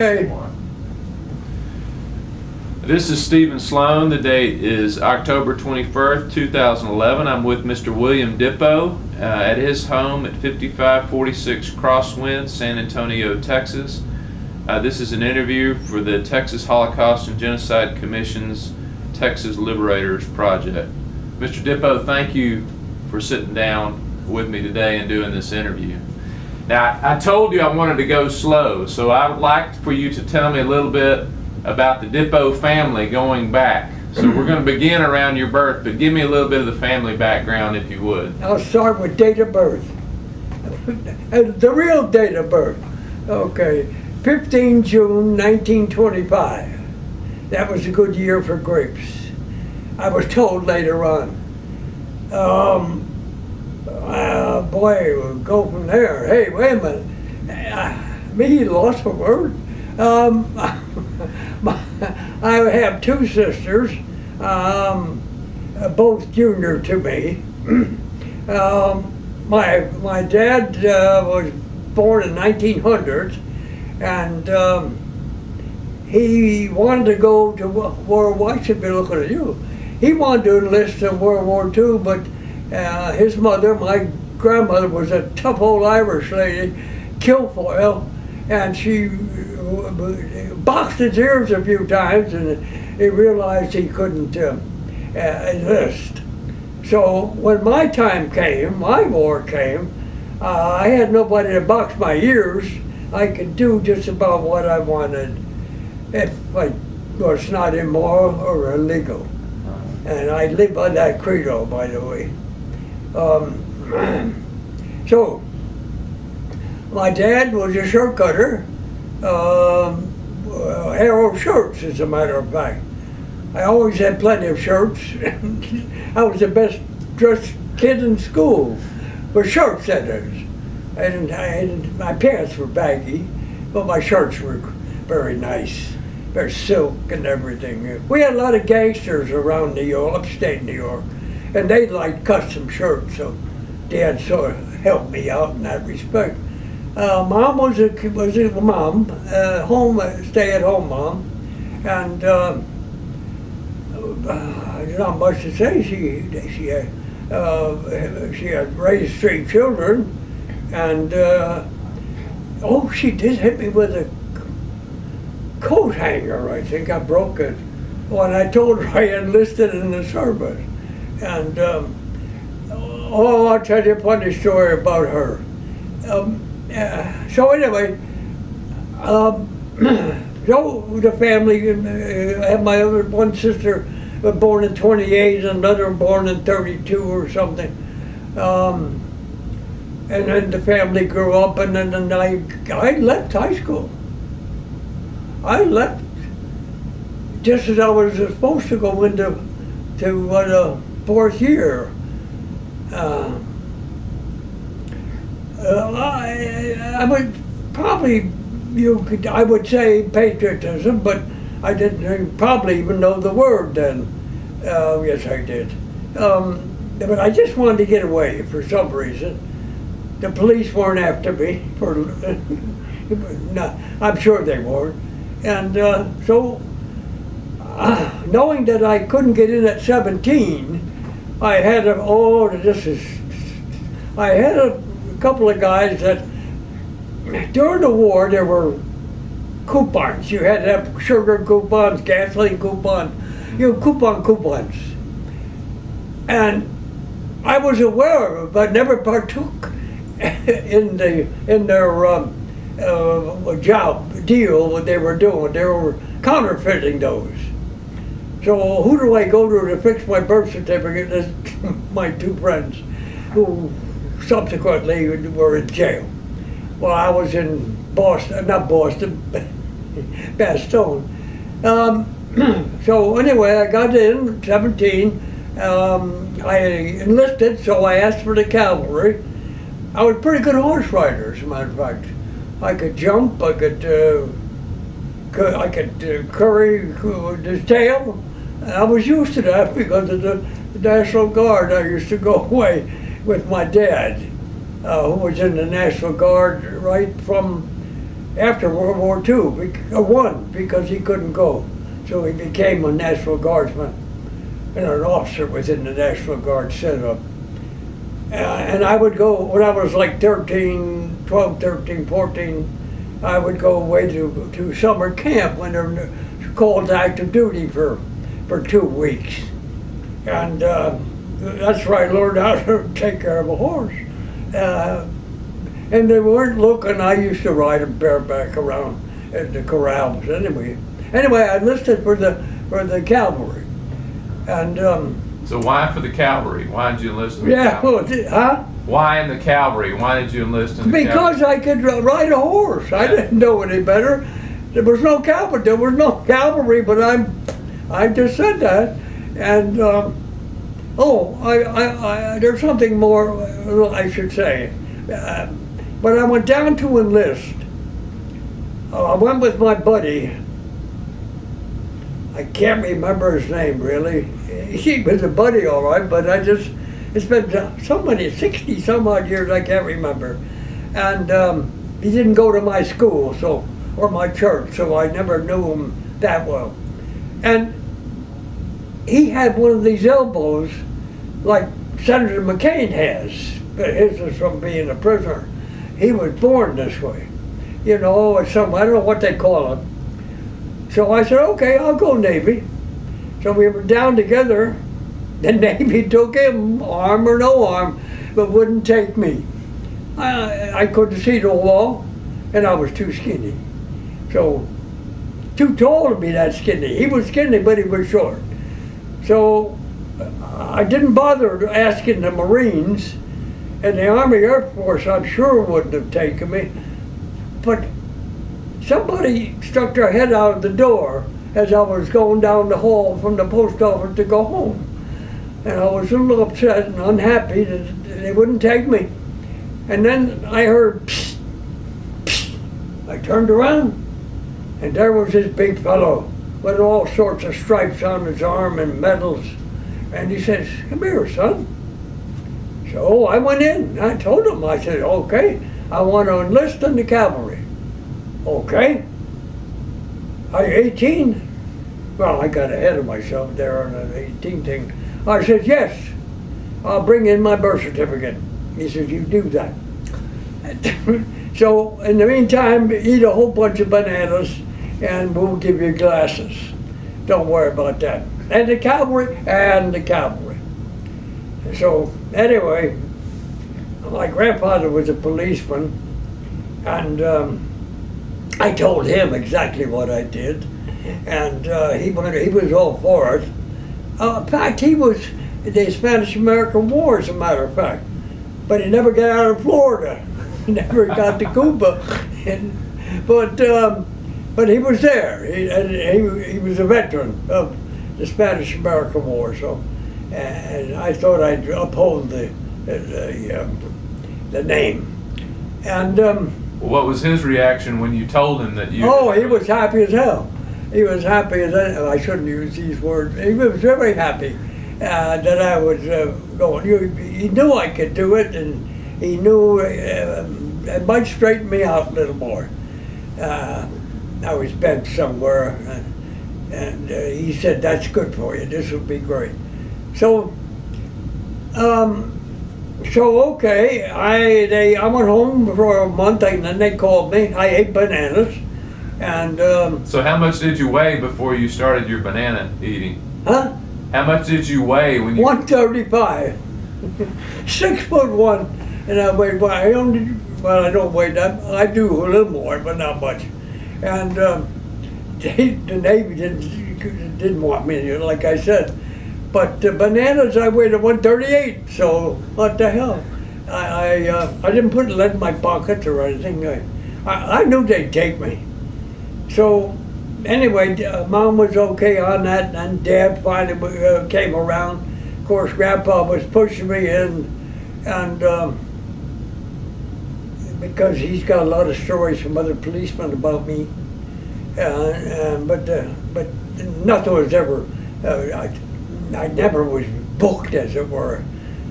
Okay. This is Stephen Sloan. The date is October 21st, 2011. I'm with Mr. William Dippo at his home at 5546 Crosswind, San Antonio, Texas. This is an interview for the Texas Holocaust and Genocide Commission's Texas Liberators project. Mr. Dippo, thank you for sitting down with me today and doing this interview. Now, I told you I wanted to go slow, so I would like for you to tell me a little bit about the Dippo family going back. So we're going to begin around your birth, but give me a little bit of the family background if you would. I'll start with date of birth. The real date of birth. Okay, 15 June 1925. That was a good year for grapes. I was told later on. Boy, we'll go from there. Hey, wait a minute. Me lost my word. I have two sisters, both junior to me. My dad was born in 1900, and he wanted to go to World War. I should be looking at you. He wanted to enlist in World War II, but his mother, my grandmother, was a tough old Irish lady, Kilfoyle, and she boxed his ears a few times, and he realized he couldn't enlist. So when my time came, my war came, I had nobody to box my ears. I could do just about what I wanted if I was not immoral or illegal. And I live by that credo, by the way. So, my dad was a shirt cutter, arrow shirts, as a matter of fact. I always had plenty of shirts. I was the best dressed kid in school, with shirts, that is. And my pants were baggy, but my shirts were very nice. They're silk and everything. We had a lot of gangsters around New York, upstate New York, and they liked custom shirts, so Dad sort of helped me out in that respect. Mom was a mom, stay-at-home mom, and not much to say. She had raised 3 children, and oh, she did hit me with a coat hanger. I think I broke it when I told her I enlisted in the service. And oh, I'll tell you a funny story about her. So anyway, so the family, I have my other one sister born in 28, another born in 32 or something. And then the family grew up, and then I left high school. I left just as I was supposed to go into the 4th year. I would probably, I would say patriotism, but I didn't probably even know the word then. Yes, I did. But I just wanted to get away for some reason. The police weren't after me no, I'm sure they weren't. And so, knowing that I couldn't get in at 17, I had a couple of guys that, during the war, there were coupons. You had to have sugar coupons, gasoline coupons, coupons. And I was aware of it, but never partook in their deal what they were doing. They were counterfeiting those. So who do I go to fix my birth certificate? There's my 2 friends who subsequently were in jail. Well, I was in Boston, not Boston, Bastogne. So anyway, I got in 17. I enlisted, so I asked for the cavalry. I was a pretty good horse rider, as a matter of fact. I could jump, I could curry his tail. I was used to that because of the National Guard. I used to go away with my dad, who was in the National Guard right from after World War II, one, because he couldn't go. So he became a National Guardsman and an officer within the National Guard setup. And I would go, when I was like 12, 13, 14, I would go away to summer camp when they were called to active duty for 2 weeks. And that's where I learned how to take care of a horse. And they weren't looking. I used to ride them bareback around at the corrals. Anyway, I enlisted for the cavalry. And so why for the cavalry? Why did you enlist in the cavalry? Why in the cavalry? Why did you enlist in the cavalry? Because I could ride a horse. I didn't know any better. There was no cavalry. There was no cavalry, but I just said that. And there's something more I should say. When I went down to enlist, I went with my buddy. I can't remember his name really. He was a buddy, all right, but it's been so many, 60 some odd years, I can't remember. And he didn't go to my school, or my church, so I never knew him that well. And he had one of these elbows like Senator McCain has. His is from being a prisoner. He was born this way. You know, it's some, I don't know what they call it. So I said, okay, I'll go Navy. So we were down together. The Navy took him, arm or no arm, but wouldn't take me. I couldn't see the wall, and I was too skinny. So, too tall to be that skinny. He was skinny, but he was short. So, I didn't bother asking the Marines, and the Army Air Force, I'm sure, wouldn't have taken me. But somebody stuck their head out of the door as I was going down the hall from the post office to go home. And I was a little upset and unhappy that they wouldn't take me. And then I heard, psst, psst. I turned around, and there was this big fellow with all sorts of stripes on his arm and medals. And he says, come here, son. So I went in. I told him, I said, okay, I want to enlist in the cavalry. Okay. Are you 18? Well, I got ahead of myself there on the 18 thing. I said, yes, I'll bring in my birth certificate. He said, you do that. So in the meantime, eat a whole bunch of bananas and we'll give you glasses. Don't worry about that. And the cavalry. So anyway, my grandfather was a policeman, and I told him exactly what I did, and he was all for it. In fact, he was in the Spanish-American War, as a matter of fact, but he never got out of Florida. He never got to Cuba, but he was there. He was a veteran of the Spanish-American War, so and I thought I'd uphold the name. And what was his reaction when you told him that you? Oh, he was happy as hell. He was happy as hell. I shouldn't use these words. He was very happy that I was going. He knew I could do it, and he knew it might straighten me out a little more. I was bent somewhere, and he said, that's good for you. This will be great. So, okay, I went home for a month, and then they called me. I ate bananas, and so how much did you weigh before you started your banana eating? Huh? How much did you weigh when you? 135, 6'1", and I weighed. I don't weigh that. I do a little more, but not much. And the Navy didn't want me, like I said. But bananas, I weighed at 138, so what the hell? I didn't put it in my pockets or anything. I knew they'd take me. So anyway, Mom was okay on that, and Dad finally came around. Of course, Grandpa was pushing me in, and because he's got a lot of stories from other policemen about me, but nothing was ever. I never was booked, as it were,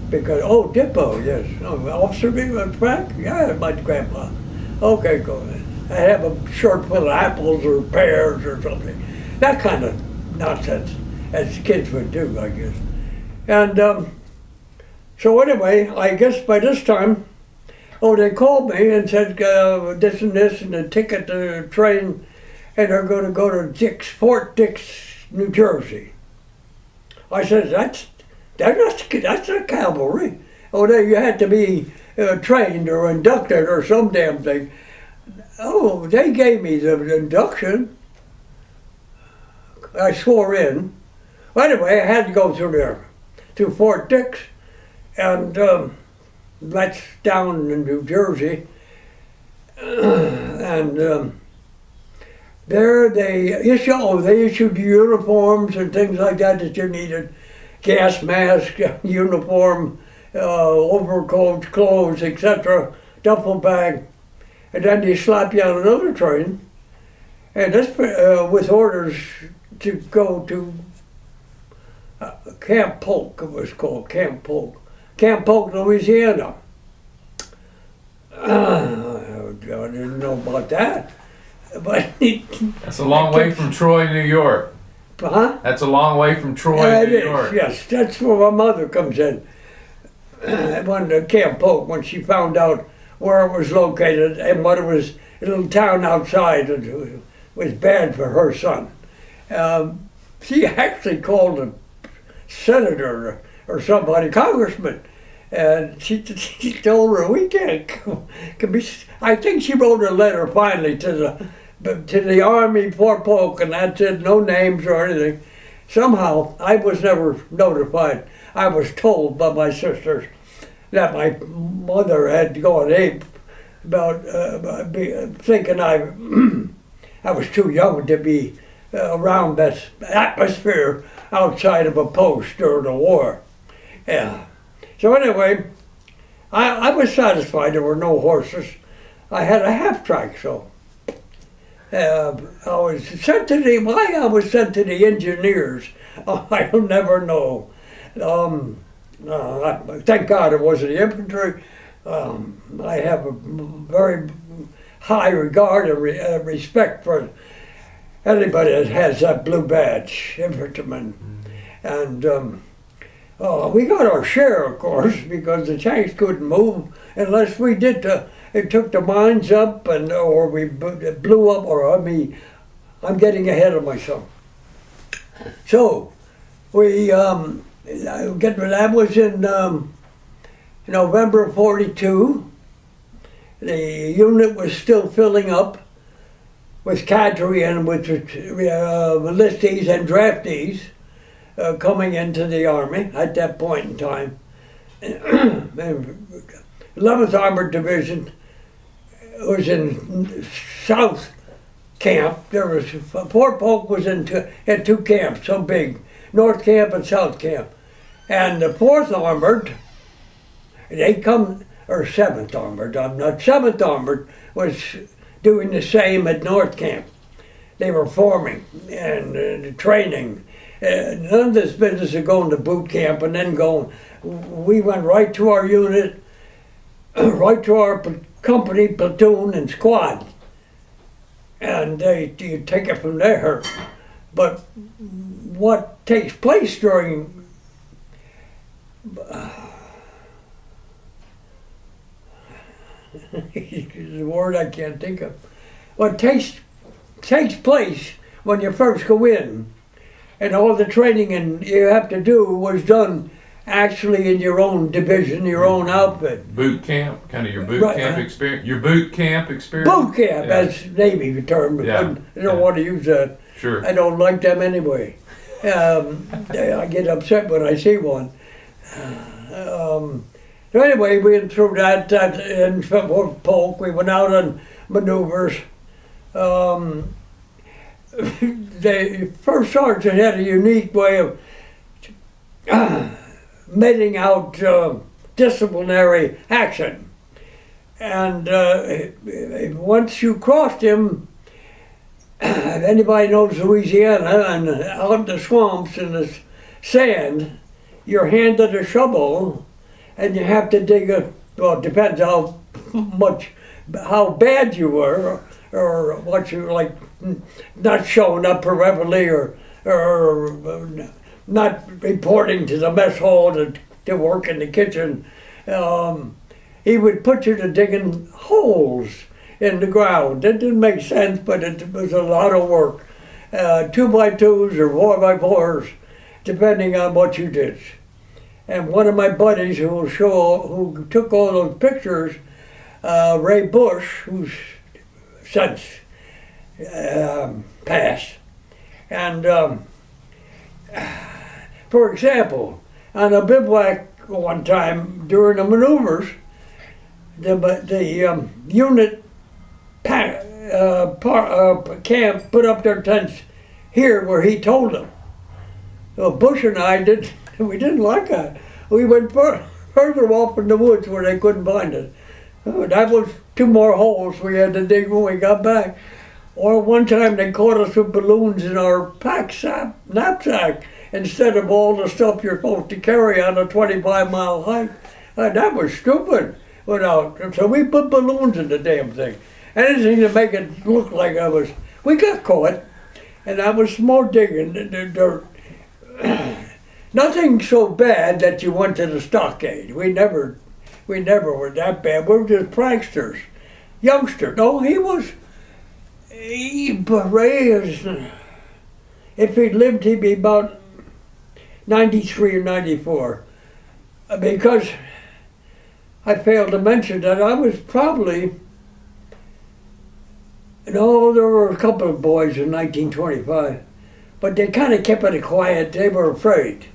because, oh, Dippo, yes. Oh, Officer Frank? Yeah, my grandpa. Okay, go ahead. I'd have a shirt full of apples or pears or something. That kind of nonsense, as kids would do, I guess. And so anyway, I guess by this time, they called me and said this and this and a ticket to the train, and they're going to go to Fort Dix, New Jersey. I said, that's not cavalry. You had to be trained or inducted or some damn thing. Oh, they gave me the induction. I swore in. Well, anyway, I had to go through there, to Fort Dix, and that's down in New Jersey. And there they issued uniforms and things like that you needed. Gas mask, uniform, overcoats, clothes, etc., duffel bag. And then they slap you on another train, and that's with orders to go to Camp Polk, it was called, Camp Polk, Louisiana. I didn't know about that. But that's a long way from Troy, New York. Huh? That's a long way from Troy, New York. Yes, that's where my mother comes in. When to Camp Polk, when she found out where it was located and what it was, a little town outside, it was bad for her son. She actually called a senator or somebody, congressman, and she told her, we can't be. I think she wrote a letter finally to the Army, Fort Polk, and that said no names or anything. Somehow, I was never notified. I was told by my sisters that my mother had gone ape about thinking I was too young to be around that atmosphere outside of a post during the war. Yeah. So anyway, I was satisfied there were no horses. I had a half track, so I was sent to the engineers. I'll never know. Thank God it wasn't the infantry. I have a very high regard and respect for anybody that has that blue badge, infantryman. And we got our share, of course, because the tanks couldn't move unless we did it took the mines up or we blew up, I'm getting ahead of myself. So we that was in November of '42. The unit was still filling up with cadre and with enlistees and draftees coming into the Army at that point in time. 11th Armored Division was in South Camp. There was Fort Polk was had two camps, so big, North Camp and South Camp, and the 4th Armored, they come, or 7th Armored. I'm not 7th Armored was doing the same at North Camp. They were forming and training. None of this business of going to boot camp and then going. We went right to our unit, right to our company, platoon, and squad. And you take it from there. But what takes place during the word I can't think of. What takes place when you first go in, and all the training and you have to do was done actually in your own division, your own outfit. Boot camp, kind of your boot camp experience. Your boot camp experience. Boot camp, that's Navy term. But I don't want to use that. Sure. I don't like them anyway. I get upset when I see one. So anyway, we went through that in Fort Polk. We went out on maneuvers. The first sergeant had a unique way of meting out disciplinary action. And once you crossed him, if anybody knows Louisiana, and out in the swamps and the sand, you're handed a shovel and you have to dig well, it depends how bad you were, or what you like, not showing up reverently, or not reporting to the mess hall to work in the kitchen. He would put you to digging holes in the ground. It didn't make sense, but it was a lot of work. 2x2s or 4x4s, depending on what you did. And one of my buddies who took all those pictures, Ray Bush, who's since passed. And for example, on a bivouac one time during the maneuvers, the unit camp put up their tents here where he told them. So Bush and I we didn't like that. We went further off in the woods where they couldn't find it. That was 2 more holes we had to dig when we got back. Or one time they caught us with balloons in our knapsack instead of all the stuff you're supposed to carry on a 25-mile hike. That was stupid. So we put balloons in the damn thing. Anything to make it look like we got caught, and that was more digging the dirt. Nothing so bad that you went to the stockade. We never were that bad. We were just pranksters, youngsters. No, Ray is, if he'd lived, he'd be about 93 or 94. Because I failed to mention that I was probably, there were a couple of boys in 1925, but they kind of kept it quiet. They were afraid.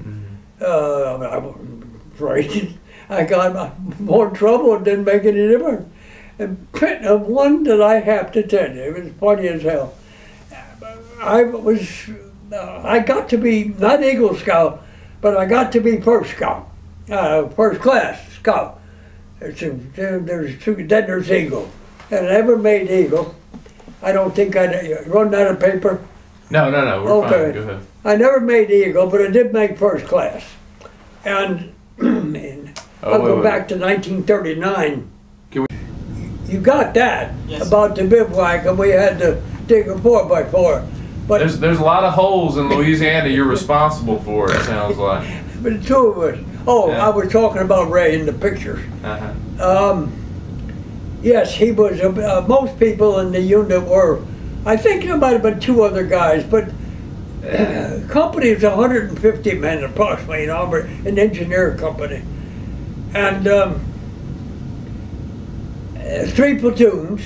I wasn't afraid. I got more trouble. It didn't make any difference. And one that I have to tell you, it was funny as hell. I got to be not Eagle Scout, but I got to be first Scout, first class Scout. There's two, then there's Eagle. And I never made Eagle. I don't think I run out of paper. No, we're fine. Go ahead. I never made Eagle, but I did make first class. And I'll go back to 1939. You got that, yes, about the bivouac, and we had to dig a 4x4. But there's a lot of holes in Louisiana you're responsible for, it sounds like. But the 2 of us. Oh, yeah. I was talking about Ray in the pictures. Yes, he was, most people in the unit were, I think there might have been 2 other guys, but company was 150 men approximately, an engineer company. And 3 platoons,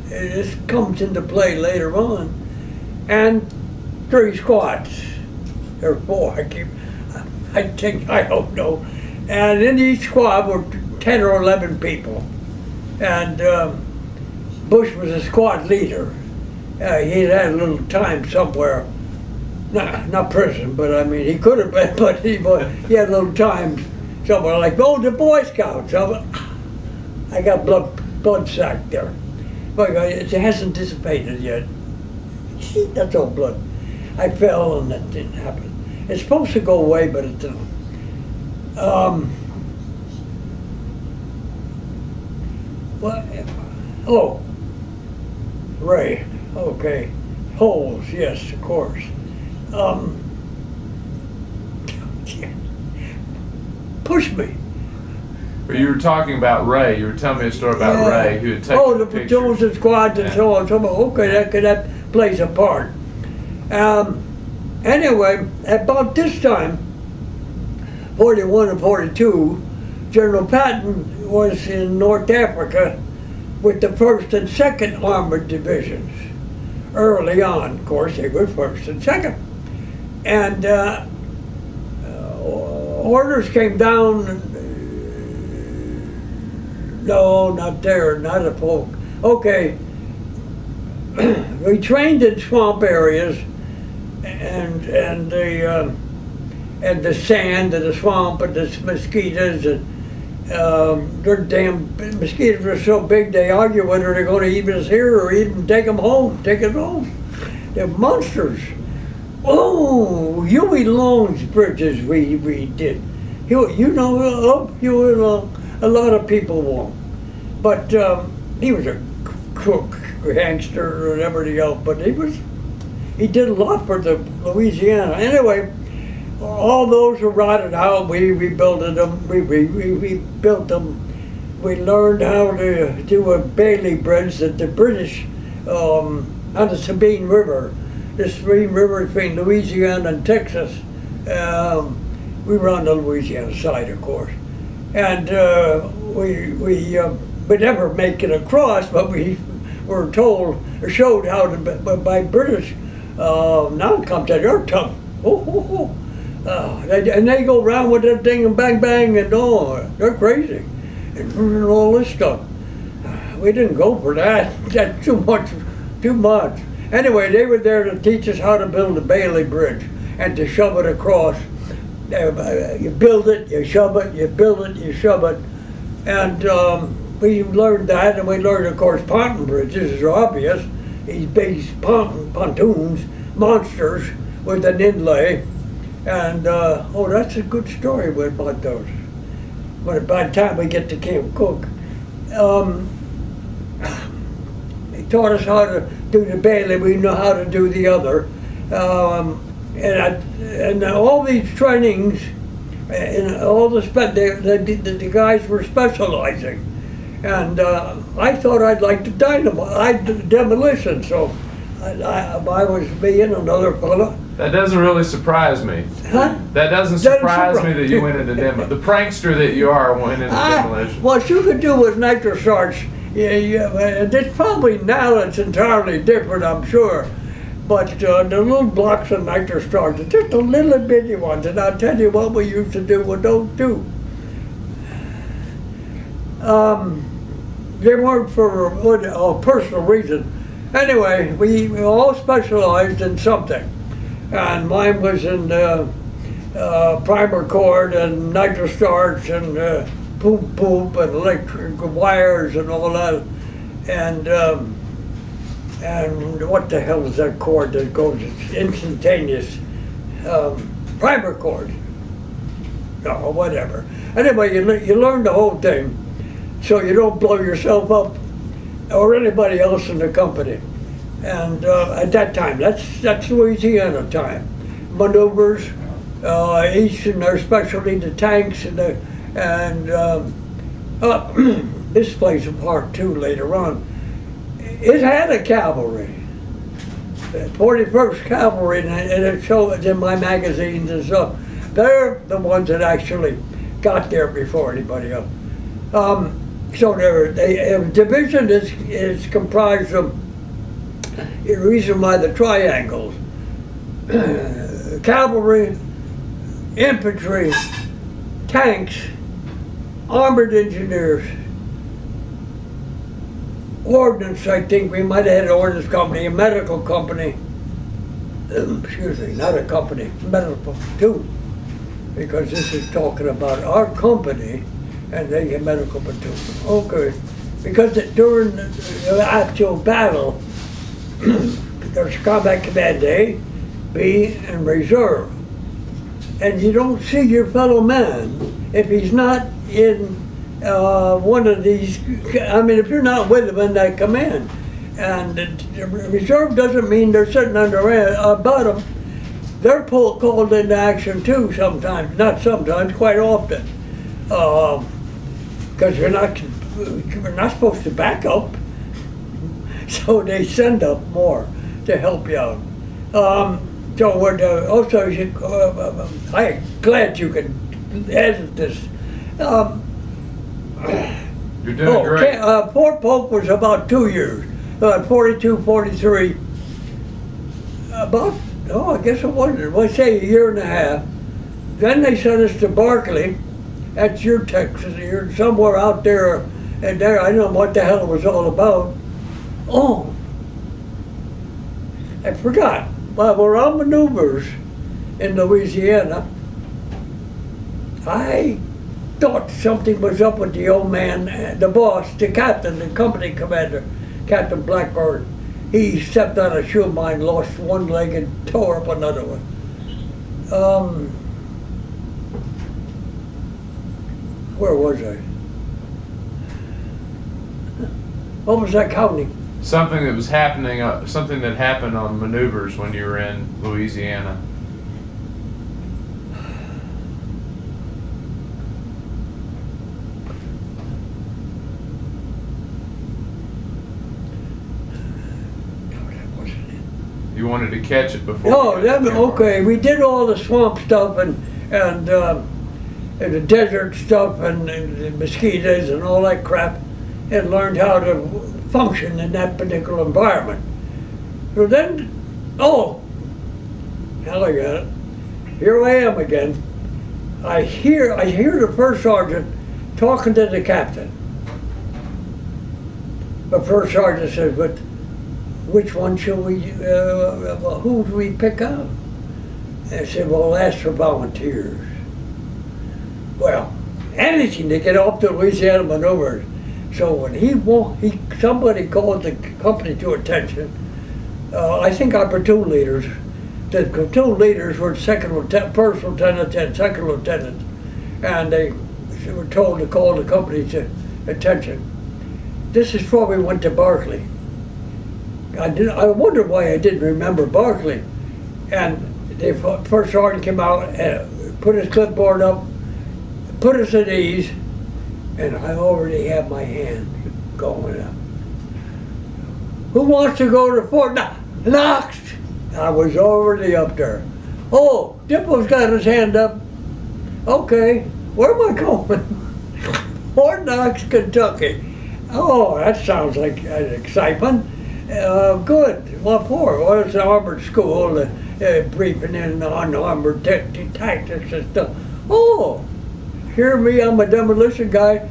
this comes into play later on, and 3 squads, or 4, I don't know. And in each squad were 10 or 11 people. And Bush was a squad leader. He had a little time somewhere, not prison, but I mean, he could have been, but he had a little time somewhere, like, the Boy Scouts. I got blood sac there. But it hasn't dissipated yet. That's all blood. I fell and that didn't happen. It's supposed to go away, but it didn't. Oh, Ray, okay. Holes, yes, of course. Push me. You were talking about Ray. You were telling me a story about Ray, who had taken the platoons and squads and so on. Okay, that plays a part. Anyway, about this time, 41 and 42, General Patton was in North Africa with the 1st and 2nd Armored Divisions. Early on, of course, they were 1st and 2nd. And orders came down. No, not there, not a folk. Okay, we trained in swamp areas, and the sand and the swamp and the mosquitoes, and their damn mosquitoes were so big they argue whether they're going to eat us here or even take us home. They're monsters. Oh, Huey Long's bridges we did. You know, Huey Long, a lot of people won't. But he was a crook, gangster, and everything else. But he did a lot for the Louisiana. Anyway, all those were rotted out. We rebuilt them. We built them. We learned how to do a Bailey Bridge that the British on the Sabine River. The Sabine River between Louisiana and Texas. We were on the Louisiana side, of course, and we never make it across, but we were told or showed how to by British. Now it comes to their tongue. And they go around with that thing and bang bang and they're crazy and all this stuff. We didn't go for that. That's too much. Anyway, they were there to teach us how to build a Bailey Bridge and to shove it across. You build it, you shove it, you build it, you shove it. And we learned that, and we learned, of course, pontoon bridges is obvious. These big pontoons, monsters with an inlay. And, that's a good story about those. But by the time we get to Camp Cook, they taught us how to do the Bailey, we know how to do the other. And all these trainings, and all the guys were specializing. And I thought I'd like to demolition, so I was me and another fellow. That doesn't really surprise me. Huh? That doesn't surprise me that you went into demolition. The prankster that you are went into demolition. What you could do with nitrostarch, it's probably now it's entirely different, I'm sure. But the little blocks of nitrostarch, just the little bitty ones, and I'll tell you what we used to do with those too. They weren't for a personal reason. Anyway, we all specialized in something. And mine was in primer cord and nitrostarch and poop and electric wires and all that. And what the hell is that cord that goes, it's instantaneous, primer cord, or whatever. Anyway, you learn the whole thing so you don't blow yourself up or anybody else in the company. And at that time, that's Louisiana time. Maneuvers, each in their specialty, the tanks and this plays a part too later on. It had a cavalry, 41st Cavalry, and it shows in my magazines and stuff. They're the ones that actually got there before anybody else. So the division is comprised of, the reason why the triangles, cavalry, infantry, tanks, armored engineers, ordnance, I think we might have had an ordnance company, a medical company, excuse me, not a company, medical platoon, because this is talking about our company and they get medical platoon. Okay, because during the actual battle, there's combat command A, B, and reserve. And you don't see your fellow man if he's not in one of these, I mean, if you're not with them in that command. And the reserve doesn't mean they're sitting under bottom. They're called into action too sometimes, not sometimes, quite often. Because we're not supposed to back up. So they send up more to help you out. So also, I'm glad you could edit this. You're doing great. Fort Polk was about 2 years, 42, 43. I guess it wasn't. Let's say a year and a half. Then they sent us to Berkeley. That's your Texas. You're somewhere out there, and there I don't know what the hell it was all about. Oh, I forgot. While we're on maneuvers in Louisiana, I thought something was up with the old man, the boss, the captain, the company commander, Captain Blackburn. He stepped on a shoe of mine, lost one leg and tore up another one. Where was I? What was that county? something that was happening, something that happened on maneuvers when you were in Louisiana. You wanted to catch it before? No, okay. We did all the swamp stuff and the desert stuff and the mosquitoes and all that crap, and learned how to function in that particular environment. So then, oh, hell, I got it. Here I am again. I hear the first sergeant talking to the captain. The first sergeant says, "But which one shall we, who do we pick out?" And I said, "Well, ask for volunteers." Well, anything to get off the Louisiana maneuvers. So when somebody called the company to attention, I think our platoon leaders, the platoon leaders were first lieutenant and second lieutenant, and they were told to call the company to attention. This is before we went to Barclay. I wondered why I didn't remember Barclay. And the first sergeant came out and put his clipboard up, put us at ease, and I already had my hand going up. "Who wants to go to Fort Knox?" I was already up there. "Oh, Dippo's got his hand up." "Okay, where am I going?" "Fort Knox, Kentucky." "Oh, that sounds like an excitement. Good. What for?" "Well, it's an armored school, briefing in on armored tactics and stuff." "Oh, hear me, I'm a demolition guy."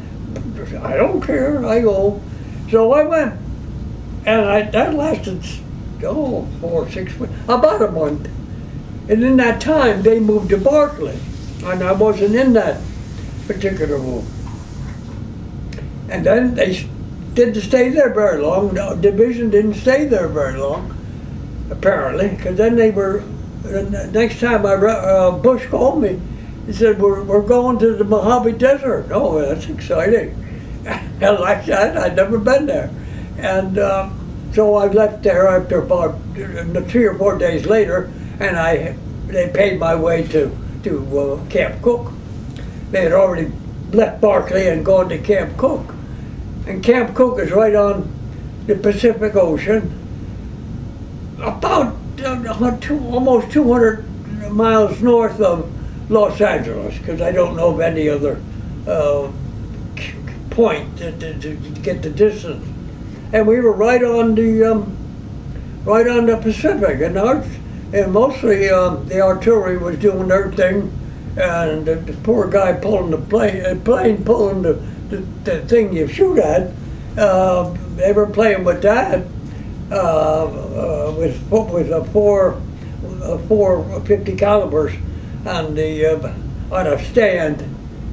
"I don't care, I go." So I went, and that lasted, 4, 6 weeks, about a month. And in that time, they moved to Barclay, and I wasn't in that particular move. And then they didn't stay there very long. The division didn't stay there very long, apparently, because then they were, the next time Bush called me, he said, we're going to the Mojave Desert." "Oh, that's exciting." I like that. I'd never been there. And so I left there after about 3 or 4 days later, and they paid my way to Camp Cook. They had already left Barclay and gone to Camp Cook. And Camp Cook is right on the Pacific Ocean, about almost 200 miles north of Los Angeles, because I don't know of any other point to get the distance. And we were right on the Pacific, and mostly the artillery was doing their thing, and the poor guy pulling the plane pulling the thing you shoot at. They were playing with that with a 450 calibers on a stand,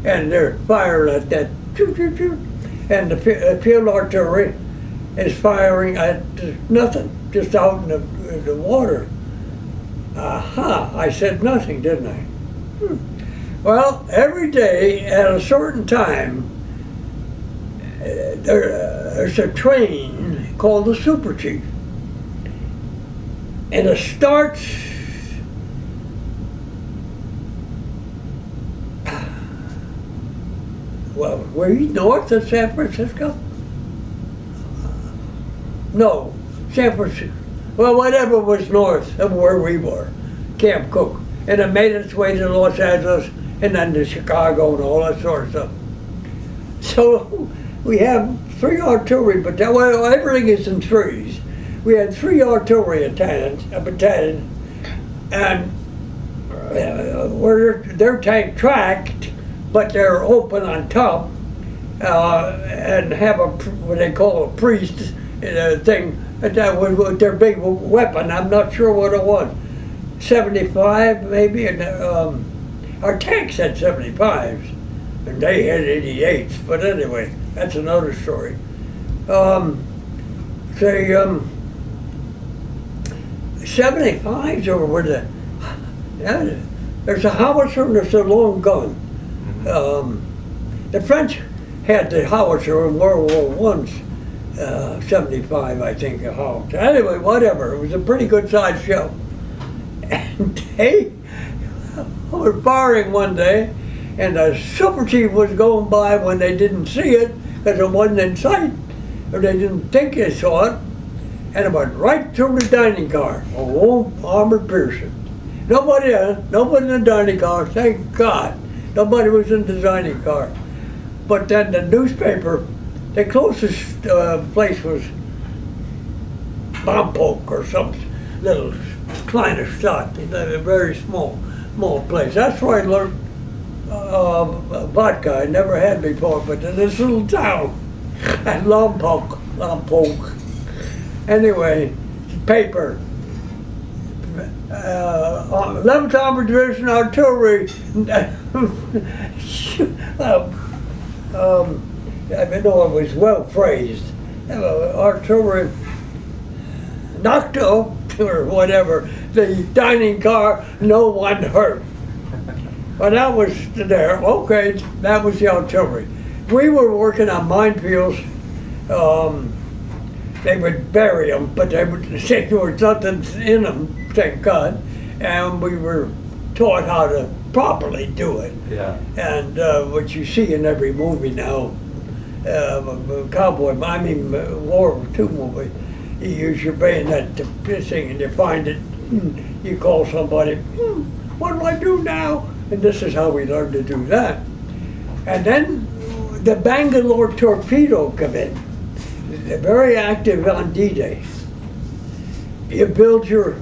and they're firing at that, and the field artillery is firing at nothing, just out in the water. Aha! I said nothing, didn't I? Well, every day at a certain time, there's a train called the Super Chief, and it starts well, were you north of San Francisco? No, San Francisco. Well, whatever was north of where we were, Camp Cook, and it made its way to Los Angeles and then to Chicago and all that sort of stuff. So we have 3 artillery battalions. Well, everything is in threes. We had 3 artillery battalions, and they're tank tracked, but they're open on top, and have what they call a priest thing. That was their big weapon. I'm not sure what it was. 75 maybe, and our tanks had 75s, and they had 88s. But anyway, that's another story. Say 75s over with there's a howitzer and there's a long gun. The French had the howitzer in World War I, 75, I think, a Holocaust. Anyway, whatever. It was a pretty good sized show. And they were firing one day, and the super chief was going by when they didn't see it because it wasn't in sight, or they didn't think they saw it, and it went right through the dining car. Oh, armored person. Nobody in the dining car, thank God. Nobody was in the dining car. But then the newspaper, the closest place was Bampoke or some little kleiner Stadt, a very small place. That's where I learned vodka. I never had before, but in this little town at Lompoc. Anyway, paper. 11th Armored Division Artillery. I know it was well phrased. Artillery knocked off, or whatever, the dining car, no one hurt. But that was there. Okay, that was the artillery. We were working on minefields. They would bury them, but they would say there was nothing in them, thank God. And we were taught how to properly do it. Yeah. And what you see in every movie now, cowboy, I mean War II movie, you use your bayonet to pissing and you find it, you call somebody, what do I do now? And this is how we learned to do that. And then the Bangalore torpedo come in. They're very active on D-Day. You build your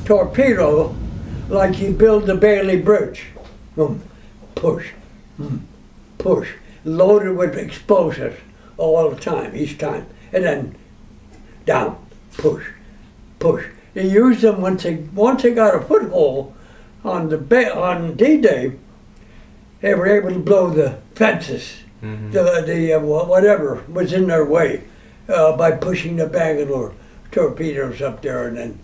torpedo like you build the Bailey Bridge. Push, push, loaded with explosives all the time, each time. And then down, push, push. They used them once they got a foothold on D-Day. They were able to blow the fences, whatever was in their way, by pushing the Bangalore torpedoes up there and then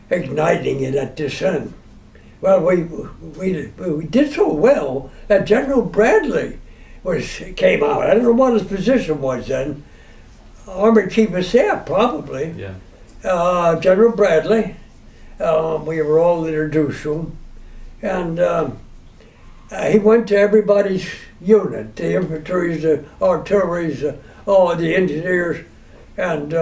igniting it at this end. Well, we did so well that General Bradley came out. I don't know what his position was then. Army Chief of Staff, probably. Yeah. General Bradley. We were all introduced to him. And he went to everybody's unit, the infantry's, the artillery's, all the engineers, and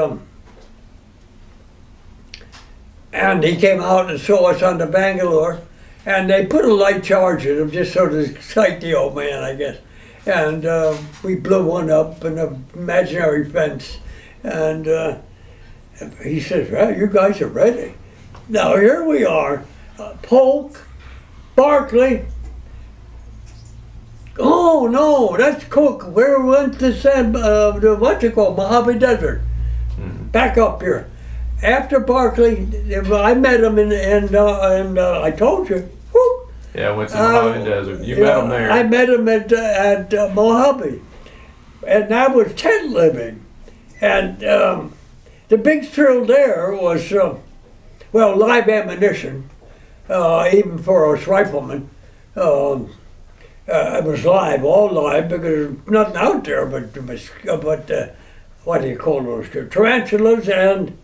he came out and saw us on the Bangalore, and they put a light charge in him just so to excite the old man, I guess. And we blew one up in an imaginary fence, and he says, well, you guys are ready. Now here we are, Polk, Barclay. Oh no, that's Cook. Where we went to Mojave Desert. Back up here. After Barclay, I met him and I told you. Whoop, Yeah, went to the Mojave Desert. You met him there. I met him at Mojave, and that was tent living. And the big thrill there was, well, live ammunition, even for us riflemen. It was live, all live, because there's nothing out there but what do you call those two? Tarantulas and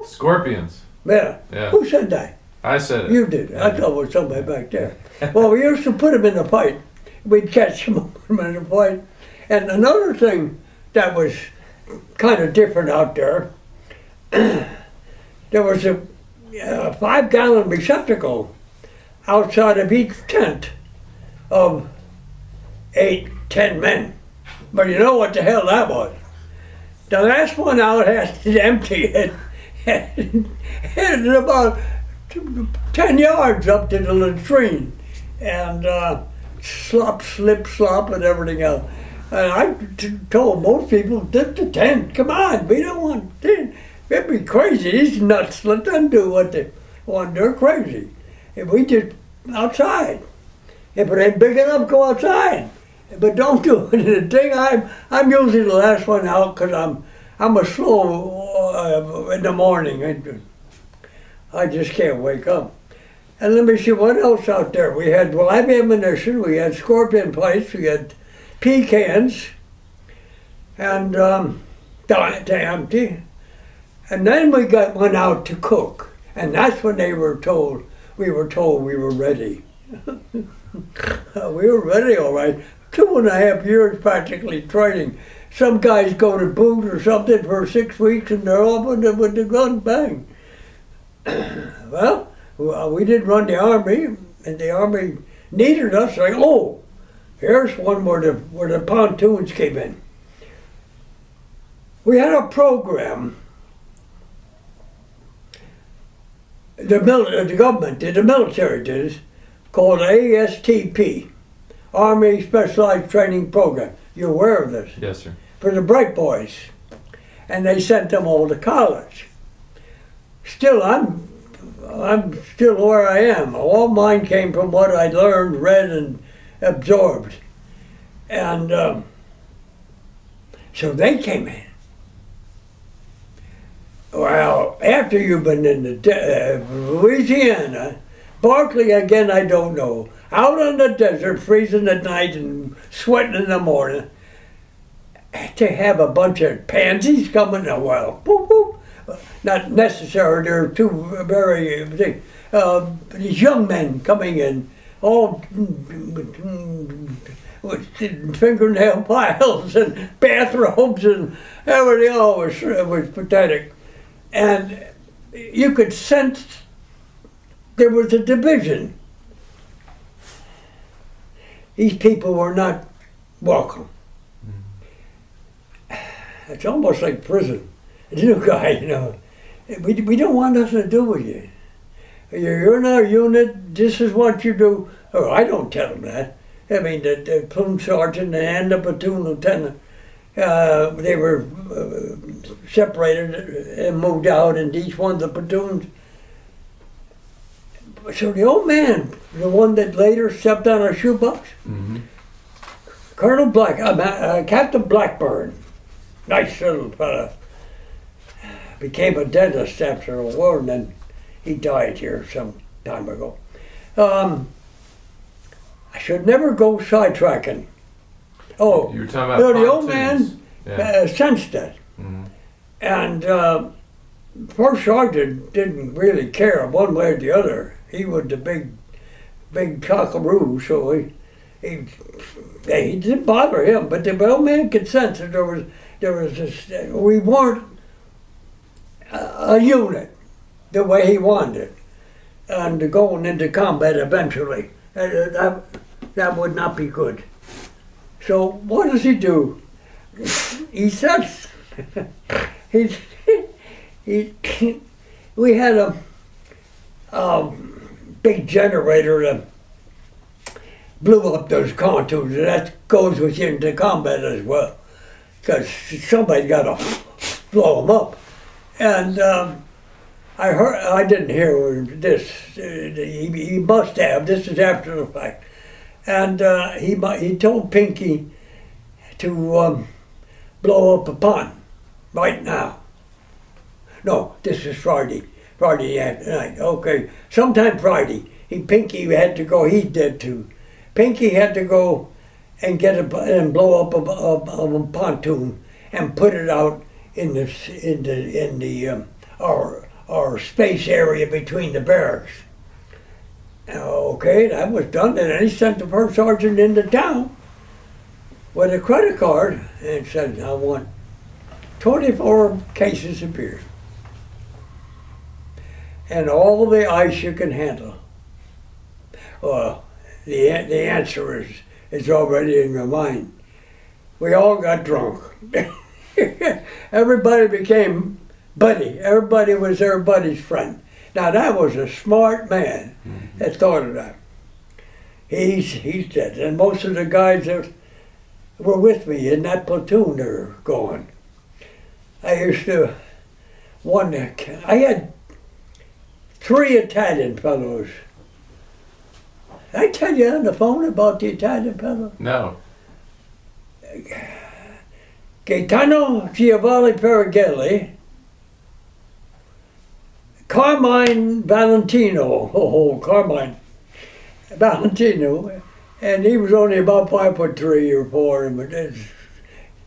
Scorpions. Yeah. Who said that? I said it. You did. I thought it was somebody back there. Well, we used to put them in a fight. We'd catch them in a fight. And another thing that was kind of different out there, there was a 5-gallon receptacle outside of each tent of 8, 10 men. But you know what the hell that was? The last one out had to empty it, headed about 10 yards up to the latrine, and slop, slip, slop, and everything else. And I told most people, this the tent, come on, we don't want this. It'd be crazy, these nuts, let them do what they want, they're crazy. If we just outside. If it ain't big enough, go outside. But don't do it. The thing, I'm usually the last one out because I'm a slow in the morning. I just can't wake up. And let me see what else out there. We had live ammunition, we had scorpion plates, we had pecans, and to empty. And then we went out to cook, and that's when we were told we were ready. We were ready, all right. 2.5 years practically training. Some guys go to boot or something for 6 weeks, and they're off with the gun, bang. Well, we did run the Army, and the Army needed us. Like, oh, here's one where the pontoons came in. We had a program. The government did, the military did, called ASTP, Army Specialized Training Program. You're aware of this? Yes, sir. For the bright boys. And they sent them all to college. Still, I'm still where I am. All mine came from what I learned, read, and absorbed. And so they came in. Well, after you've been in the Louisiana, Barclay again, I don't know. Out on the desert, freezing at night and sweating in the morning, to have a bunch of pansies coming, well, boop, boop. Not necessary, they're too very, these young men coming in, all with fingernail files and bathrobes and everything, all was pathetic. And you could sense there was a division. These people were not welcome. It's almost like prison. The new guy, you know, we don't want nothing to do with you. You're in our unit, this is what you do. Oh, I don't tell them that. I mean, the platoon sergeant and the platoon lieutenant, they were separated and moved out, and each one of the platoons. So the old man, the one that later stepped on our shoebox, Colonel Captain Blackburn, nice little fella, became a dentist after the war, and then he died here some time ago. I should never go sidetracking. Oh, you were talking about the old man sensed it. And First Sergeant didn't really care one way or the other. He was the big cockaroo, so he didn't bother him. But the old man could sense that there was this, we weren't a unit the way he wanted it, and going into combat eventually. That would not be good. So what does he do? He says, we had a big generator that blew up those pontoons, and that goes with you into combat as well, because somebody's got to blow them up. And I didn't hear this. He must have. This is after the fact. And he told Pinky to blow up a pond right now. No, this is Friday night. Okay, sometime Friday. Pinky had to go. He did too. Pinky had to go and and blow up a pontoon and put it out in our space area between the barracks. Okay, that was done, and then he sent the first sergeant into town with a credit card and said, I want 24 cases of beer and all the ice you can handle. Well, the answer is already in your mind. We all got drunk. Everybody became buddy. Everybody was everybody's friend. Now that was a smart man that thought of that. He's dead, and most of the guys that were with me in that platoon are gone. I had 3 Italian fellows. Did I tell you on the phone about the Italian fellow? No. Gaetano Giovanni Perigelli, Carmine Valentino, Carmine Valentino, and he was only about 5'3" or 4", but his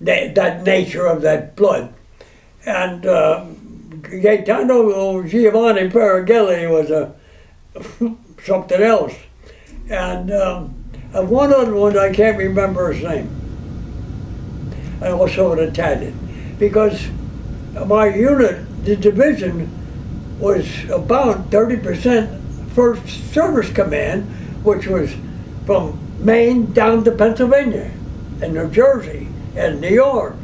that nature of that blood. And Gaetano Giovanni Paraghelli was something else. And one other one, I can't remember his name. And also an Italian. Because my unit, the division, was about 30% First Service Command, which was from Maine down to Pennsylvania and New Jersey and New York.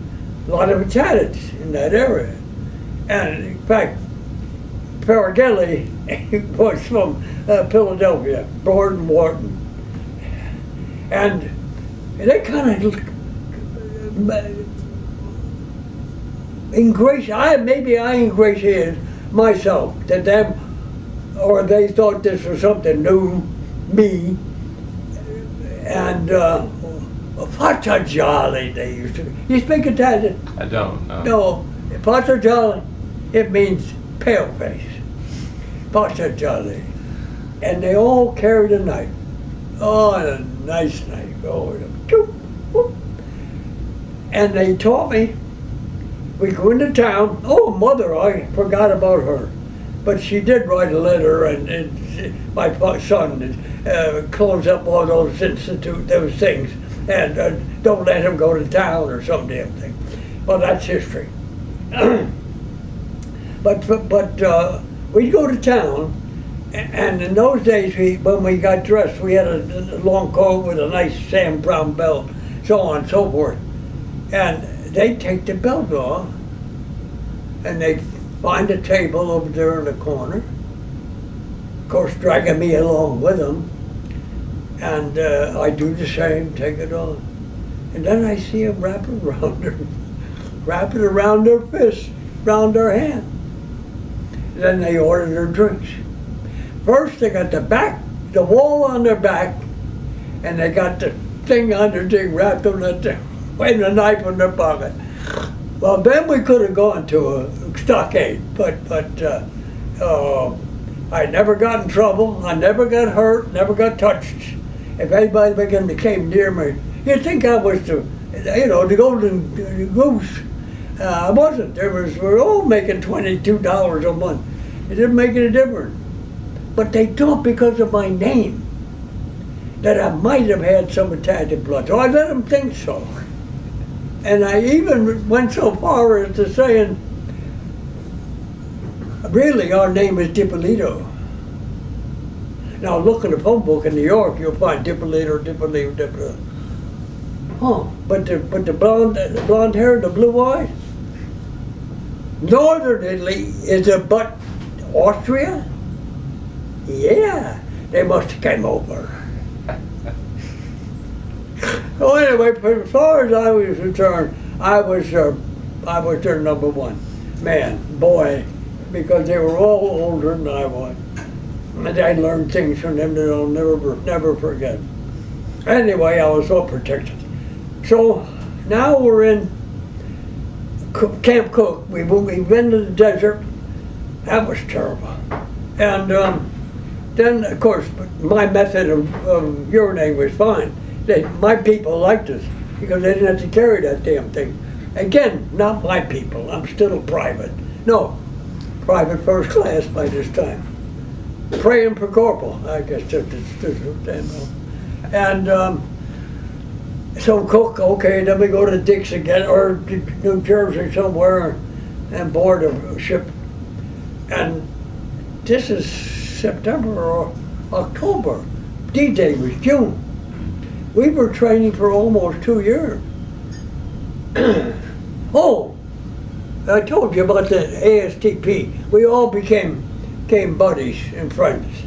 A lot of Italians in that area. And in fact, Paraghelli was from Philadelphia, born in Wharton. And they kind of maybe I ingratiated myself to them, or they thought this was something new, me. And Facciajali, they used to. You speak Italian? I don't know. No, Facciajali, it means pale face. Facciajali. And they all carried a knife. Oh, a nice knife. Oh, whoop. And they taught me, we go into town. Oh, mother, I forgot about her. But she did write a letter, and my son closed up all those those things, and don't let him go to town or some damn thing. Well, that's history. but we'd go to town, and in those days, when we got dressed, we had a long coat with a nice Sam Brown belt, so on and so forth. And they'd take the belt off, and they'd find a table over there in the corner, of course dragging me along with them, and I do the same, take it off. And then I see them wrap it around their fist, around their hand. Then they order their drinks. First they got the wall on their back, and they got the thing underneath wrapped on that thing, and a knife in their pocket. Well, then we could have gone to a stockade, but I never got in trouble. I never got hurt, never got touched. If anybody came near me, you'd think I was the golden goose. I wasn't. We're all making $22 a month. It didn't make any difference. But they thought because of my name that I might have had some Italian blood. So I let them think so. And I even went so far as to saying, really, our name is Dippolito. Now look in the phone book in New York, you'll find Dippolito. Oh, but the blonde hair, the blue eyes. Northern Italy is but Austria? Yeah, they must have came over. Well, anyway, as far as I was concerned, I was their number one man, boy, because they were all older than I was. And I learned things from them that I'll never forget. Anyway, I was so protected. So now we're in Camp Cook. We've been to the desert. That was terrible. And then, of course, my method of urinating was fine. My people liked us because they didn't have to carry that damn thing. Again, not my people. I'm still a private. No, private first class by this time. Praying for corporal, I guess that's and so Cook, okay, then we go to Dix again, or New Jersey somewhere, and board a ship. And this is September or October. D-Day was June. We were training for almost 2 years. Oh, I told you about the ASTP. We all became buddies and friends.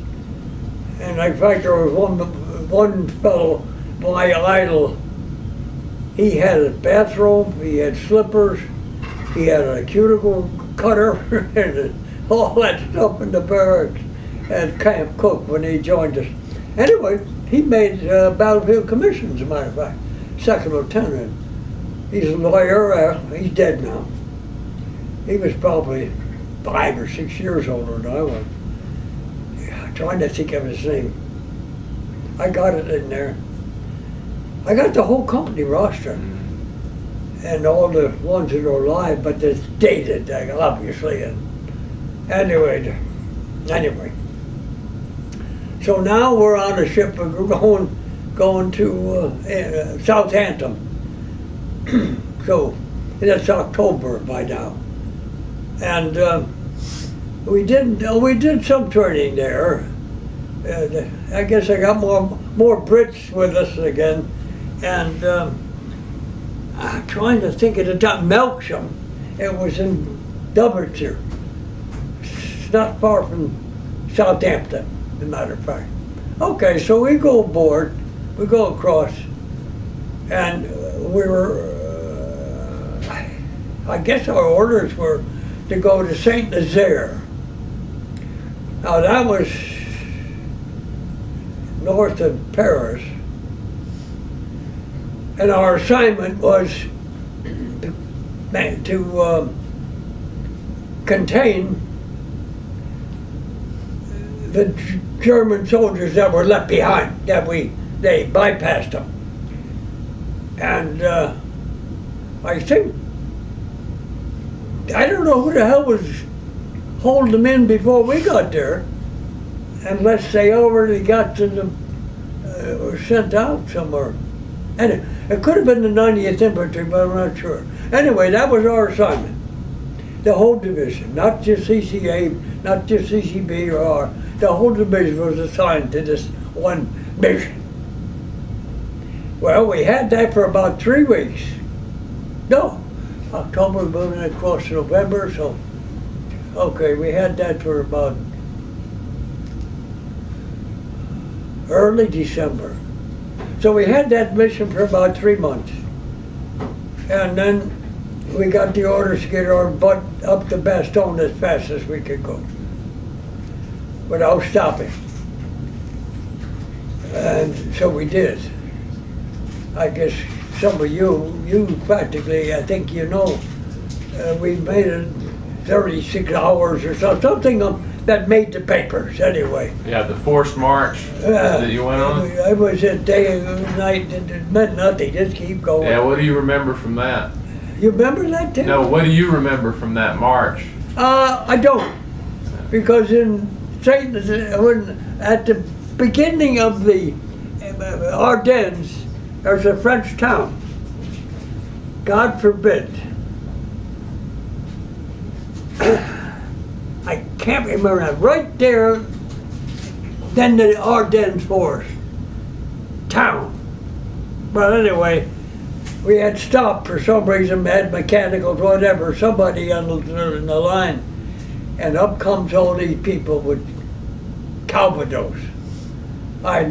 And in fact, there was one fellow, my idol. He had a bathrobe, he had slippers, he had a cuticle cutter, and all that stuff in the barracks at Camp Cook when he joined us. Anyway, he made battlefield commissions, as a matter of fact, second lieutenant. He's a lawyer, he's dead now. He was probably 5 or 6 years older than I was. I'm trying to think of his name. I got it in there. I got the whole company roster. and all the ones that are alive, but it's dated, obviously. And anyway. So now we're on a ship. We're going to Southampton. So it's October by now, and we did some training there. I guess I got more Brits with us again, and I'm trying to think of the time. Melksham. It was in Liberators. It's not far from Southampton, as a matter of fact. Okay, so we go aboard, we go across, and we were, I guess our orders were to go to Saint Nazaire. Now that was north of Paris, and our assignment was to contain the German soldiers that were left behind, they bypassed them. And I think, I don't know who the hell was holding them in before we got there, unless they already got to them, or sent out somewhere. And it could have been the 90th Infantry, but I'm not sure. Anyway, that was our assignment. The whole division, not just CCA, not just CCB or R. The whole division was assigned to this one mission. Well, we had that for about 3 weeks. No, October moving across November, so okay, we had that for about early December. So we had that mission for about 3 months. And then we got the orders to get our butt up the Bastogne as fast as we could go, without stopping. And so we did. I guess some of you practically, I think you know, we made it 36 hours or something that made the papers anyway. Yeah, the forced march that you went on? I was a day and night, it meant nothing, just keep going. Yeah, what do you remember from that? You remember that too? No, what do you remember from that march? I don't, because in Saint, at the beginning of the Ardennes, there's a French town. God forbid. I can't remember that. Right there, then the Ardennes Forest town. But anyway, we had stopped for some reason, had mechanicals, whatever, somebody on the line, and up comes all these people with Calvados. I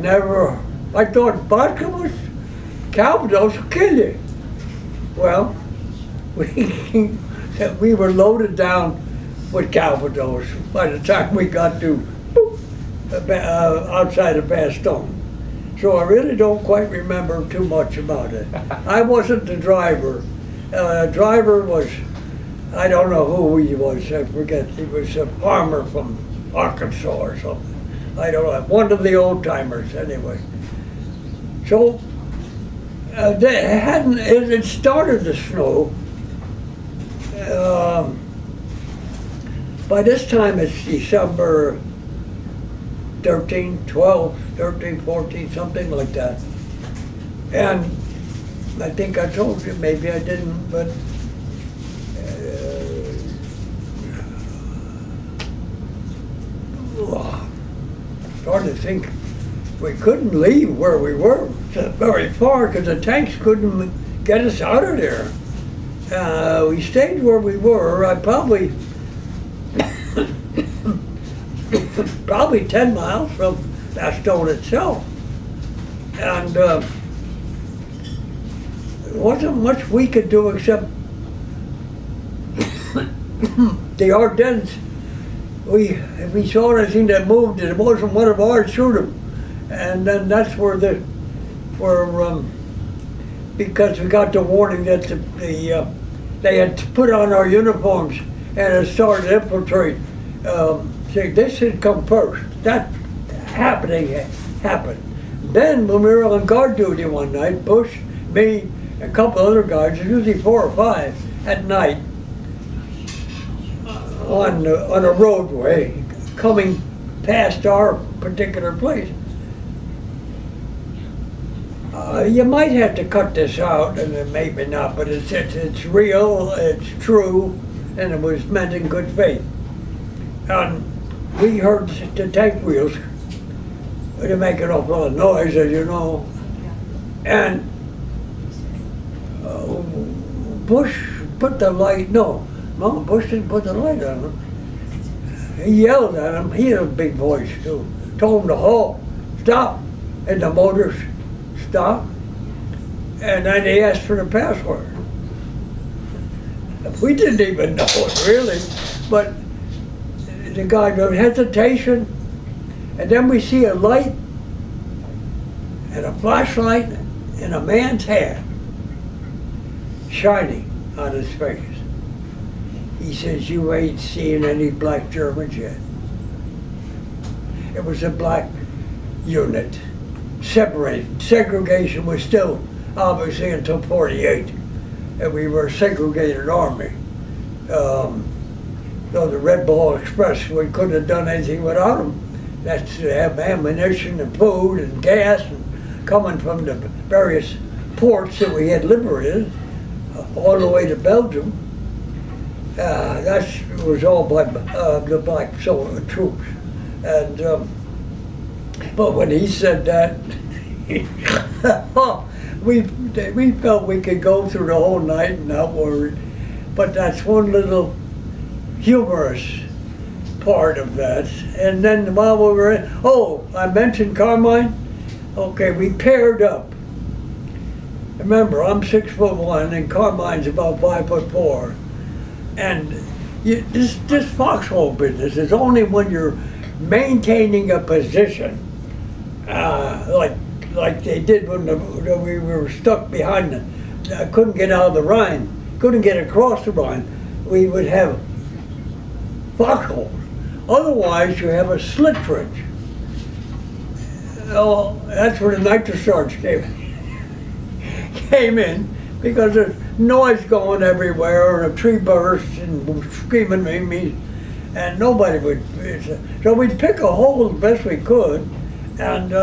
thought vodka was, Calvados will kill you. Well, we were loaded down with Calvados by the time we got to outside of Bastogne. So I really don't quite remember too much about it. I wasn't the driver. Driver was, I don't know who he was, I forget. He was a farmer from Arkansas or something. I don't know, one of the old timers anyway. So it started to snow. By this time it's December 13, 12, 13, 14, something like that. And I think I told you, maybe I didn't, but started to think we couldn't leave where we were very far because the tanks couldn't get us out of there. We stayed where we were. I probably 10 miles from Bastogne itself. And there wasn't much we could do except the Ardennes. If we saw anything that moved, it wasn't one of ours, shoot them. And then that's where because we got the warning that they had put on our uniforms and it started to infiltrate. This should come first. That happened. Then when we were on guard duty one night, Bush, me, a couple other guys, usually 4 or 5 at night, on a roadway coming past our particular place. You might have to cut this out, and then maybe not, but it's real, it's true, and it was meant in good faith. And we heard the tank wheels. They make an awful lot of noise, as you know. And Bush put the light, no, Bush didn't put the light on him. He yelled at him, he had a big voice too. Told him to halt, stop, and the motors stopped. And then he asked for the password. We didn't even know it really, but the guy got hesitation, and then we see a light and a flashlight in a man's hand shining on his face. He says, "You ain't seen any black Germans yet." It was a black unit, separated. Segregation was still obviously until '48, and we were a segregated army. Though the Red Ball Express, we couldn't have done anything without them. That's to have ammunition and food and gas and coming from the various ports that we had liberated, all the way to Belgium. That was all by the black troops. And but when he said that, we felt we could go through the whole night and not worry. But that's one little humorous part of that. And then while we were in, oh, I mentioned Carmine. Okay, we paired up. Remember, I'm 6'1" and Carmine's about 5'4". And this foxhole business is only when you're maintaining a position, like they did when we were stuck behind the, couldn't get out of the Rhine, couldn't get across the Rhine. We would have foxholes. Otherwise, you have a slit trench. Oh, that's where the nitrosarge came in, because there's noise going everywhere, and a tree bursts and screaming at me, and nobody would. So we'd pick a hole the best we could, and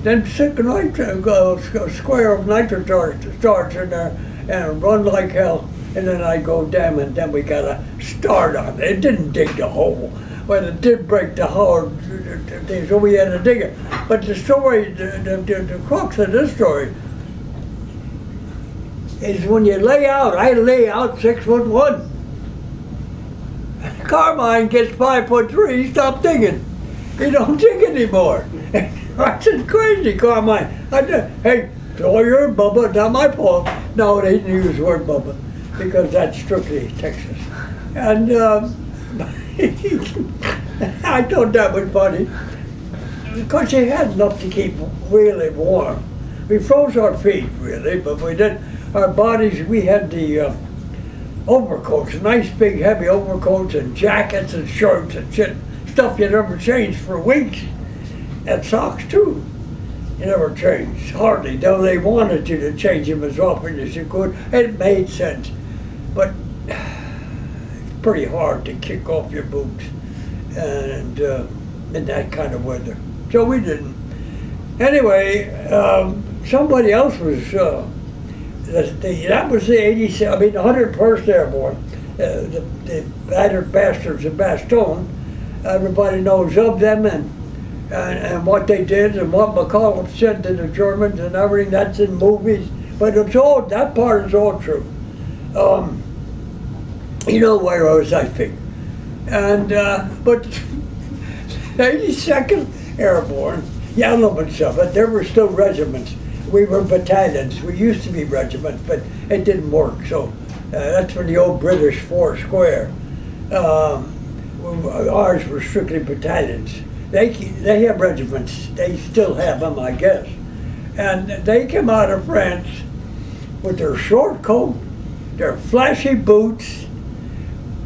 then stick a square of nitrosarge in there and run like hell. And then I go, damn it, then we got to start on it. It didn't dig the hole, but it did break the hole, so we had to dig it. But the story, the crux of this story is when you lay out, I lay out 6'1". Carmine gets 5'3", he stopped digging. He don't dig anymore. I said, crazy, Carmine. I said, hey, Sawyer, Bubba, not my fault. No, they didn't use the word Bubba, because that's strictly Texas. And I thought that was funny, because you had enough to keep really warm. We froze our feet, really, but we didn't. Our bodies, we had the overcoats, nice big heavy overcoats and jackets and shirts and shit, stuff you never changed for weeks. And socks too. You never changed, hardly, though they wanted you to change them as often as you could. It made sense. But it's pretty hard to kick off your boots and in that kind of weather. So we didn't. Anyway, somebody else was, that was the 101st Airborne, the battered bastards of Bastogne. Everybody knows of them and what they did and what McCollum said to the Germans and everything. That's in movies, but it's all, that part is all true. You know where I was, I think. And but 82nd Airborne, the elements of it, there were still regiments. We were battalions. We used to be regiments, but it didn't work. So that's when the old British 4 square. Ours were strictly battalions. They have regiments. They still have them, I guess. And they came out of France with their short coat, their flashy boots,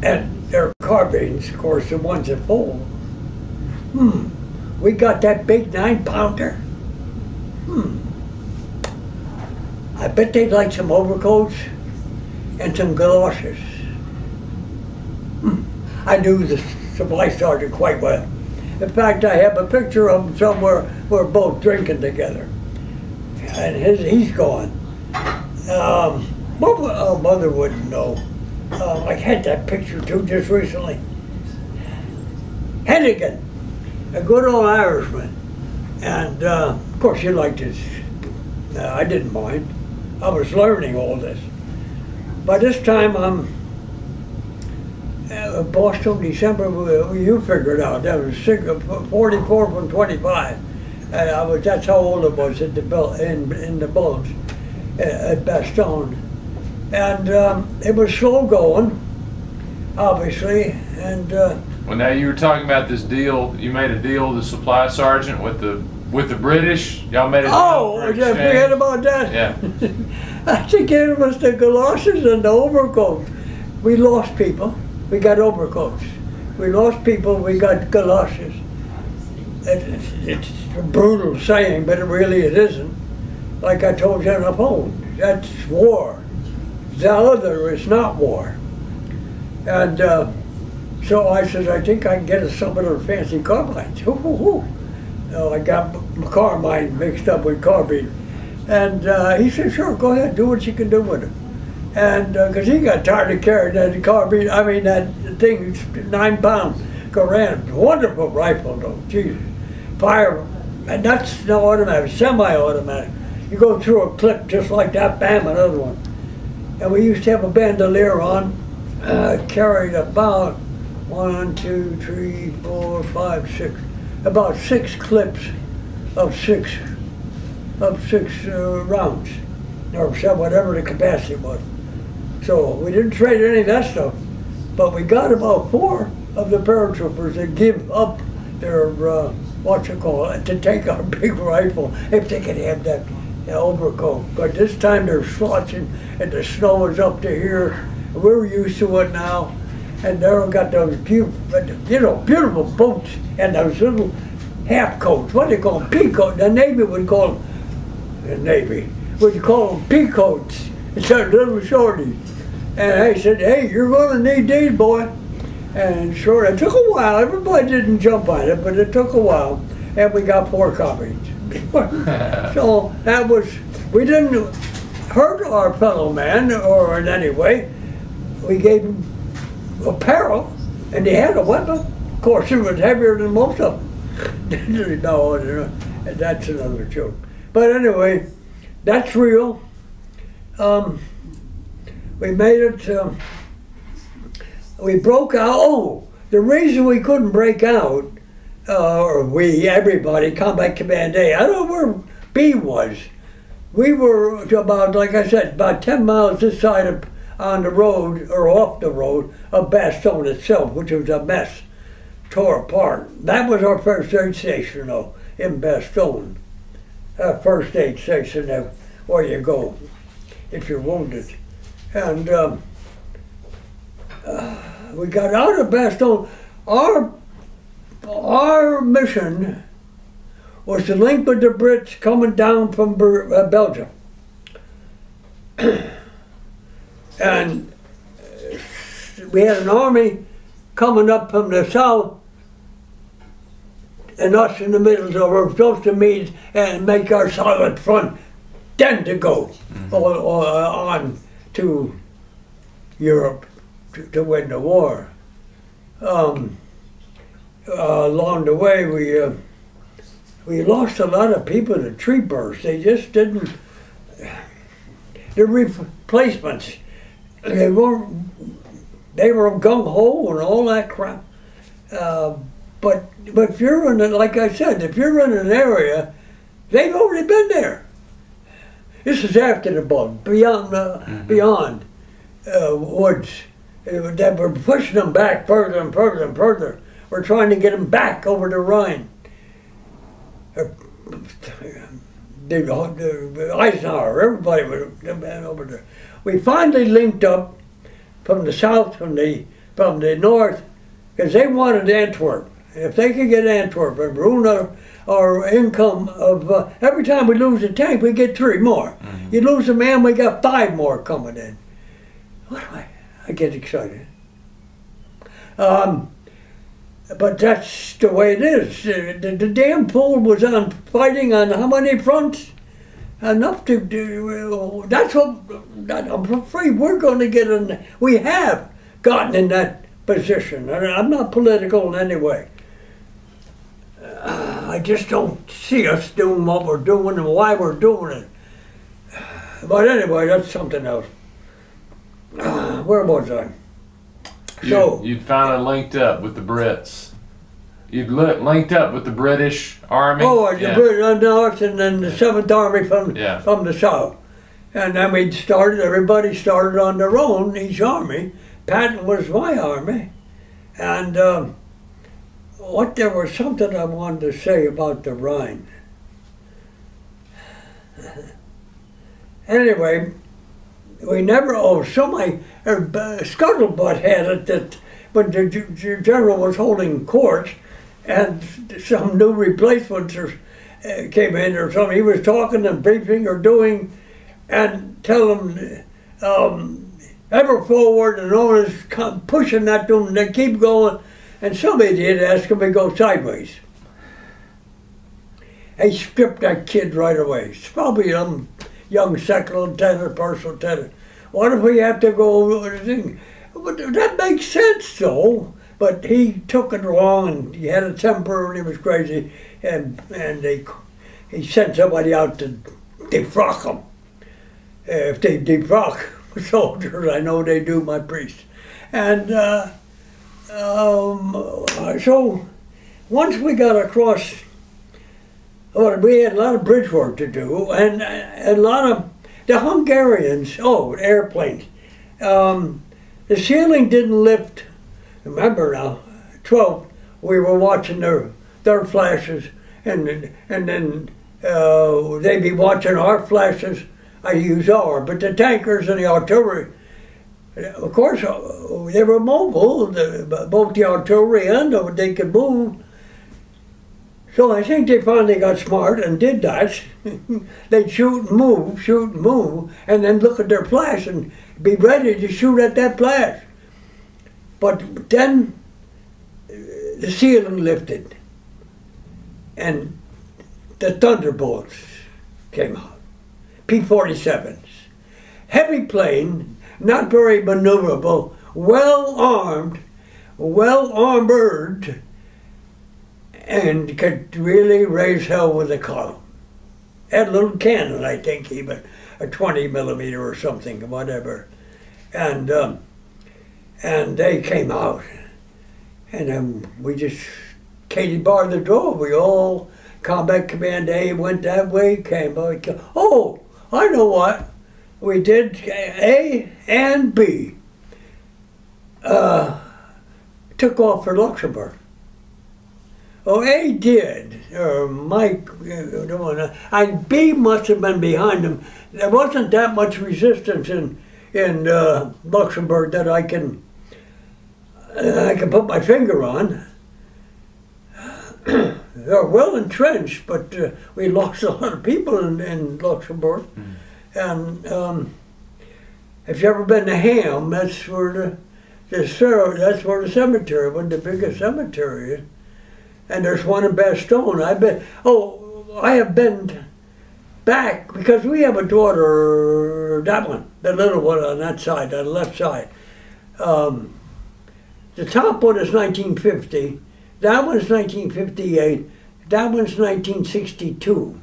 and their carbines, of course, the ones that fold. We got that big 9-pounder. I bet they'd like some overcoats and some galoshes. I knew the supply sergeant quite well. In fact, I have a picture of him somewhere. We're both drinking together, and he's gone. Mother wouldn't know. I had that picture too just recently. Hennigan, a good old Irishman, and of course he liked his. I didn't mind. I was learning all this. By this time I'm Boston, December. You figured out that was 44 from 25. And that's how old I was at in the Bulge at Bastogne. And it was slow going, obviously. And well, now you were talking about this deal. You made a deal with the supply sergeant with the British. Y'all made a deal. Oh, I forget about that. Yeah. I think it was the galoshes and the overcoats. We lost people. We got overcoats. We lost people. We got galoshes. It's a brutal saying, but it isn't. Like I told you on the phone, that's war. The other is not war. And so I said, I think I can get us some of those fancy carbines. I got carmine mixed up with carbine. And he said, sure, go ahead, do what you can do with it. And because he got tired of carrying that carbine, I mean that thing, 9 pound Garand, wonderful rifle though, Jesus. Fire, and that's no automatic, semi-automatic. You go through a clip just like that, bam, another one. And we used to have a bandolier on, carried about 1, 2, 3, 4, 5, 6, about 6 clips of 6 rounds, or whatever the capacity was. So we didn't trade any of that stuff, but we got about 4 of the paratroopers that give up their, to take our big rifle if they could have that overcoat. But this time they're slouching and the snow is up to here. We're used to it now. And they've got those beautiful boots and those little half coats. What do they call them? Pea coats. The Navy would call them, pea coats. It's a little shorties. And I said, hey, you're going to need these, boy. And sure, it took a while. Everybody didn't jump on it, but it took a while. And we got 4 copies. So that was, we didn't hurt our fellow man or in any way. We gave him apparel, and he had a weapon. Of course, it was heavier than most of them. No, that's another joke. But anyway, that's real. We made it, we broke out. Oh, the reason we couldn't break out, or everybody, Combat Command A, I don't know where B was. We were about, like I said, about 10 miles this side of, on the road, or off the road, of Bastogne itself, which was a mess, tore apart. That was our first aid station, though, in Bastogne. First aid station where you go if you're wounded. And we got out of Bastogne. Our mission was to link with the Brits coming down from Belgium. And we had an army coming up from the south and us in the middle, so we're supposed to meet and make our solid front, then to go on to Europe to win the war. Along the way, we lost a lot of people to tree bursts. They just didn't. The replacements, they were gung ho and all that crap. But if you're in, like I said, if you're in an area, they've already been there. This is after the bomb, beyond woods. That we're pushing them back further and further and further. We're trying to get them back over the Rhine. Eisenhower, everybody was over there. We finally linked up from the south, from the north, because they wanted Antwerp. If they could get Antwerp and ruin our income of, every time we lose a tank, we get 3 more. You lose a man, we got 5 more coming in. What do I get excited. But that's the way it is. The damn fool was on fighting on how many fronts? Enough to do. That's what I'm afraid we're going to get in. We have gotten in that position. I'm not political in any way. I just don't see us doing what we're doing and why we're doing it. But anyway, that's something else. Where was I? You'd finally linked up with the Brits. You'd linked up with the British Army. Oh, the British North and then the 7th Army from the South. And then everybody started on their own, each army. Patton was my army. And there was something I wanted to say about the Rhine. Anyway, we never, Scuttlebutt had it that when the general was holding courts and some new replacements came in or something, he was talking and briefing or doing and telling them, ever forward, and all this pushing that to them, they keep going, and some idiot asked him to go sideways. He stripped that kid right away. It's probably some young second lieutenant, first lieutenant. What if we have to go over the thing? But that makes sense, though. But he took it wrong, and he had a temper, and he was crazy, and he sent somebody out to defrock him. If they defrock soldiers, I know they do, my priests. And so once we got across, we had a lot of bridge work to do, and a lot of the Hungarians, airplanes. The ceiling didn't lift. Remember now, 12, we were watching their flashes, and then they'd be watching our flashes. I use our, but the tankers and the artillery, of course, they were mobile, both the artillery and they could move. So I think they finally got smart and did that. They'd shoot and move, and then look at their flash and be ready to shoot at that flash. But then the ceiling lifted, and the Thunderbolts came out. P-47s. Heavy plane, not very maneuverable, well-armed, well-armored, and could really raise hell with a column. Had a little cannon, I think, even a 20 millimeter or something, whatever. And they came out, and we just, Katie barred the door. We all, Combat Command A went that way, came out. Oh, I know what. We did A and B. Took off for Luxembourg. Oh, A did, or Mike, and B must have been behind him. There wasn't that much resistance in Luxembourg that I can put my finger on. They're well entrenched, but we lost a lot of people in Luxembourg. And if you've ever been to Ham, that's where that's where the cemetery, one of the biggest cemetery is. And there's one in Bastogne. I have been back because we have a daughter, that one, the little one on that side, on the left side. The top one is 1950. That one's 1958. That one's 1962.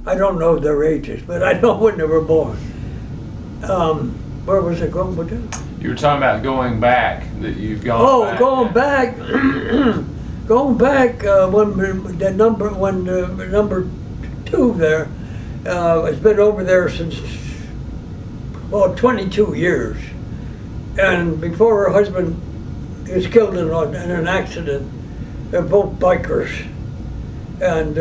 I don't know their ages, but I know when they were born. Where was it going with that? You were talking about going back, that you've gone back. Going back. Going back when number 2 there has been over there since 22 years, and before her husband was killed in an accident. They're both bikers, and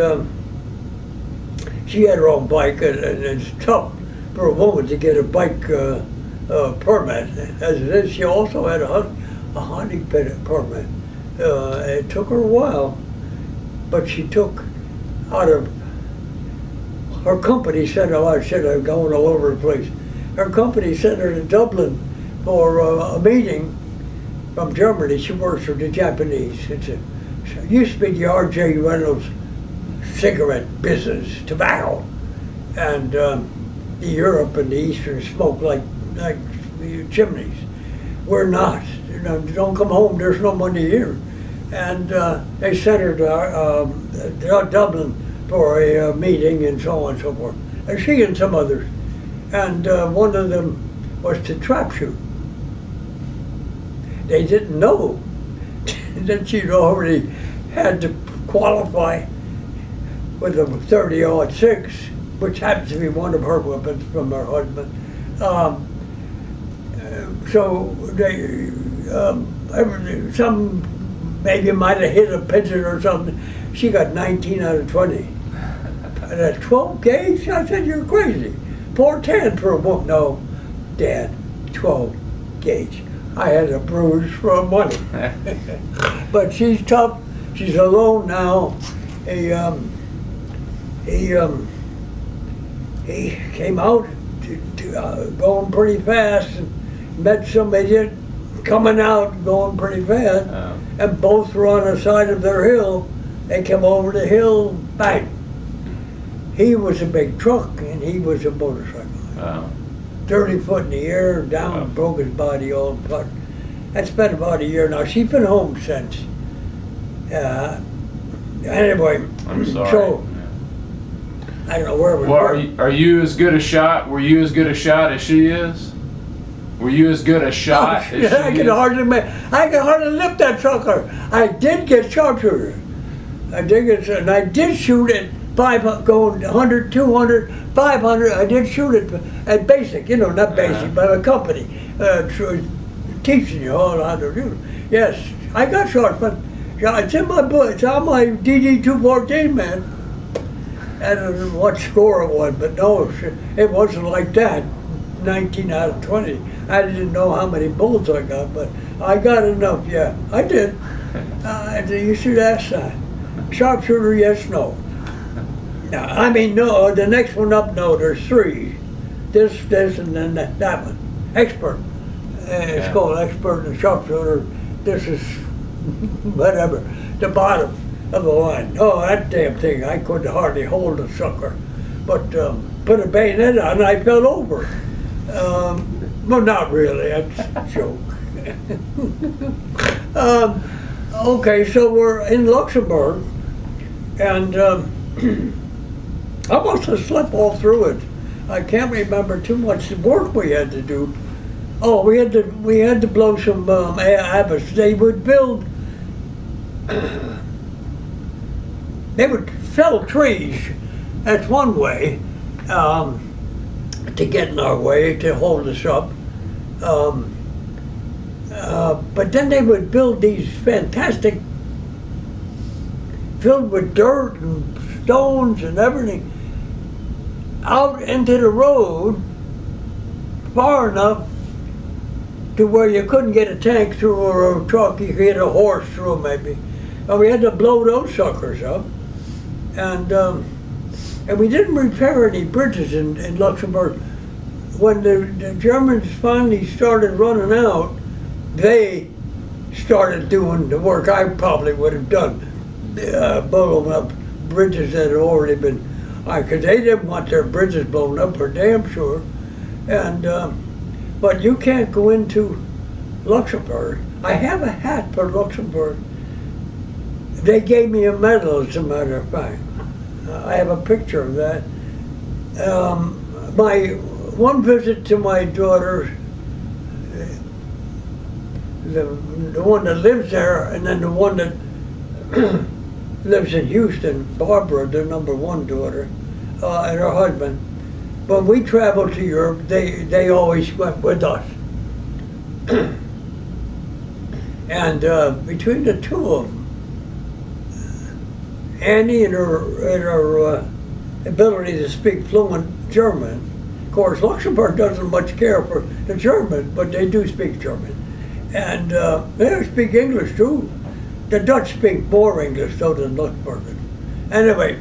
she had her own bike, and it's tough for a woman to get a bike permit as it is. She also had a hunting permit. It took her a while, but she took out of her company sent her. I said I'm going all over the place. Her company sent her to Dublin for a meeting from Germany. She works for the Japanese. It used to be the R.J. Reynolds cigarette business, tobacco, and Europe and the Eastern smoke like chimneys. We're not. You know, don't come home. There's no money here. And they sent her to Dublin for a meeting and so on and so forth. And she and some others. And one of them was to trap shoot. They didn't know that she'd already had to qualify with a 30-06, which happens to be one of her weapons from her husband. So they, some maybe might have hit a pigeon or something. She got 19 out of 20. And at 12 gauge, I said, you're crazy. 410 for a woman. No, Dad, 12 gauge. I had a bruise from money. But she's tough. She's alone now. He came out going pretty fast and met some idiot coming out going pretty fast. And both were on the side of their hill. They came over the hill, bang. He was a big truck and he was a motorcycle. 30 foot in the air, down, broke his body all apart. That's been about a year now. She's been home since. Anyway, I'm sorry. So, I don't know where we were. Are you as good a shot? Were you as good a shot as she is? Were you as good a shot as she is? I could hardly lift that sucker. I did get sharpshooter. I did shoot it 500, going 100, 200, 500. I did shoot it at basic, you know, not basic, but a company teaching you all how to do it. Yes, I got sharpshooter. It's in my book. It's on my DD 214, man. I don't know what score it was, but no, it wasn't like that. 19 out of 20. I didn't know how many bullets I got, but I got enough. Yeah, I did. You should ask that. Sharpshooter, yes, no. No, I mean, no. The next one up, no. There's three. This, and then that one. Expert. It's called expert and sharpshooter. This is whatever. The bottom of the line. Oh, that damn thing! I could hardly hold a sucker, but put a bayonet on, and I fell over. Well, not really. That's a joke. Okay, so we're in Luxembourg, and I must have slept all through it. I can't remember too much work we had to do. Oh, we had to blow some abbots. They would build. They would fell trees. That's one way to get in our way to hold us up. But then they would build these fantastic, filled with dirt and stones and everything, out into the road far enough to where you couldn't get a tank through or a truck. You could get a horse through maybe. And we had to blow those suckers up. And we didn't repair any bridges in Luxembourg. When the Germans finally started running out, they started doing the work I probably would have done, blowing up bridges that had already been, because they didn't want their bridges blown up for damn sure. And but you can't go into Luxembourg. I have a hat for Luxembourg. They gave me a medal, as a matter of fact. I have a picture of that. My one visit to my daughter, the one that lives there, and then the one that lives in Houston, Barbara, the #1 daughter, and her husband. When we traveled to Europe, they always went with us. And between the two of them, Annie and her ability to speak fluent German. Of course, Luxembourg doesn't much care for the German, but they do speak German. And they speak English too. the Dutch speak more English though than Luxembourgers. Anyway,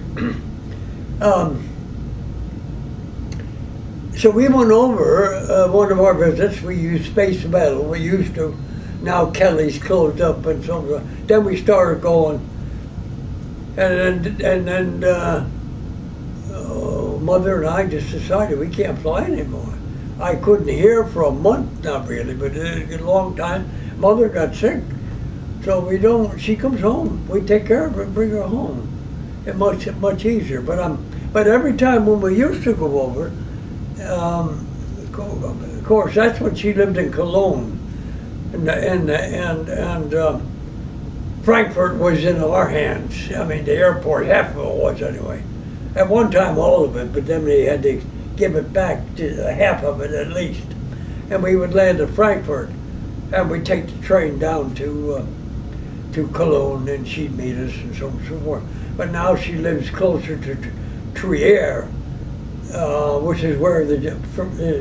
so we went over one of our visits. We used Space Metal. We used to. Now Kelly's closed up and so on. Then we started going, and then Mother and I just decided we can't fly anymore. I couldn't hear for a month, not really, but a long time. Mother got sick, so we don't. She comes home. We take care of her, and bring her home. It's much easier. But every time when we used to go over, of course that's when she lived in Cologne, and Frankfurt was in our hands. I mean, the airport, half of it was anyway. At one time, all of it, but then they had to give it back to half of it at least. And we would land at Frankfurt, and we'd take the train down to Cologne, and she'd meet us and so on and so forth. But now she lives closer to Trier, which is where the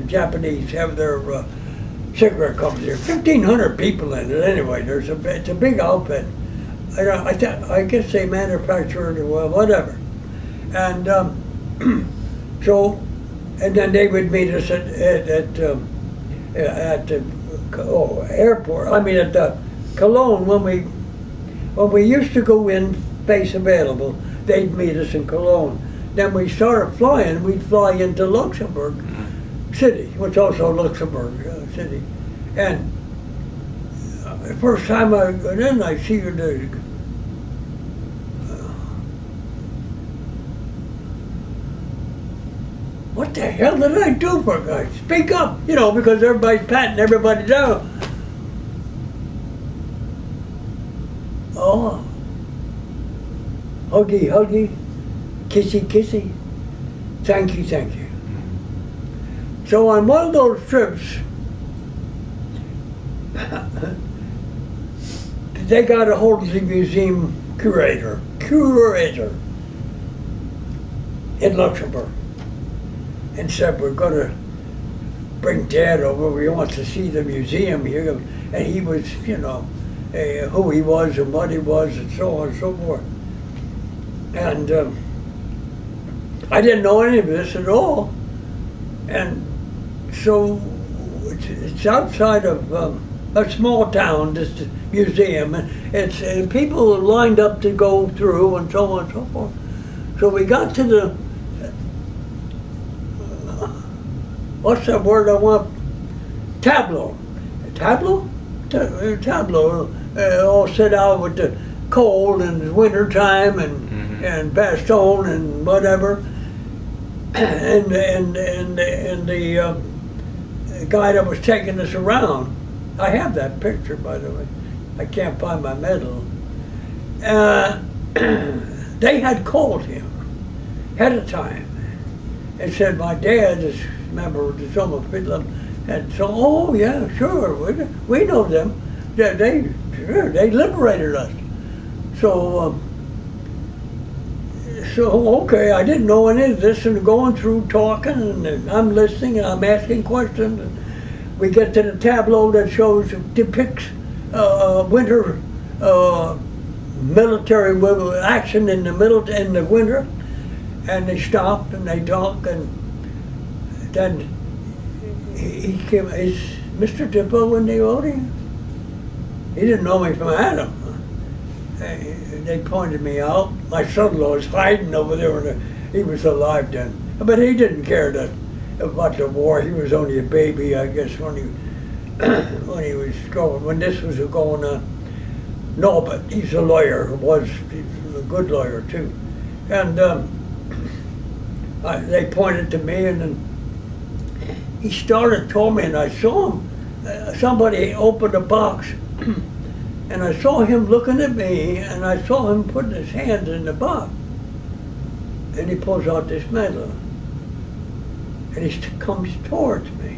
Japanese have their cigarette company. There are 1,500 people in it anyway. It's a big outfit. I guess they manufacture it, well, whatever. And so, and then they would meet us at the airport. I mean, at the Cologne when we used to go in space available. They'd meet us in Cologne. Then we started flying. We'd fly into Luxembourg City, which also Luxembourg City. And the first time I got in, I see her there. What the hell did I do for a guy? Speak up, you know, because everybody's patting everybody down. Oh. Huggy, huggy. Kissy, kissy. Thank you, thank you. So on one of those trips, they got a hold of the museum curator in Luxembourg, and said, we're going to bring Dad over, we want to see the museum here. And he was, you know, who he was and what he was and so on and so forth. And I didn't know any of this at all. And so it's outside of a small town, this museum, and it's people are lined up to go through and so on and so forth. So we got to the, what's that word I want? Tableau. Tableau? Tableau. All set out with the cold and winter time and Bastogne and whatever. And the guy that was taking us around, I have that picture, by the way. I can't find my medal. They had called him ahead of time and said, my dad is a member of the Summer Fiddler. And so, oh yeah, sure, we know them. They liberated us. So, okay, I didn't know any of this, and going through talking, and I'm listening, and I'm asking questions. And we get to the tableau that depicts winter military action in the winter, and they stopped and they talked, and then he came. Is Mr. Dippo in the audience? He didn't know me from Adam. They pointed me out. My son-in-law was hiding over there, he was alive then. But he didn't care about the war. He was only a baby, I guess, when this was going on. No, but he's a lawyer. He's a good lawyer too. And they pointed to me, and then he started told me, and I saw him. Somebody opened a box. And I saw him looking at me, and I saw him putting his hands in the box. And he pulls out this medal. And he comes towards me.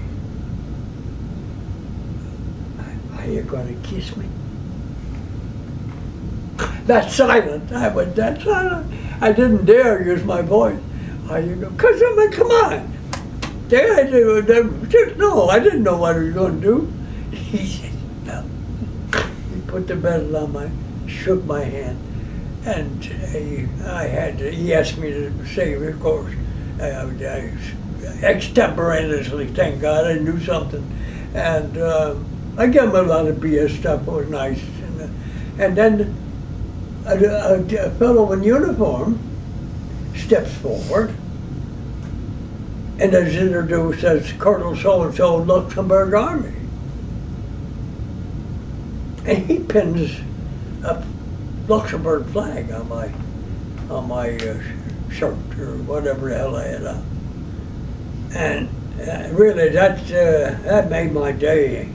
Are you going to kiss me? That's silent. I went, that's silent. I didn't dare use my voice. Are you going to kiss me? Come on. No, I didn't know what he was going to do. He said, no. Put the medal on my shook my hand, and he asked me to say, of course, extemporaneously, thank God, I knew something. And I gave him a lot of BS stuff, it was nice. And then a fellow in uniform steps forward and is introduced as Colonel so-and-so, Luxembourg Army. And he pins a Luxembourg flag on my shirt or whatever the hell I had on. And really, that made my day.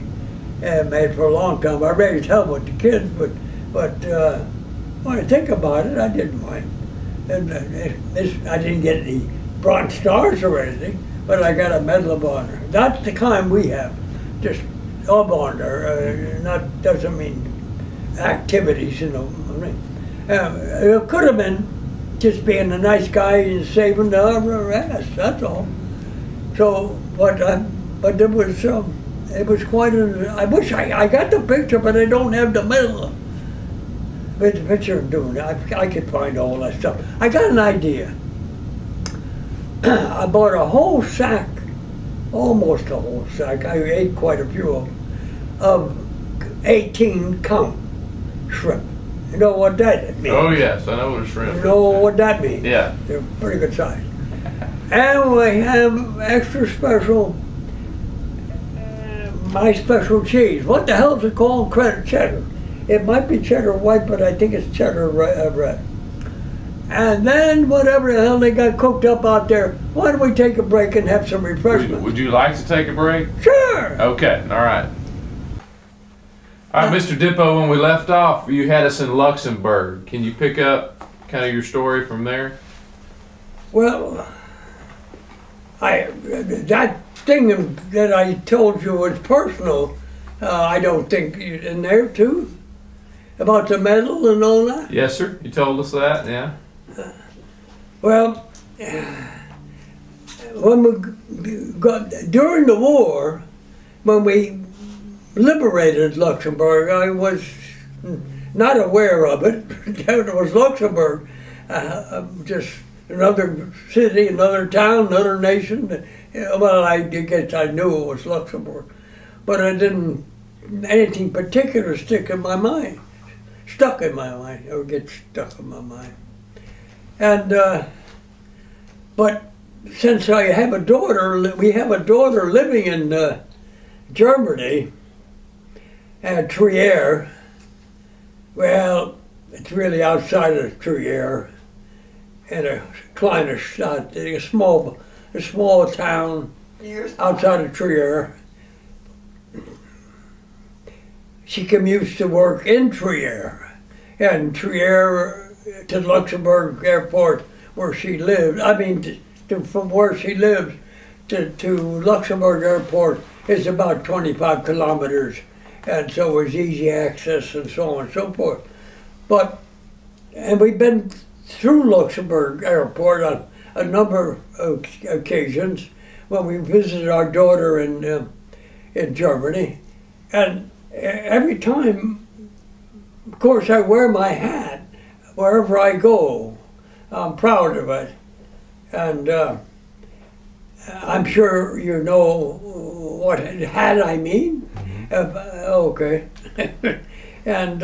Made for a long time. I raised hell with the kids, but when I think about it, I didn't mind. And I didn't get any Bronze Stars or anything, but I got a Medal of Honor. That's the kind we have, just of honor. Not doesn't mean activities, you know. It could have been just being a nice guy and saving the other ass. That's all. So, but it was quite a. I wish I got the picture, but I don't have the medal. With the picture of doing it, I could find all that stuff. I got an idea. I bought a whole sack, almost a whole sack. I ate quite a few of 18 count shrimp. You know what that means? Oh yes, I know what a shrimp is. You know what that means? Yeah. They're pretty good size. And we have extra special, my special cheese. What the hell is it called? Cheddar. It might be cheddar white, but I think it's cheddar red. And then whatever the hell they got cooked up out there, why don't we take a break and have some refreshments? Would you like to take a break? Sure. Okay, all right. All right, Mr. Dippo, when we left off, you had us in Luxembourg. Can you pick up kind of your story from there? Well, that thing that I told you was personal, I don't think in there too? About the medal and all that? Yes, sir. You told us that, yeah. Well, when we got, during the war, when we liberated Luxembourg, I was not aware of it. It was Luxembourg, just another city, another town, another nation. Well, I guess I knew it was Luxembourg, but I didn't, anything particular stuck in my mind, or get stuck in my mind. And, but since I have a daughter, we have a daughter living in Germany, at Trier. Well, it's really outside of Trier, in a kleine Stadt, a small town outside of Trier. She commutes to work in Trier, and Trier to Luxembourg Airport, where she lives. I mean, from where she lives to Luxembourg Airport is about 25 kilometers, and so it's easy access and so on and so forth. And we've been through Luxembourg Airport on a number of occasions when we visited our daughter in Germany, and every time, of course, I wear my hat wherever I go. I'm proud of it, and I'm sure you know what hat I mean. Okay, and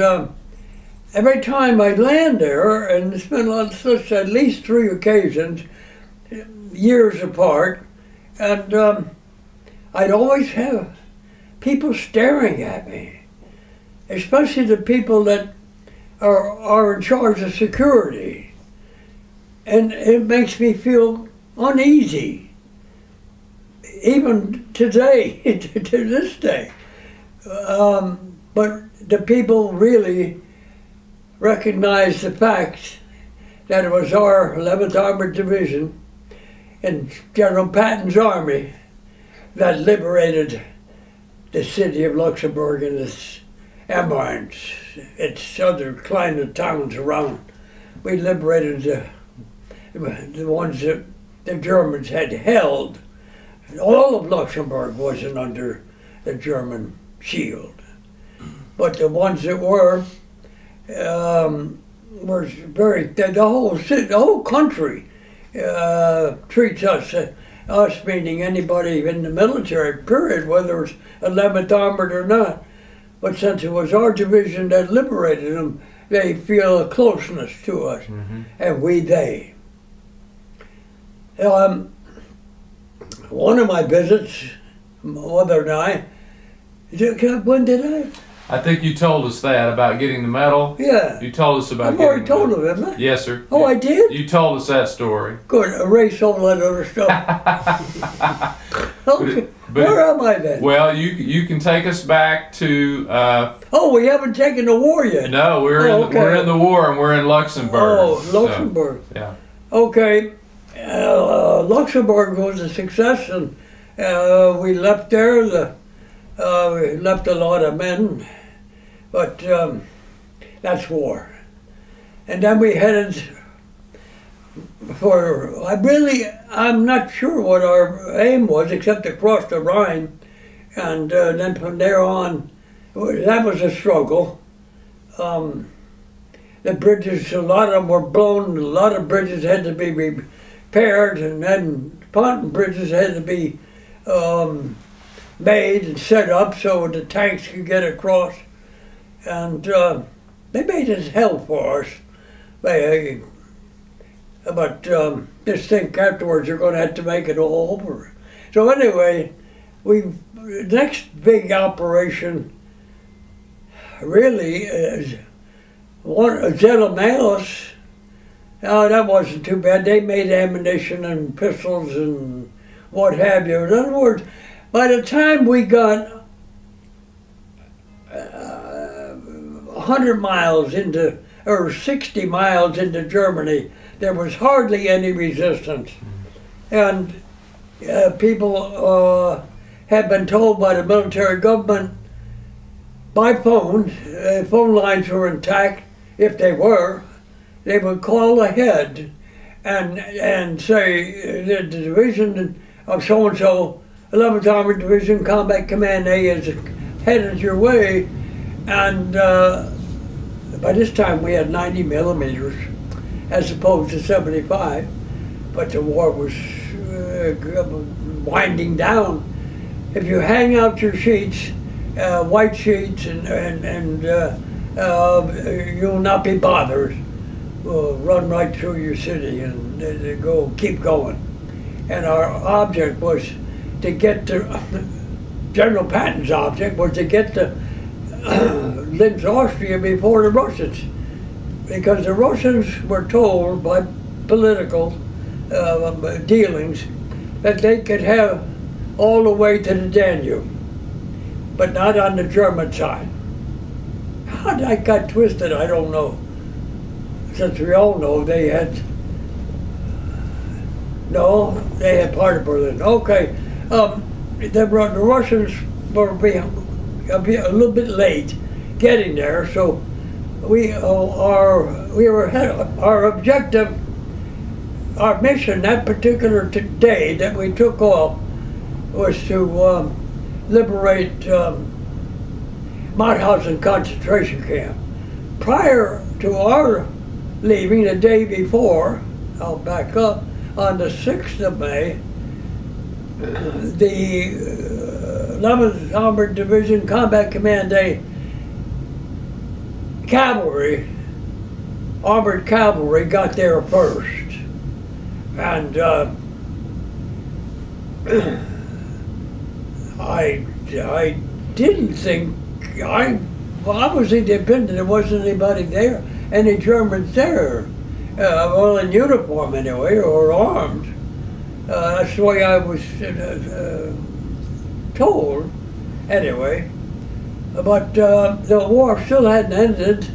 every time I land there, and it's been on such at least 3 occasions, years apart, and I'd always have people staring at me, especially the people that are in charge of security, and it makes me feel uneasy, even today, to this day. But the people really recognize the fact that it was our 11th Armored Division in General Patton's army that liberated the city of Luxembourg and its environs, its other kleiner towns around. We liberated the ones that the Germans had held. All of Luxembourg wasn't under the German shield, but the ones that were, was very, the whole city, the whole country treats us meaning anybody in the military, period, whether it's 11th Armored or not. But since it was our division that liberated them, they feel a closeness to us, and we, they. One of my visits, my mother and I, when did I? I think you told us that about getting the medal. Yeah. You told us about I've getting already told the medal. them, haven't I? Yes, sir. Oh, I did? You told us that story. Good, erase all that other stuff. Okay. Where am I then? Well, you can take us back to. Oh, we haven't taken the war yet. No, we're in the war, and we're in Luxembourg. Oh, Luxembourg. So, yeah. Okay, Luxembourg was a success, and we left there. We left a lot of men, but that's war. And then we headed for, I'm not sure what our aim was, except to cross the Rhine. And then from there on, that was a struggle. The bridges, a lot of them were blown, a lot of bridges had to be repaired, and then fountain bridges had to be made and set up so the tanks could get across. And they made it hell for us. But just think afterwards you're going to have to make it all over. So anyway, next big operation really is Genocide. Oh, that wasn't too bad. They made ammunition and pistols and what have you. In other words, by the time we got 100 miles into, or 60 miles into Germany, there was hardly any resistance. And people had been told by the military government by phone, phone lines were intact. If they were, they would call ahead and say the division of so-and-so, 11th Armored Division Combat Command A is headed your way. And by this time we had 90 millimeters as opposed to 75, but the war was winding down. If you hang out your sheets, white sheets, and you'll not be bothered. We'll run right through your city and keep going. And our object was to get to, General Patton's object was to get to Linz, Austria before the Russians. Because the Russians were told by political dealings that they could have all the way to the Danube, but not on the German side. How that got twisted, I don't know. Since we all know they had part of Berlin. Okay, the Russians were a little bit late getting there, so our objective, our mission that particular day that we took off was to liberate Mauthausen concentration camp. Prior to our leaving, the day before, I'll back up, on the 6th of May, the 11th Armored Division Combat Command A cavalry, armored cavalry, got there first. And I didn't think, I was independent, there wasn't anybody there, any Germans there, well, in uniform anyway, or armed. That's the way I was told, anyway. But the war still hadn't ended,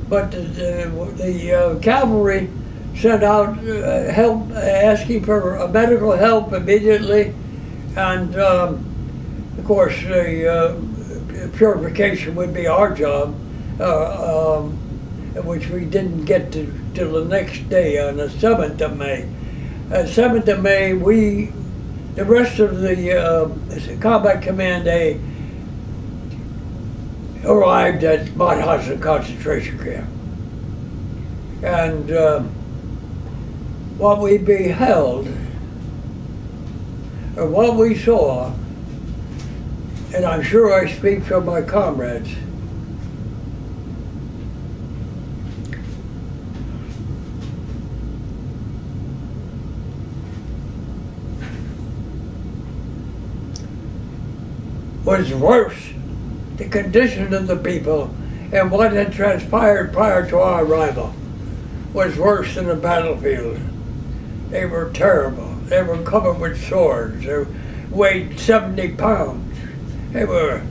but the cavalry sent out help, asking for medical help immediately, and of course the purification would be our job, which we didn't get to till the next day on the 7th of May. 7th of May, the rest of the Combat Command A arrived at Mauthausen concentration camp. And what we beheld, or what we saw, and I'm sure I speak for my comrades, was worse. The condition of the people and what had transpired prior to our arrival was worse than the battlefield. They were terrible. They were covered with swords. They weighed 70 pounds. They were,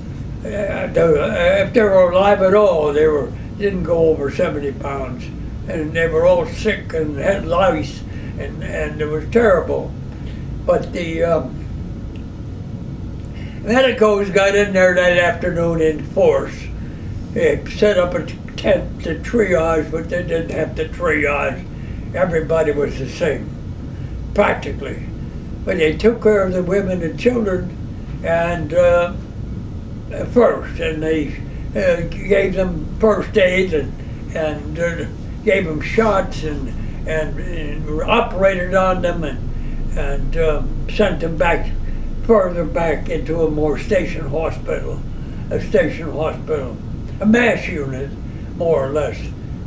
if they were alive at all, didn't go over 70 pounds. And they were all sick and had lice, and it was terrible. But the medicos got in there that afternoon in force. They set up a tent to triage, but they didn't have to triage. Everybody was the same, practically. But they took care of the women and children and first, and they gave them first aid and gave them shots and operated on them and sent them back further back into a more station hospital, a mass unit, more or less.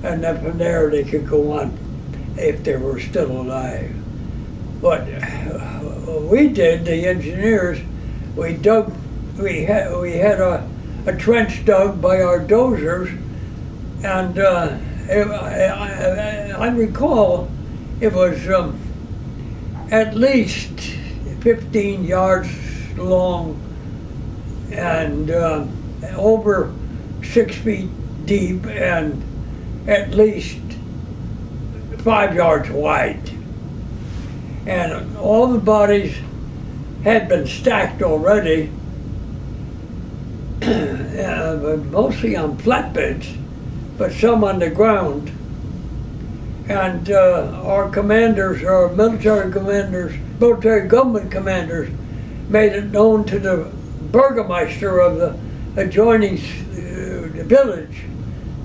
And then from there they could go on if they were still alive. But we did, the engineers, we had a trench dug by our dozers, and I recall it was at least 15 yards long and over 6 feet deep and at least 5 yards wide. And all the bodies had been stacked already, mostly on flatbeds, but some on the ground. And our commanders, our military government commanders, made it known to the burgomaster of the adjoining village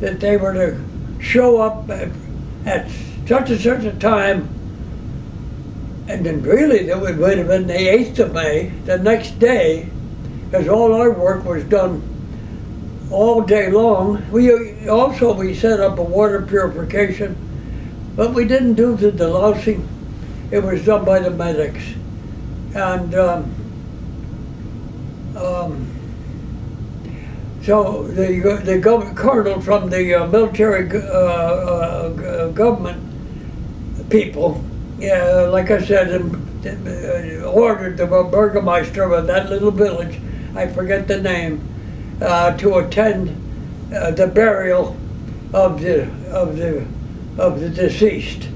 that they were to show up at such and such a time. And then really it would have been the 8th of May, the next day, because all our work was done all day long. We set up a water purification, but we didn't do the delousing. It was done by the medics. And so the colonel from the military government people, like I said, ordered the burgomaster of that little village, I forget the name, to attend the burial of the deceased,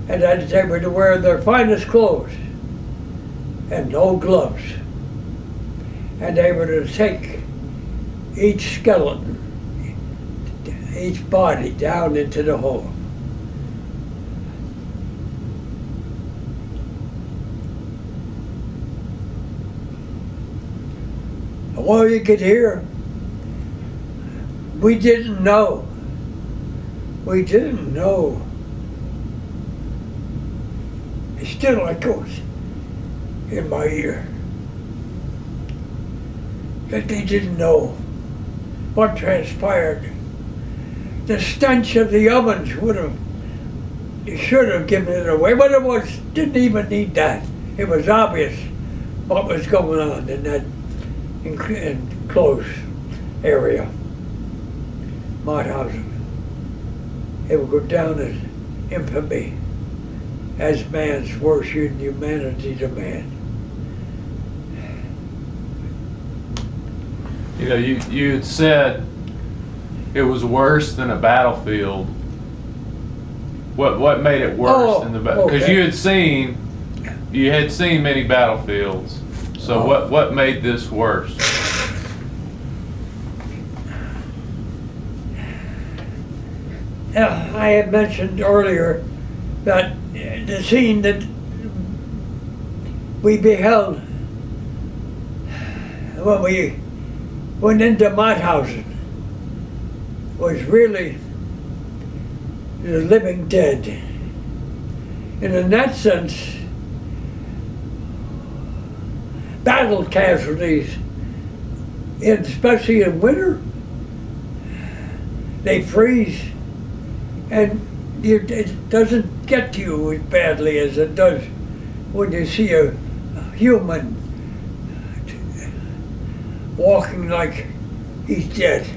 and that they were to wear their finest clothes and no gloves, and they were to take each skeleton, each body down into the hole. Well, you could hear, we didn't know. We didn't know. It still echoes in my ear that they didn't know what transpired. The stench of the ovens should have given it away, but didn't even need that. It was obvious what was going on in that enclosed area, Mauthausen. It would go down as infamy as man's worst inhumanity to man. You know, you had said it was worse than a battlefield. What made it worse than the battlefield? Because you had seen many battlefields. So what made this worse? I had mentioned earlier that the scene that we beheld when we went into Mauthausen was really the living dead. And in that sense, battle casualties, especially in winter, they freeze, and it doesn't get to you as badly as it does when you see a human walking like he's dead.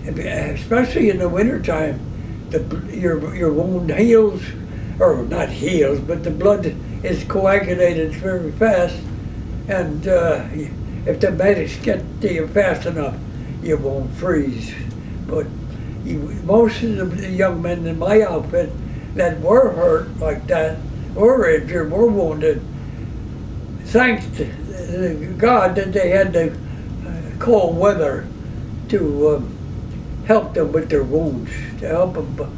Especially in the wintertime, your wound heals, or not heals, but the blood is coagulated very fast, and if the medics get to you fast enough, you won't freeze. But most of the young men in my outfit that were hurt like that, were injured, were wounded, thanks to God that they had the cold weather to help them with their wounds, to help them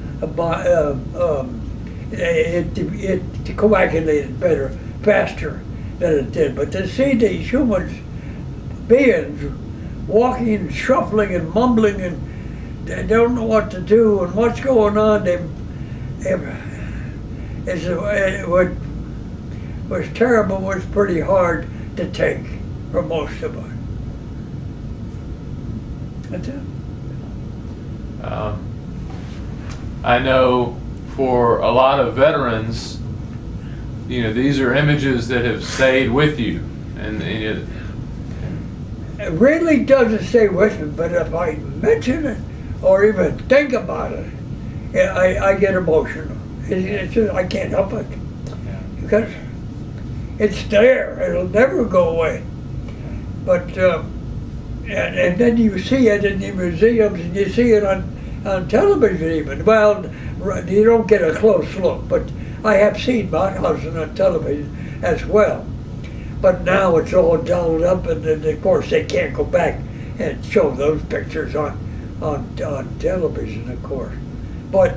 it coagulated better, faster than it did. But to see these human beings walking and shuffling and mumbling, and they don't know what to do and what's going on, what was terrible, was pretty hard to take for most of us. That's it. I know for a lot of veterans, you know, these are images that have stayed with you, and it really doesn't stay with me. But if I mention it or even think about it, I get emotional. It's just, I can't help it, because it's there. It'll never go away. But and then you see it in the museums, and you see it on television even. Well, you don't get a close look, but I have seen Mauthausen on television as well. But now it's all dolled up, and then of course they can't go back and show those pictures on television, of course. But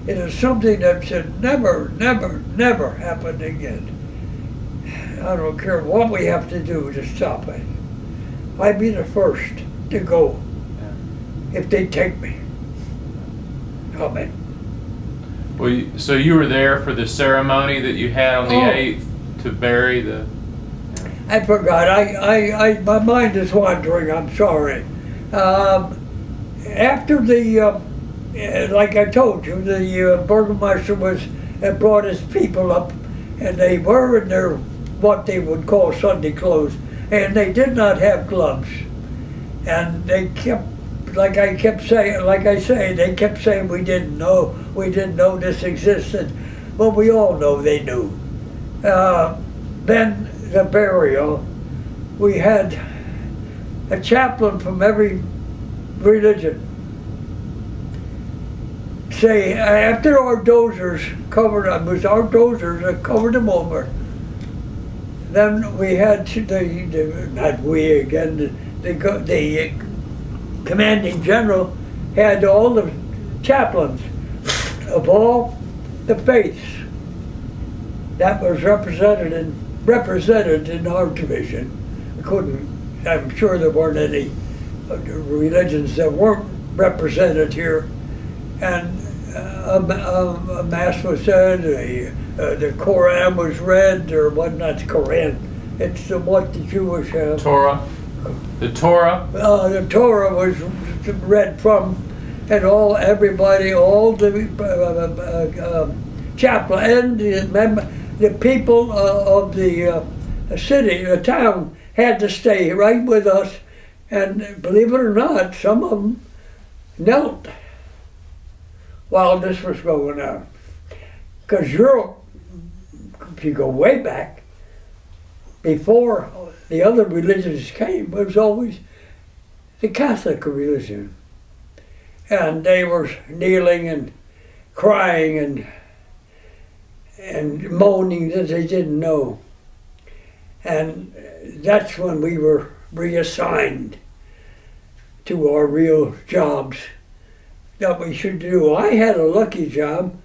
it is something that should never, never, never happen again. I don't care what we have to do to stop it. I'd be the first to go if they take me. Amen. Well, so you were there for the ceremony that you had on the 8th to bury the... I forgot. My mind is wandering. I'm sorry. After the, like I told you, the burgomaster had brought his people up, and they were in their what they would call Sunday clothes, and they did not have gloves, and they kept, like I say, they kept saying we didn't know this existed. Well, we all know they knew. Then the burial, we had a chaplain from every religion say, after our dozers covered them, our dozers that covered them over, then we had the commanding general had all the chaplains of all the faiths that was represented in our division. I'm sure there weren't any religions that weren't represented here. And a mass was said, the Koran was read, or what, not the Koran, it's what the Jewish have. Torah. The Torah? The Torah was read from, and all the chaplain and the people of the city, the town, had to stay right with us, and believe it or not, some of them knelt while this was going on. Because Europe, if you go way back, before the other religions came, it was always the Catholic religion. And they were kneeling and crying and moaning that they didn't know. And that's when we were reassigned to our real jobs that we should do. I had a lucky job.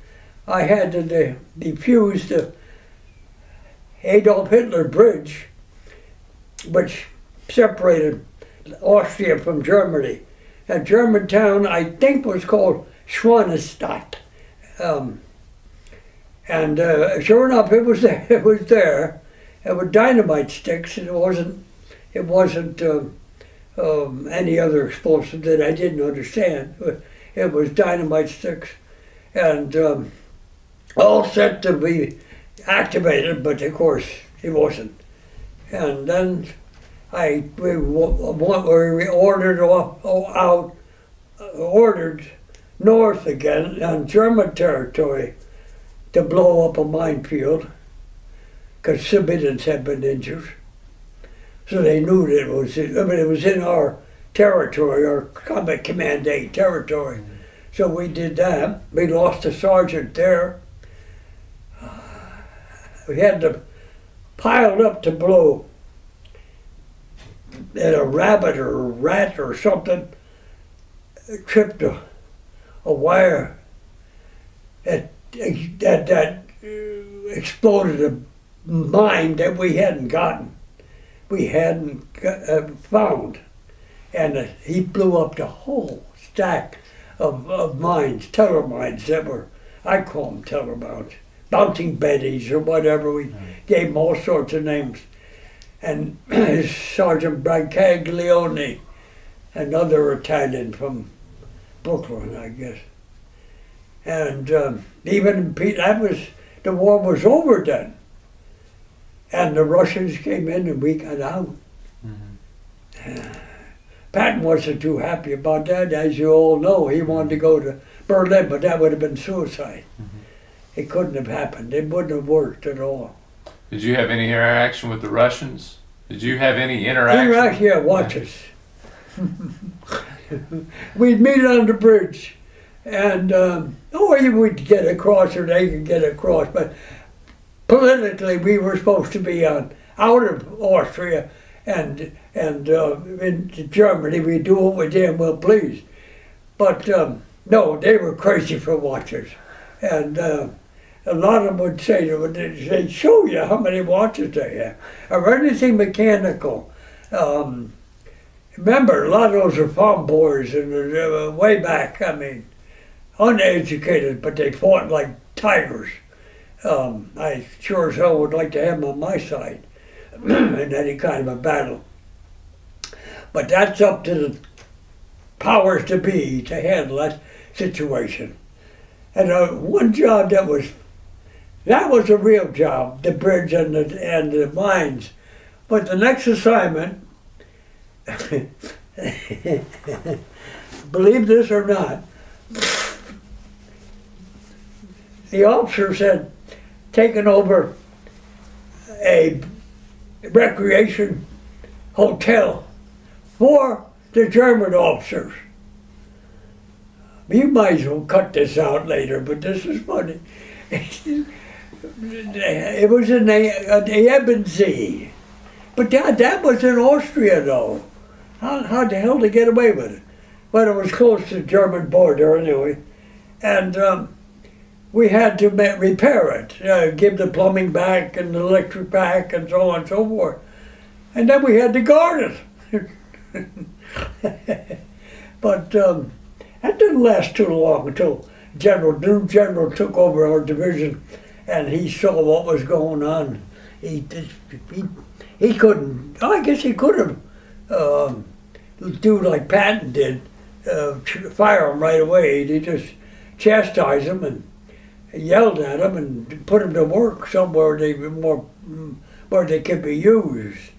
I had to defuse the Adolf Hitler Bridge, which separated Austria from Germany. a German town, I think was called Schwanestadt. Sure enough, it was there. It was there. It was dynamite sticks. It wasn't any other explosive that I didn't understand. It was dynamite sticks, and all set to be activated, but of course it wasn't. And then we ordered north again on German territory to blow up a minefield, because civilians had been injured. So they knew that it was in our territory, our Combat Command 8 territory. So we did that. We lost a sergeant there. We had to pile up to blow, and a rabbit or a rat or something tripped a wire that exploded a mine that we hadn't found, and he blew up the whole stack of mines, teller mines that were, I call them teller mines, bouncing betties or whatever. We gave them all sorts of names. And Sergeant Brancaglione, another Italian from Brooklyn, I guess. And even the war was over then. And the Russians came in and we got out. Patton wasn't too happy about that, as you all know. He wanted to go to Berlin, but that would have been suicide. It couldn't have happened. It wouldn't have worked at all. Did you have any interaction with the Russians? Did you have any interaction? Yeah, watch us. We'd meet on the bridge, and we'd get across, or they could get across, but politically we were supposed to be out of Austria and into Germany. We'd do what we damn well pleased. But no, they were crazy for watchers. And a lot of them would say, they'd show you how many watches they have, or anything mechanical. Remember, a lot of those are farm boys, and way back, I mean, uneducated, but they fought like tigers. I sure as hell would like to have them on my side in any kind of a battle. But that's up to the powers to be to handle that situation. And one job that was a real job, the bridge and the mines. But the next assignment, believe this or not, the officers had taken over a recreation hotel for the German officers. You might as well cut this out later, but this is funny. It was in the Ebensee. But that was in Austria, though. How the hell to get away with it? But it was close to the German border anyway. And we had to repair it, give the plumbing back and the electric back and so on and so forth. And then we had to guard it. But that didn't last too long until new general took over our division, and he saw what was going on. He couldn't, I guess he could have do like Patton did, fire them right away. He just chastised them and yelled at them and put them to work somewhere where they could be used.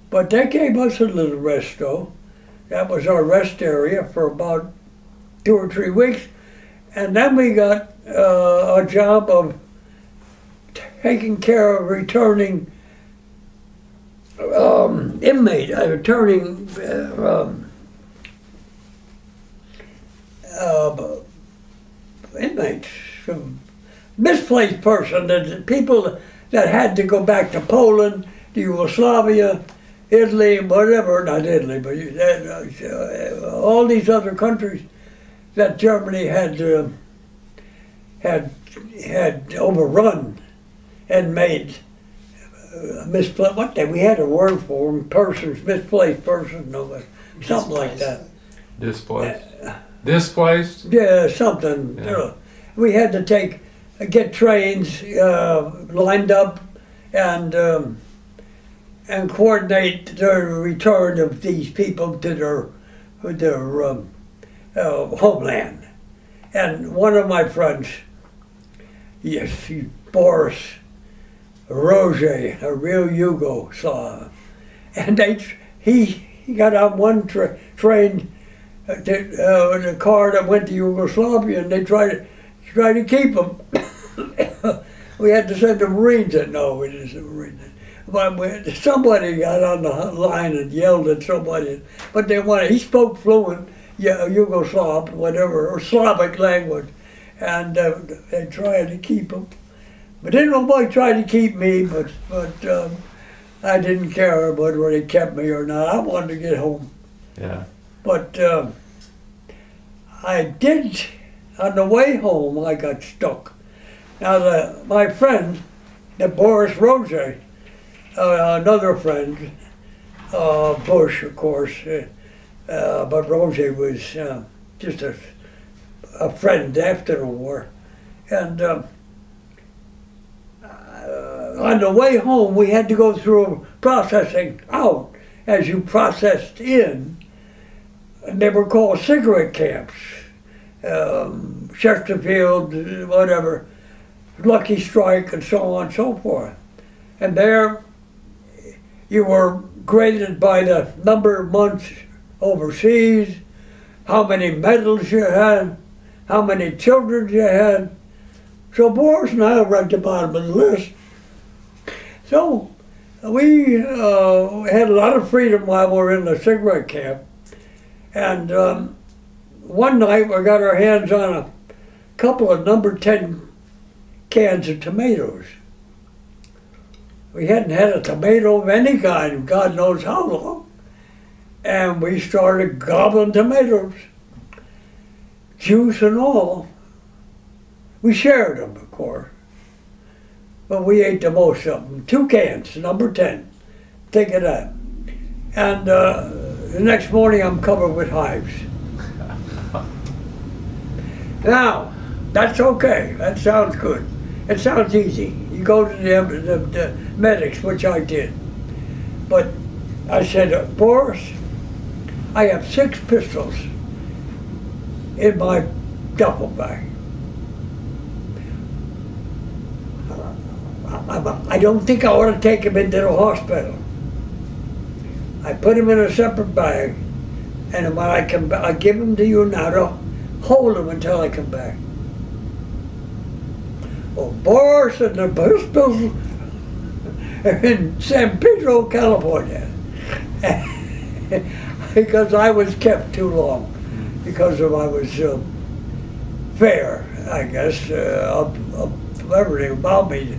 But that gave us a little rest, though. That was our rest area for about 2 or 3 weeks. And then we got a job of taking care of returning inmates from misplaced person, that people that had to go back to Poland, to Yugoslavia, Italy, whatever, not Italy, but all these other countries that Germany had overrun and made misplaced. We had a word for them, persons, misplaced persons, something like that. Displaced? Displaced? Yeah, something. Yeah. You know. We had to get trains lined up and coordinate the return of these people to their homeland. And one of my friends, yes, Boris Roger, a real Yugoslav, and he got on one train, the car that went to Yugoslavia, and they tried to keep him. We had to send the Marines in. No, we didn't send the Marines in. But somebody got on the line and yelled at somebody, but he spoke fluent Yugoslav, whatever, or Slavic language, and they tried to keep him. But didn't nobody try to keep me, but I didn't care whether they kept me or not. I wanted to get home. Yeah. But I did, on the way home, I got stuck. Now, my friend, the Boris Roger, another friend, Bush, of course, but Roger was just a friend after the war. And on the way home, we had to go through processing out as you processed in. And they were called cigarette camps. Chesterfield, whatever, Lucky Strike, and so on and so forth. And there you were graded by the number of months overseas, how many medals you had, how many children you had. So Boris and I were at the bottom of the list. So we had a lot of freedom while we were in the cigarette camp. And one night we got our hands on a couple of number 10 cans of tomatoes. We hadn't had a tomato of any kind, God knows how long. And we started gobbling tomatoes, juice and all. We shared them, of course, but we ate the most of them. 2 cans, number 10, think of that. And the next morning I'm covered with hives. Now, that's okay, that sounds good. It sounds easy. You go to the medics, which I did. But I said, Boris, I have 6 pistols in my duffel bag. I don't think I ought to take them into the hospital. I put them in a separate bag, and when I come back, I give them to you now to hold them until I come back. Well, Boris and the pistols are in San Pedro, California, because I was kept too long, because I was fair, I guess, of everything about me.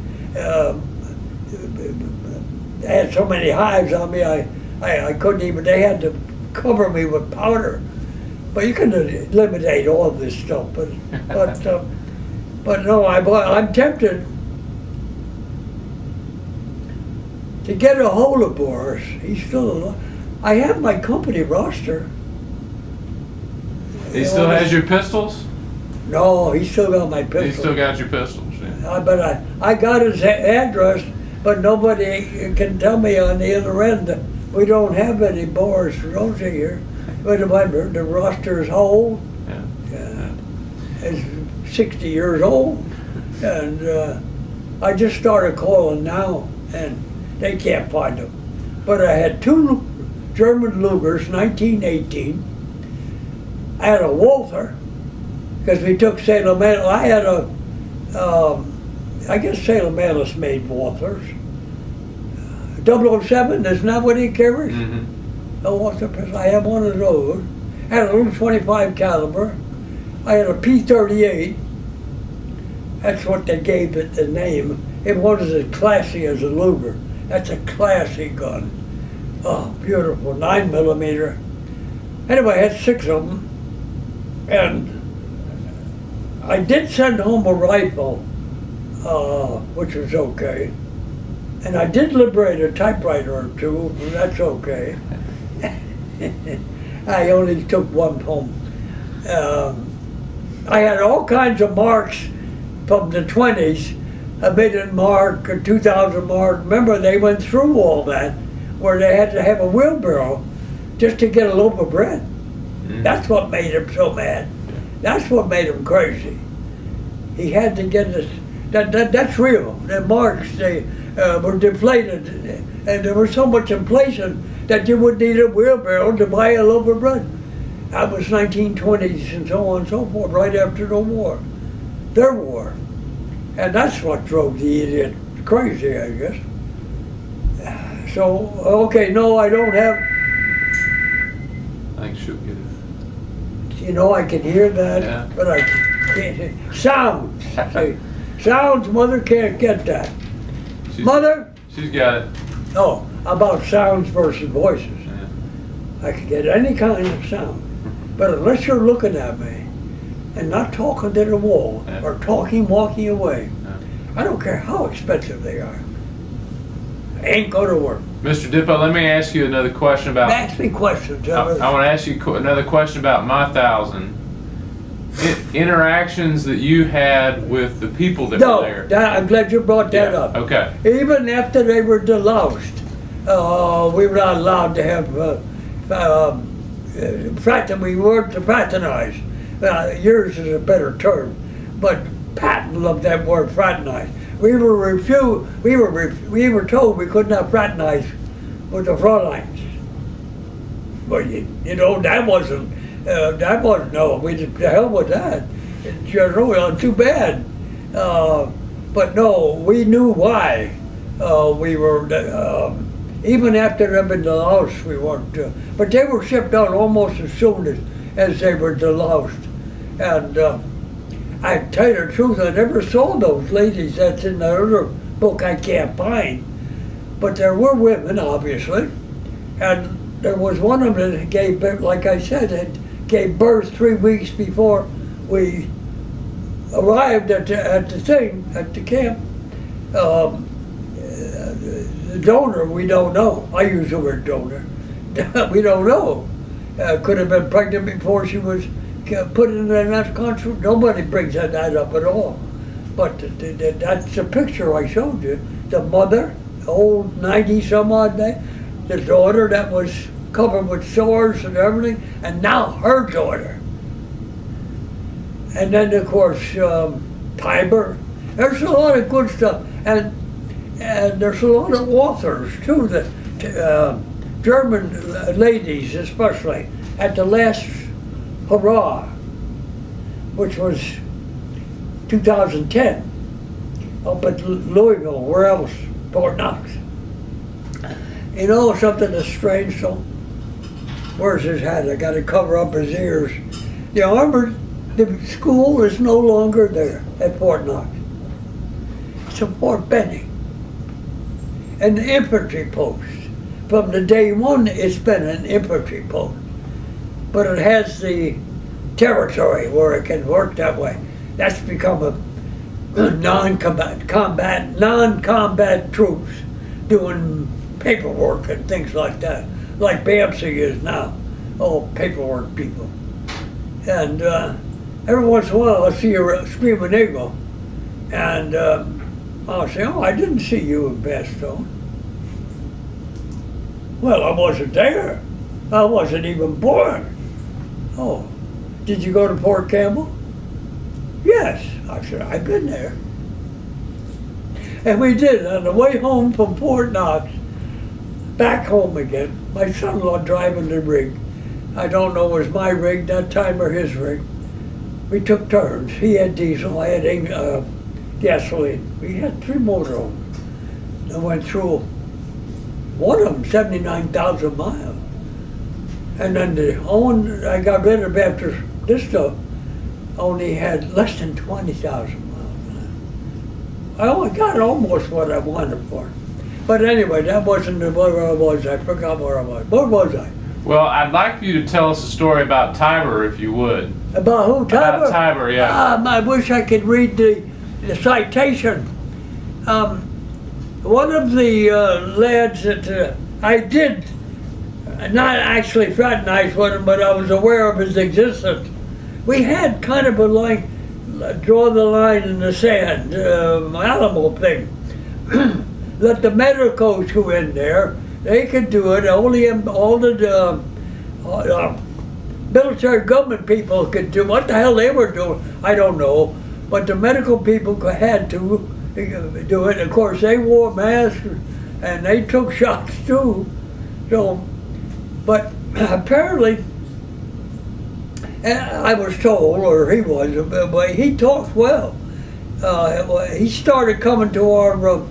They had so many hives on me, I couldn't even, they had to cover me with powder. But you can eliminate all of this stuff, but no, I'm tempted to get a hold of Boris. He's still alive. I have my company roster. He still has your pistols? No, he still got my pistols. He still got your pistols, yeah. But I got his address, but nobody can tell me on the other end. We don't have any Boris Rosa here. But the roster is old. Yeah. It's 60 years old. And I just started calling now, and they can't find them. But I had 2 German Lugers, 1918. I had a Walther, because we took Salem. I had I guess Salem Alice made Walthers. 007, isn't that what he carries? Mm-hmm. I have one of those. I had a little 25 caliber. I had a P38. That's what they gave it the name. It wasn't as classy as a Luger. That's a classy gun. Oh, beautiful, 9mm. Anyway, I had 6 of them. And I did send home a rifle, which was okay. And I did liberate a typewriter or 2, that's okay. I only took one home. I had all kinds of marks from the 20s, a million mark, a 2,000 mark. Remember, they went through all that, where they had to have a wheelbarrow just to get a loaf of bread. That's what made him so mad. That's what made him crazy. He had to get this. That's real. The marks, they were deflated, and there was so much inflation that you would need a wheelbarrow to buy a loaf of bread. That was 1920s and so on and so forth, right after the war, their war. And that's what drove the idiot crazy, I guess. So, okay, no, I don't have. I think she'll get it. You know, I can hear that, yeah. But I can't. Sounds. See, sounds, Mother can't get that. Mother? She's got it. Oh, about sounds versus voices. Yeah. I can get any kind of sound. But unless you're looking at me and not talking to the wall, yeah. or talking, walking away, Yeah. I don't care how expensive they are. Ain't gonna work. Mr. Dippo, let me ask you another question about. Ask me questions. I want to ask you another question about my 1,000. Interactions that you had with the people that were there. No, I'm glad you brought that up. Okay. Even after they were deloused, we were not allowed to have we weren't to fraternize. Yours is a better term, but Patton loved that word, fraternize. We were told we could not fraternize with the Fräuleins. Well, you know, that wasn't no. We did the hell with that. General, too bad. But no, we knew why we were. Even after they'd been deloused, we weren't. But they were shipped out almost as soon as they were deloused. And I tell you the truth, I never saw those ladies that's in the other book I can't find. But there were women, obviously. And there was one of them that gave birth, like I said, gave birth 3 weeks before we arrived at the camp. The donor, we don't know. I use the word donor. We don't know. Could have been pregnant before she was put in that country. Nobody brings that up at all. But that's the picture I showed you. The mother, old 90-some-odd day, the daughter that was covered with sores and everything, and now her daughter. And then, of course, Tiber. There's a lot of good stuff. And there's a lot of authors, too, that German ladies especially, at the last hurrah, which was 2010, up at Louisville, where else? Fort Knox. You know something that's strange, so? Where's his hat? I got to cover up his ears. You remember, the school is no longer there at Fort Knox. It's at Fort Benning. An infantry post. From the day one, it's been an infantry post. But it has the territory where it can work that way. That's become a non-combat troops doing paperwork and things like that, like Bamsey is now. Oh, paperwork people. And every once in a while I'll see a screaming eagle, and I'll say, oh, I didn't see you in Bastogne. Well, I wasn't there. I wasn't even born. Oh, did you go to Fort Campbell? Yes. I said, I've been there. And we did. On the way home from Fort Knox, back home again, my son-in-law driving the rig. I don't know if it was my rig that time or his rig. We took turns. He had diesel, I had gasoline. We had 3 motorhomes. I went through one of them, 79,000 miles. And then the one I got rid of after this stuff only had less than 20,000 miles. I only got almost what I wanted for it. But anyway, that wasn't where I was. I forgot where I was. Where was I? Well, I'd like for you to tell us a story about Tiber, if you would. About who? Tiber? About Tiber, yeah. I wish I could read the citation. One of the lads that I did not actually fraternized with him, but I was aware of his existence. We had kind of a like, draw the line in the sand, Alamo thing. Let the medicos go in there. They could do it. Only all the military government people could do. What the hell they were doing, I don't know. But the medical people had to do it. Of course, they wore masks and they took shots too. So, but apparently, I was told, or he was, but he talked well. He started coming to our.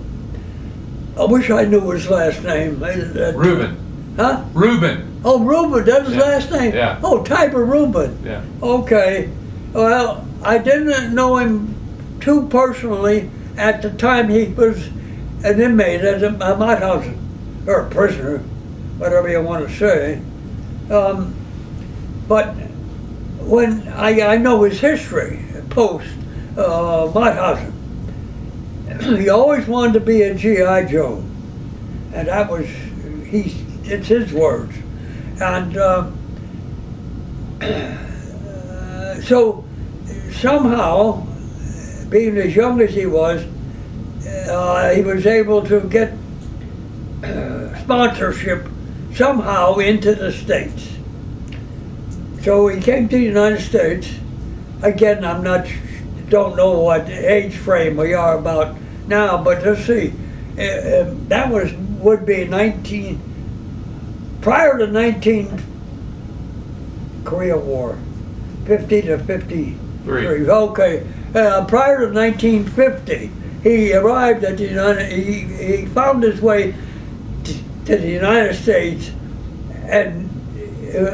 I wish I knew his last name. Reuben. Huh? Reuben. Oh, Reuben, that's his last name? Yeah. Oh, Tiber Reuben. Yeah. Okay. Well, I didn't know him too personally at the time. He was an inmate at my house, or a prisoner, whatever you want to say. But when I know his history, post Mauthausen, he always wanted to be a G.I. Joe, and that was, it's his words. And so somehow, being as young as he was able to get sponsorship somehow into the States. So he came to the United States. Again, don't know what age frame we are about now, but let's see. That would be prior to Korea War, 50 to 53. Okay, prior to 1950, he arrived at the he found his way to the United States and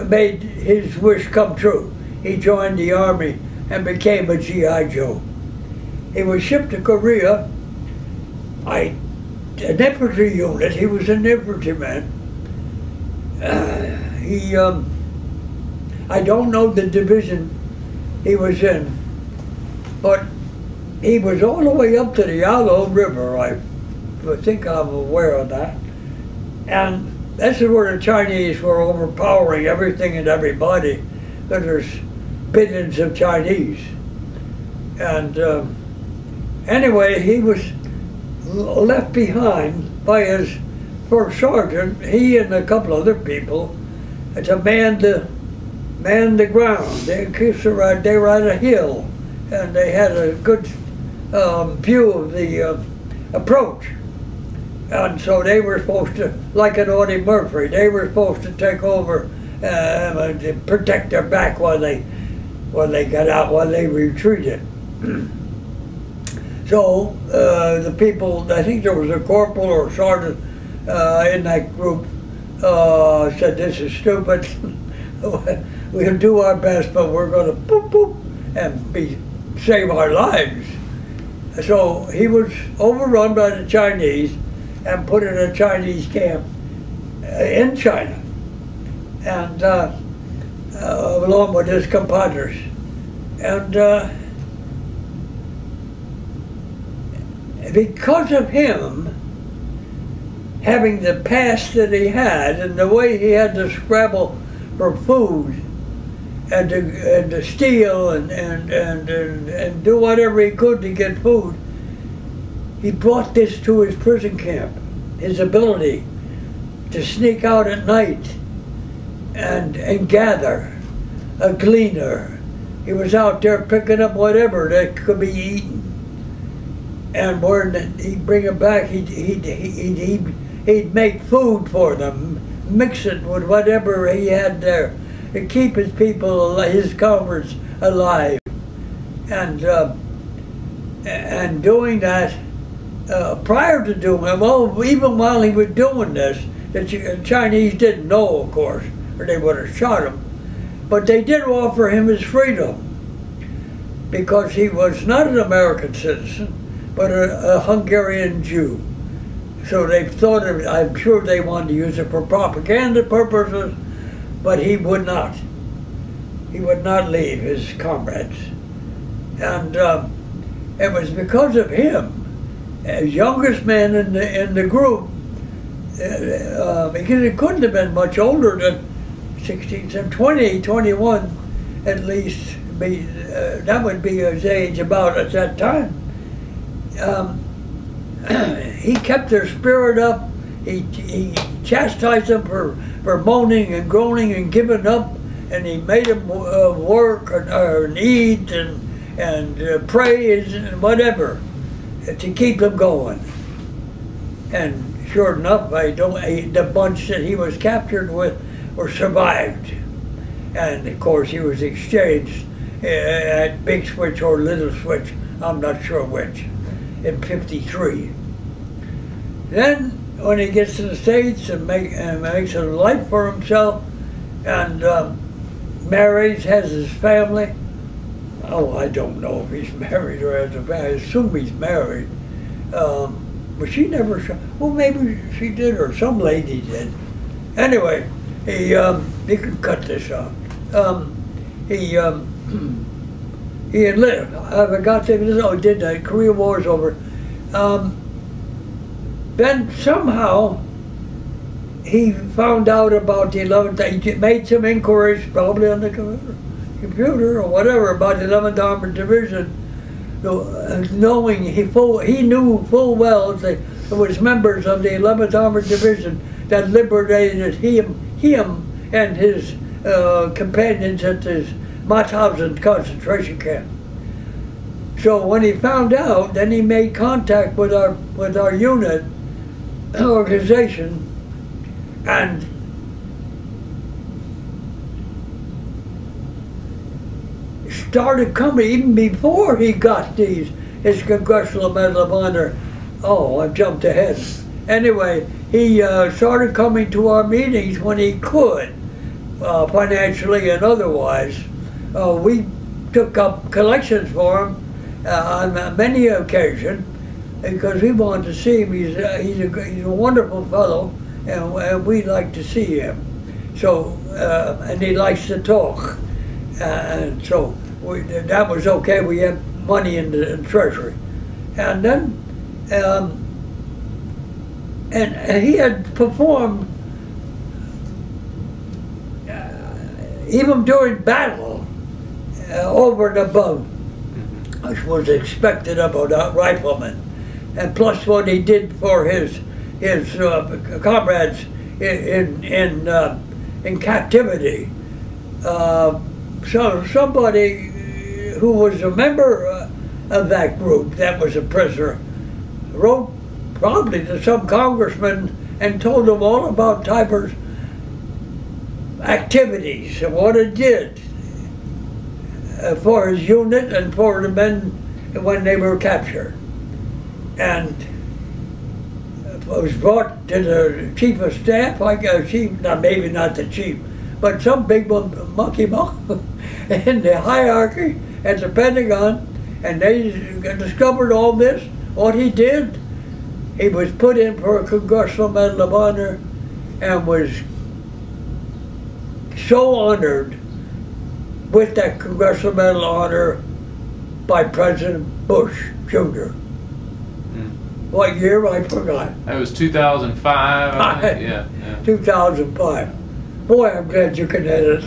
made his wish come true. He joined the Army and became a G.I. Joe. He was shipped to Korea, an infantry unit. He was an infantryman. I don't know the division he was in, but he was all the way up to the Yalu River. I think I'm aware of that. And this is where the Chinese were overpowering everything and everybody, because there's billions of Chinese. And anyway, he was left behind by his first sergeant, he and a couple other people, to man the ground. They were at a hill, and they had a good view of the approach. And so they were supposed to, like an Audie Murphy, they were supposed to take over and protect their back while they got out, while they retreated. So the people, I think there was a corporal or a sergeant in that group, said, "This is stupid. We'll do our best, but we're going to boop boop and save our lives." So he was overrun by the Chinese and put in a Chinese camp in China, and along with his compadres. And because of him having the past that he had and the way he had to scrabble for food and to steal and do whatever he could to get food, he brought this to his prison camp, his ability to sneak out at night and gather, a gleaner. He was out there picking up whatever that could be eaten. And when he'd bring it back, he'd make food for them, mix it with whatever he had there to keep his people, his comrades alive. And doing that, prior to doing it, well, even while he was doing this, the Chinese didn't know, of course, or they would have shot him. But they did offer him his freedom, because he was not an American citizen, but a Hungarian Jew. So they thought, I'm sure they wanted to use it for propaganda purposes, but he would not. He would not leave his comrades. And it was because of him, as youngest man in the group, because he couldn't have been much older than 16, 20, 21 at least. That would be his age about at that time. He kept their spirit up. He chastised them for moaning and groaning and giving up, and he made them work and eat and praise and whatever to keep them going. And sure enough, the bunch that he was captured with were survived. And of course he was exchanged at Big Switch or Little Switch, I'm not sure which, in '53. Then when he gets to the States and makes a life for himself and marries, has his family. Oh, I don't know if he's married or has a family. I assume he's married. But she never showed. Well, maybe she did, or some lady did. Anyway, he can cut this out. He had lived. I forgot to this. Oh, he did that. Korea War's over. Then somehow he found out about the 11th. He made some inquiries, probably on the computer or whatever, about the 11th Armored Division, knowing he knew full well that it was members of the 11th Armored Division that liberated him and his companions at this Mauthausen concentration camp. So when he found out, then he made contact with our unit organization, and started coming even before he got his Congressional Medal of Honor. Oh, I jumped ahead. Anyway, he started coming to our meetings when he could, financially and otherwise. We took up collections for him on many occasions because we wanted to see him. He's a wonderful fellow, and we like to see him. So, and he likes to talk, and so that was okay. We had money in the treasury, and then and he had performed even during battle over and above which was expected of a rifleman, and plus what he did for his comrades in captivity. So somebody who was a member of that group that was a prisoner wrote probably to some congressman and told them all about Tiber's activities and what it did for his unit and for the men when they were captured. And it was brought to the chief of staff, like a chief, maybe not the chief, but some big monkey in the hierarchy at the Pentagon, and they discovered all this, what he did. He was put in for a Congressional Medal of Honor and was so honored with that Congressional Medal of Honor by President Bush, Jr. What year? I forgot. That was 2005, I think. Yeah. 2005. Boy, I'm glad you can edit.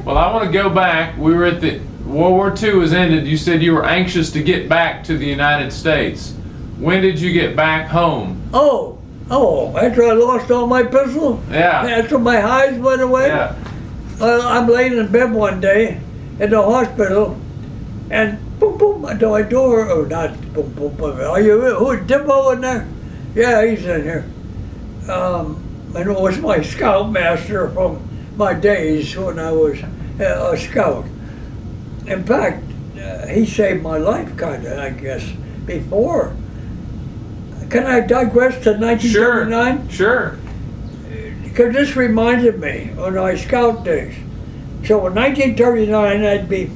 Well, I want to go back. We were at the World War II was ended. You said you were anxious to get back to the United States. When did you get back home? Oh, after I lost all my pistols? Yeah. After my highs went away? Yeah. I'm laying in bed one day in the hospital, and boom, boom, at my door, or not boom, boom, boom. Are you, who's Dippo in there? Yeah, he's in here. And it was my scoutmaster from my days when I was a scout. In fact, he saved my life, kind of, I guess, before. Can I digress to 1939? Sure. Because this reminded me of my scout days. So in 1939, I'd be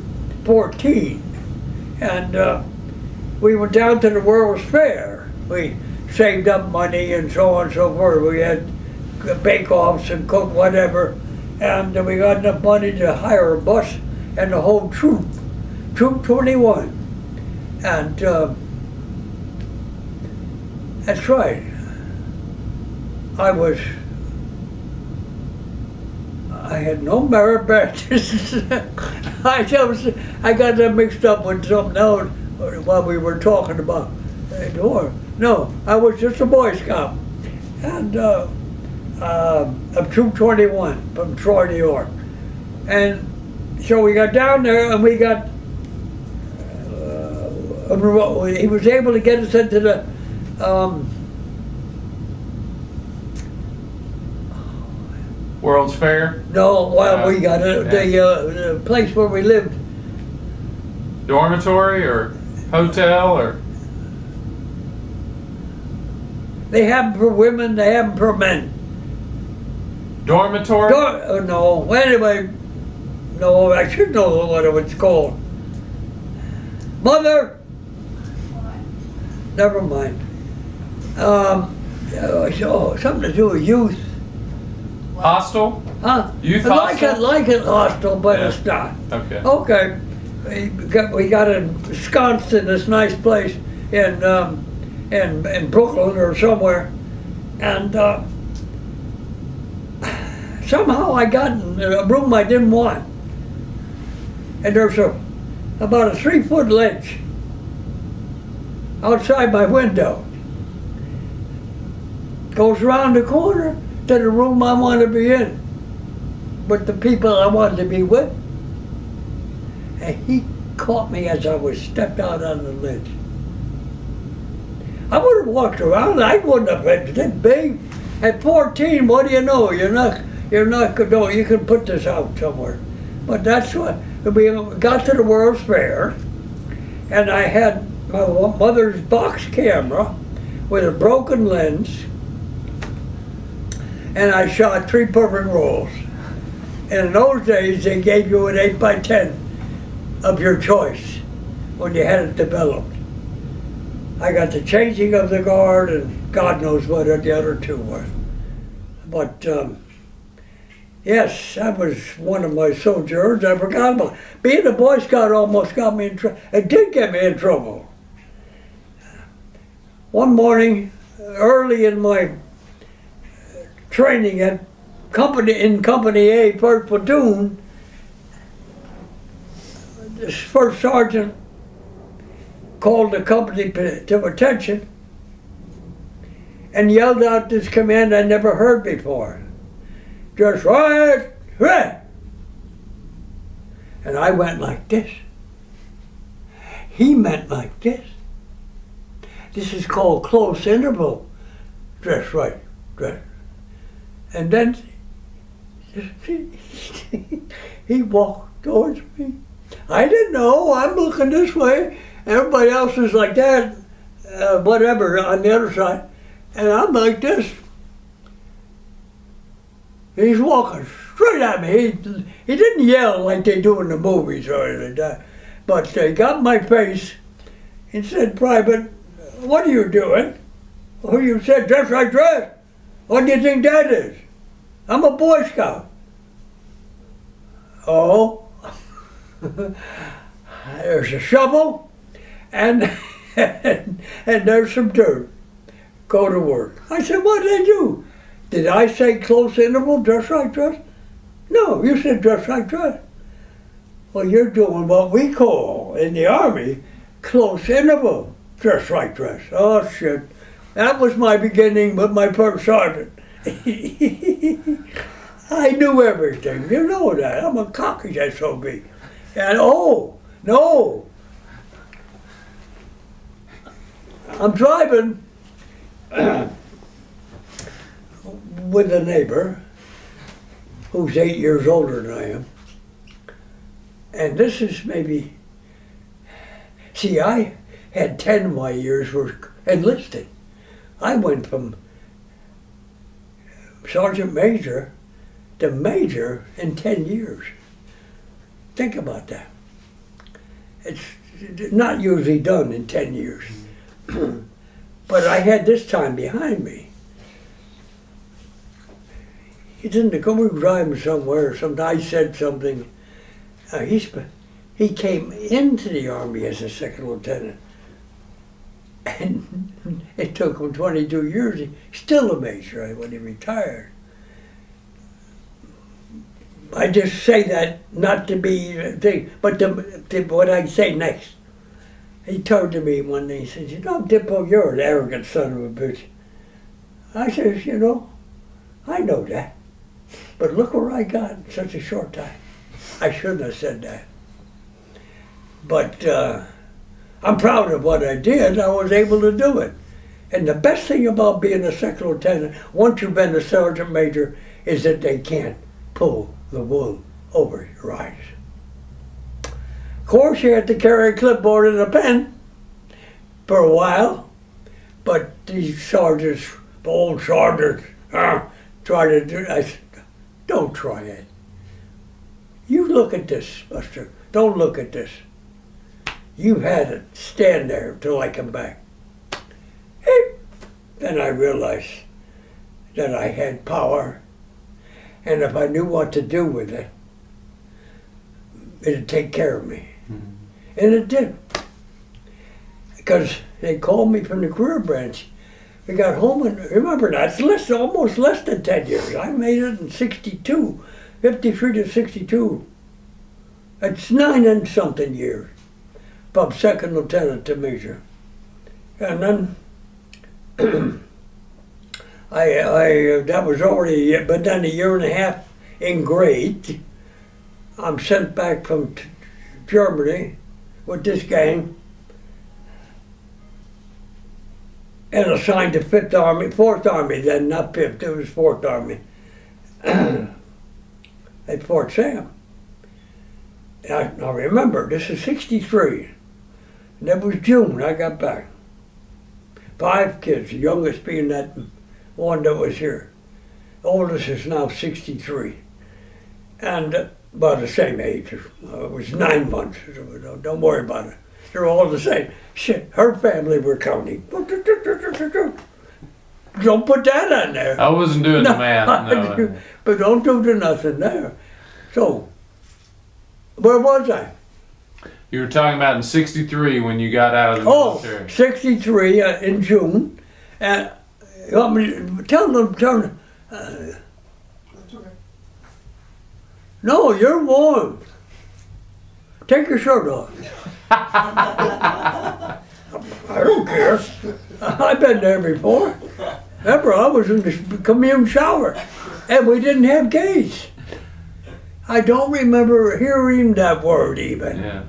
14. And we went down to the World's Fair. We saved up money and so on and so forth. We had bake-offs and cook whatever. And we got enough money to hire a bus and the whole troop, Troop 21. And that's right. I had no merit badges. I got that mixed up with something else while we were talking about war. No, I was just a Boy Scout. And of Troop 21 from Troy, New York. And so we got down there and we got, he was able to get us into the, World's Fair? no, well, we got the place where we lived. Dormitory or hotel or? They have them for women, they have them for men. Dormitory? No, well, anyway, no, I should know what it was called. Mother! Never mind. So, something to do with youth. Hostel? Huh? Youth like hostel? Like it hostel, but Yeah. it's not. Okay. Okay. We got ensconced in this nice place in Brooklyn or somewhere, and somehow I got in a room I didn't want, and there's about a 3-foot ledge outside my window. Goes around the corner to the room I want to be in, with the people I wanted to be with. And he caught me as I was stepped out on the ledge. I would have walked around, I wouldn't have been that big. At 14, what do you know? You're not no, you can put this out somewhere. But that's what, we got to the World's Fair, and I had my mother's box camera with a broken lens, and I shot 3 perfect rolls. And in those days, they gave you an 8x10 of your choice when you had it developed. I got the changing of the guard, and God knows what the other 2 were. But yes, that was one of my sojourns. I forgot about it. Being a Boy Scout almost got me in trouble. It did get me in trouble. One morning, early in my training at Company A, 1st Platoon, this first sergeant called the company to attention and yelled out this command I never heard before. Just right, right. And I went like this. He meant like this. This is called close interval. Dress right, dress. And then he walked towards me. I didn't know, I'm looking this way. Everybody else is like that, whatever, on the other side. And I'm like this. He's walking straight at me. He didn't yell like they do in the movies or anything like that. But he got in my face and said, "Private, what are you doing?" "Oh, you said dress like dress. What do you think that is?" "I'm a Boy Scout." "Oh." There's a shovel and there's some dirt. Go to work. I said, "What did I do? Did I say close interval, dress like dress?" "No, you said dress like dress." "Well, you're doing what we call in the Army close interval, dress like dress." Oh shit. That was my beginning with my first sergeant. I knew everything. You know that. I'm a cocky SOB. And oh, no. I'm driving with a neighbor who's 8 years older than I am. And this is maybe, see, I had 10 of my years were enlisted. I went from Sergeant Major to Major in 10 years. Think about that. It's not usually done in 10 years. But I had this time behind me. He's in the car, we were driving somewhere, I said something. He came into the Army as a second lieutenant. And it took him 22 years. He's still a major when he retired. I just say that not to be a thing, but what I say next. He turned to me one day, he said, you know, Dippo, you're an arrogant son of a bitch. I says, you know, I know that. But look where I got in such a short time. I shouldn't have said that. But I'm proud of what I did. I was able to do it. And the best thing about being a second lieutenant, once you've been a sergeant major, is that they can't pull the wool over your eyes. Of course, you had to carry a clipboard and a pen for a while, but these sergeants, the old sergeants, try to do it. I said, don't try it. You look at this, Buster. Don't look at this. You had to stand there until I come back. Then I realized that I had power, and if I knew what to do with it, it'd take care of me. Mm-hmm. And it did. Because they called me from the career branch. We got home, and remember that, it's almost less than 10 years. I made it in 62, 53 to 62. It's 9 and something years, from second lieutenant to major. And then, that was already, but then a year and a half in grade, I'm sent back from Germany with this gang and assigned to 5th Army, 4th Army then, not 5th, it was 4th Army, at Fort Sam. Now remember, this is 63, and that was June I got back. 5 kids, the youngest being that one that was here. The oldest is now 63, and about the same age. It was 9 months. Don't worry about it. They're all the same. Shit, her family were counting. Don't put that on there. I wasn't doing the math, no. But don't do the nothing there. So, where was I? You were talking about in 63 when you got out of the military. 63 in June. And you want me to tell them, That's okay. no, you're warm. Take your shirt off. I don't care. I've been there before. Remember, I was in the commune shower, and we didn't have gates. I don't remember hearing that word even. Yeah.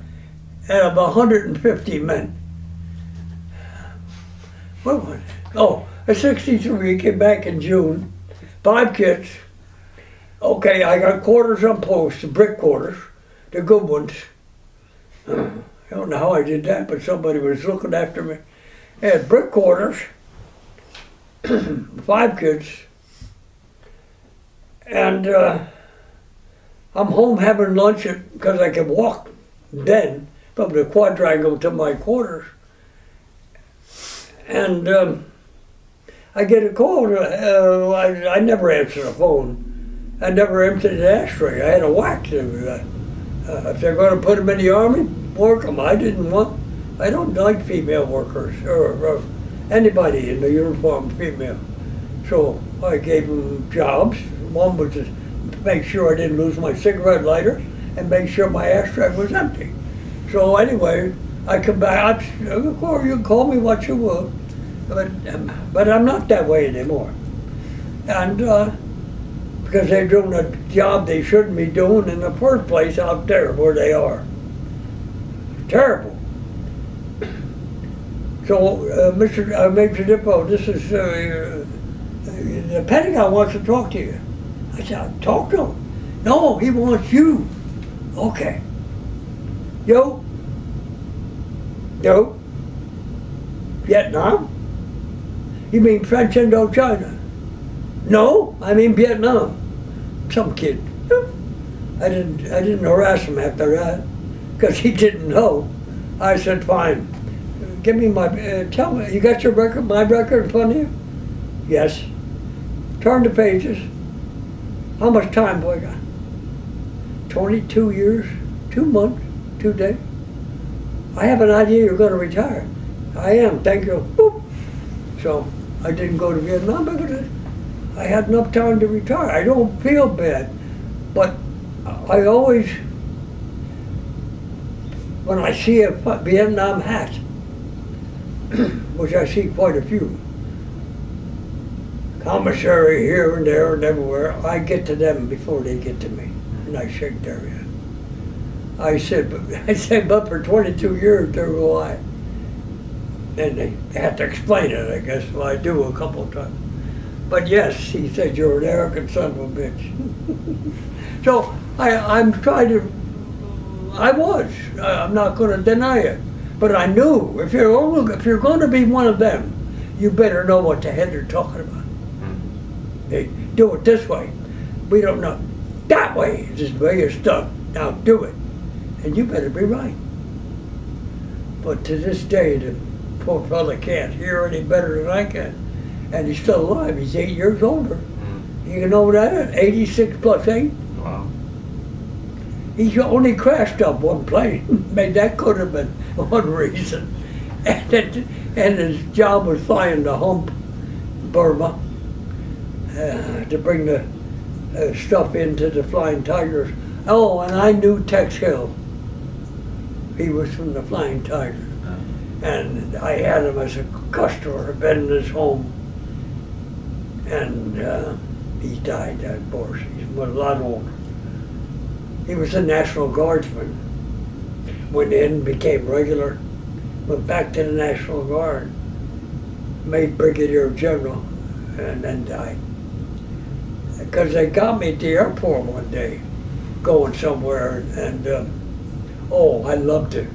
And of 150 men. What was it? Oh, at 63, came back in June. 5 kids. Okay, I got quarters on posts, brick quarters, the good ones. I don't know how I did that, but somebody was looking after me. I had brick quarters, 5 kids, and I'm home having lunch because I could walk then from the quadrangle to my quarters. And I get a call. I never answered the phone. I never emptied the ashtray. I had a wax. If they're going to put them in the Army, work them. I don't like female workers or anybody in the uniform female. So I gave them jobs. One was to make sure I didn't lose my cigarette lighter and make sure my ashtray was empty. So anyway, I come back. Of course, you can call me what you will, but I'm not that way anymore. And because they're doing a job they shouldn't be doing in the first place out there where they are. Terrible. So, Major Dippo, this is the Pentagon wants to talk to you. I said, talk to him. No, he wants you. Okay. Yo. Vietnam? You mean French Indochina? No, I mean Vietnam. Some kid. I didn't harass him after that because he didn't know. I said, fine. Give me my, tell me, you got your record, my record in front of you? Yes. Turn the pages. How much time do I got? 22 years, 2 months, 2 days. I have an idea you're going to retire. I am, thank you. Boop. So I didn't go to Vietnam because I had enough time to retire. I don't feel bad, but I always, when I see a Vietnam hat, which I see quite a few, commissary here and there and everywhere, I get to them before they get to me, and I shake their hand. I said, but for 22 years, there go I. And they had to explain it, I guess. Well, I do a couple of times. But yes, he said, you're an arrogant son of a bitch. So I'm trying to, I'm not going to deny it. But I knew, if you're going to be one of them, you better know what the hell they're talking about. They do it this way. We don't know. That way is the way it's done. Now do it. And you better be right. But to this day, the poor fella can't hear any better than I can. And he's still alive. He's 8 years older. You know that? 86 plus 8. Wow. He only crashed up one plane. Maybe that could have been one reason. And his job was flying to Hump, Burma, to bring the stuff into the Flying Tigers. Oh, and I knew Tex Hill. He was from the Flying Tigers. And I had him as a customer. I've been in his home. And he died, of course. He's a lot older. He was a National Guardsman. Went in, became regular, went back to the National Guard, made Brigadier General, and then died. Because they got me at the airport one day, going somewhere, and oh, I love to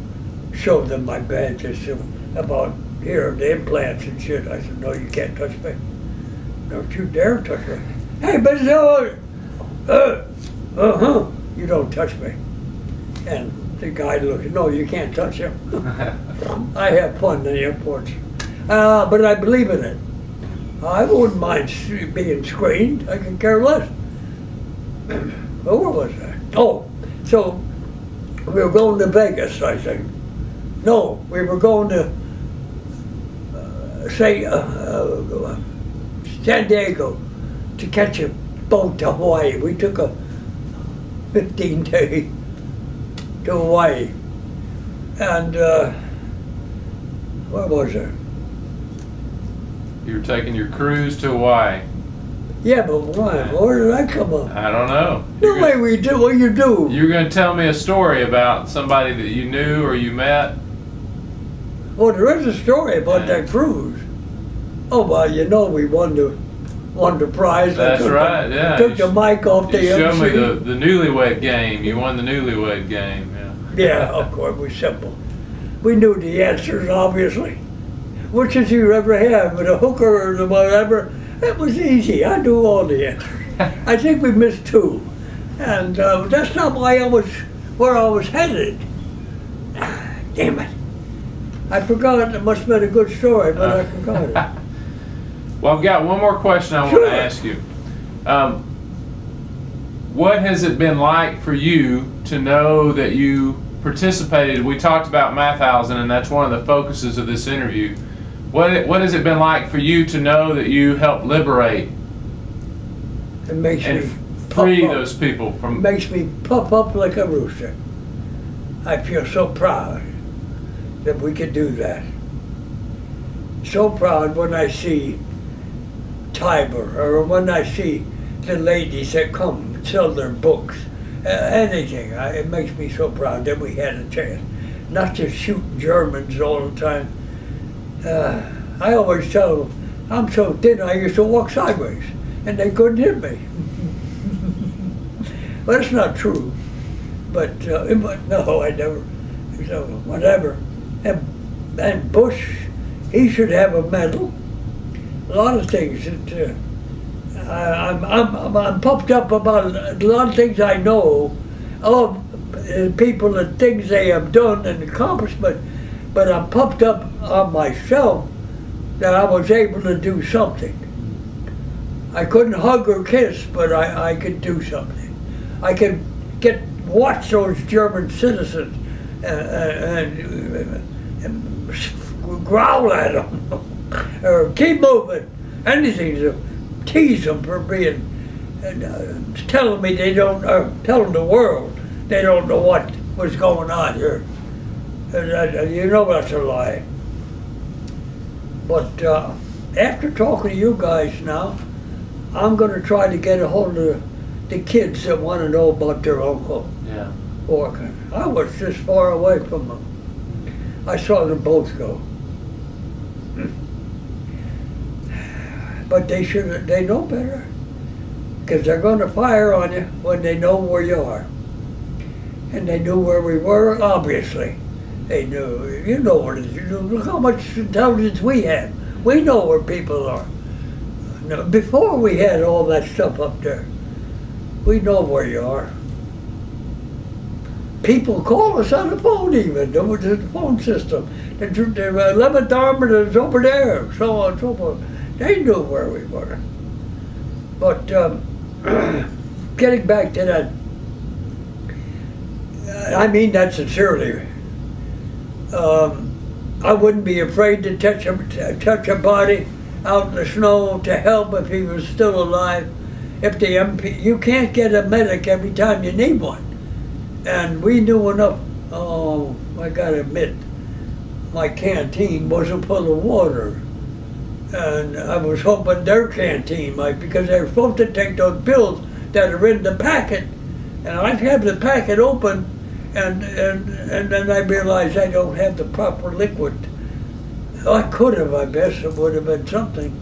show them my badges about here, the implants and shit. I said, no, you can't touch me. Don't you dare touch me. Hey, Mr. You don't touch me. And the guy looked, no, you can't touch him. I have fun in the airports. But I believe in it. I wouldn't mind being screened. I could care less. Oh, where was I? Oh, so we were going to Vegas, I think. No, we were going to, San Diego to catch a boat to Hawaii. We took a 15-day to Hawaii. And where was it? You were taking your cruise to Hawaii. Yeah, but why? Where did that come up? I don't know. No way we do. What you do? You're going to tell me a story about somebody that you knew or you met? Well, there is a story about that cruise. Oh, well, you know we won the prize. That's right, yeah. Took the mic off the You MC. showed me the newlywed game. You won the newlywed game, yeah. Yeah, of course, it was simple. We knew the answers, obviously. Which did you ever have, with a hooker or the whatever? It was easy. I knew all the answers. I think we missed 2. And that's not why where I was headed. Damn it. I forgot. It must have been a good story, but I forgot it. Well, I've got one more question I want to ask you. What has it been like for you to know that you participated? We talked about Mauthausen, and that's one of the focuses of this interview. What has it been like for you to know that you helped liberate It makes and me free puff up. those people from? It makes me puff up like a rooster. I feel so proud that we could do that. So proud when I see Tiber, or when I see the ladies that come and sell their books, anything. It makes me so proud that we had a chance. Not just shooting Germans all the time. I always tell them, I'm so thin I used to walk sideways, and they couldn't hit me. Well, that's not true. But no, I never, so whatever. And Bush, he should have a medal. A lot of things that I'm pumped up about a lot of things I know of people and things they have done and accomplishment, but I'm pumped up on myself that I was able to do something. I couldn't hug or kiss, but I could do something. I could watch those German citizens and growl at them or keep moving, anything to tease them for being, telling me they don't, telling the world they don't know what was going on here. And you know that's a lie. But after talking to you guys now, I'm going to try to get a hold of the kids that want to know about their uncle. Yeah. Walking. I was just far away from them. I saw them both go. But they know better. Because they're going to fire on you when they know where you are. And they knew where we were, obviously. They knew, you know what it is. You know, look how much intelligence we have. We know where people are. Now, before we had all that stuff up there, we know where you are. People call us on the phone even. There was the phone system. The 11th Army is over there, so on and so forth. They knew where we were. But getting back to that, I mean that sincerely. I wouldn't be afraid to touch a body out in the snow to help if he was still alive. If the MP, you can't get a medic every time you need one. And we knew enough. Oh, I gotta admit, my canteen wasn't full of water. And I was hoping their canteen might, because they were supposed to take those pills that are in the packet. And I'd have the packet open, and then I realized I don't have the proper liquid. I could have, I guess. It would have been something.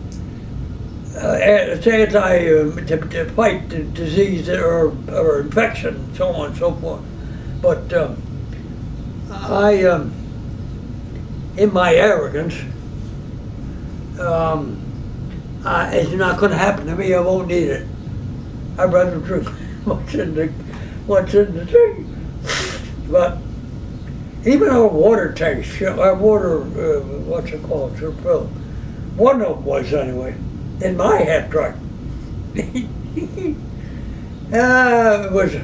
It's to fight the disease or infection, so on and so forth. But in my arrogance, it's not going to happen to me. I won't need it. I'd rather drink what's in the thing. But even our water tanks, our water, what's it called, one of them was anyway, in my hat truck. I was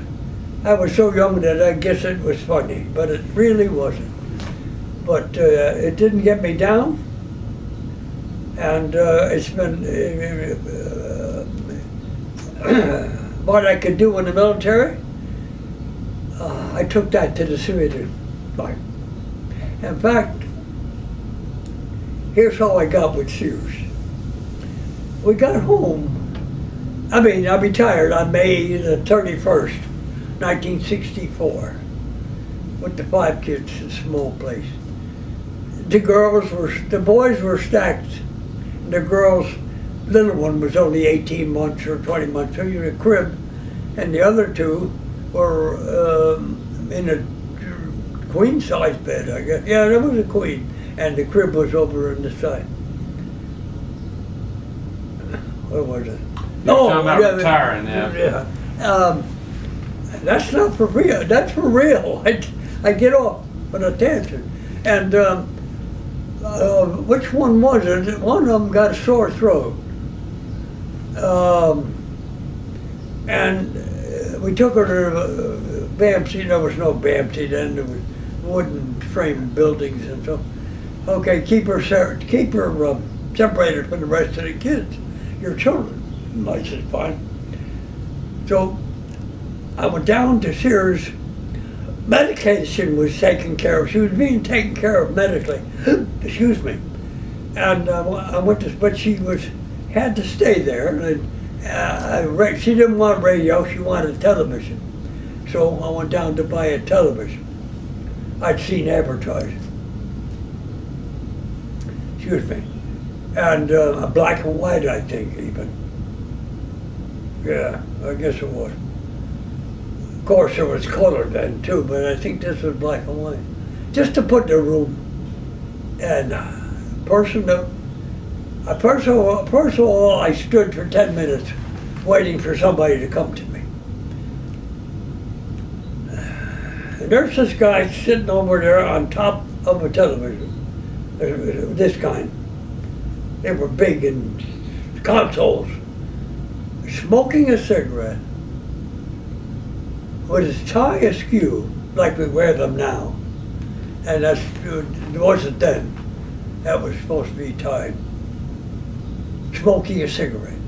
so young that I guess it was funny, but it really wasn't. But it didn't get me down, and it's been what I could do in the military. I took that to the civilian life. In fact, here's how I got with Sears. We got home. I retired on May the 31st, 1964, with the 5 kids in a small place. The boys were stacked. The girls, little one was only 18 months or 20 months, so you had a crib, and the other 2 were in a queen size bed, I guess. Yeah, there was a queen, and the crib was over on the side. Where was it? You're talking about retiring now. Yeah. That's not for real. That's for real. I get off on a tangent. And which one was it? One of them got a sore throat. And we took her to BAMC. There was no BAMC then. There was wooden frame buildings and so. Okay, keep her separated from the rest of the kids, your children. I said, fine. So I went down to Sears. Medication was taken care of. She was being taken care of medically. Excuse me. And I went to, but she had to stay there. And she didn't want radio. She wanted television. So I went down to buy a television. I'd seen advertising. Excuse me. And a black and white, I think, even. Yeah, I guess it was. Of course, there was color then too, but I think this was black and white. Just to put in the room. And first of all, I stood for 10 minutes waiting for somebody to come to me. And there's this guy sitting over there on top of a television, this kind. They were big in consoles, smoking a cigarette with his tie askew, like we wear them now. And it wasn't then. that was supposed to be time, smoking a cigarette.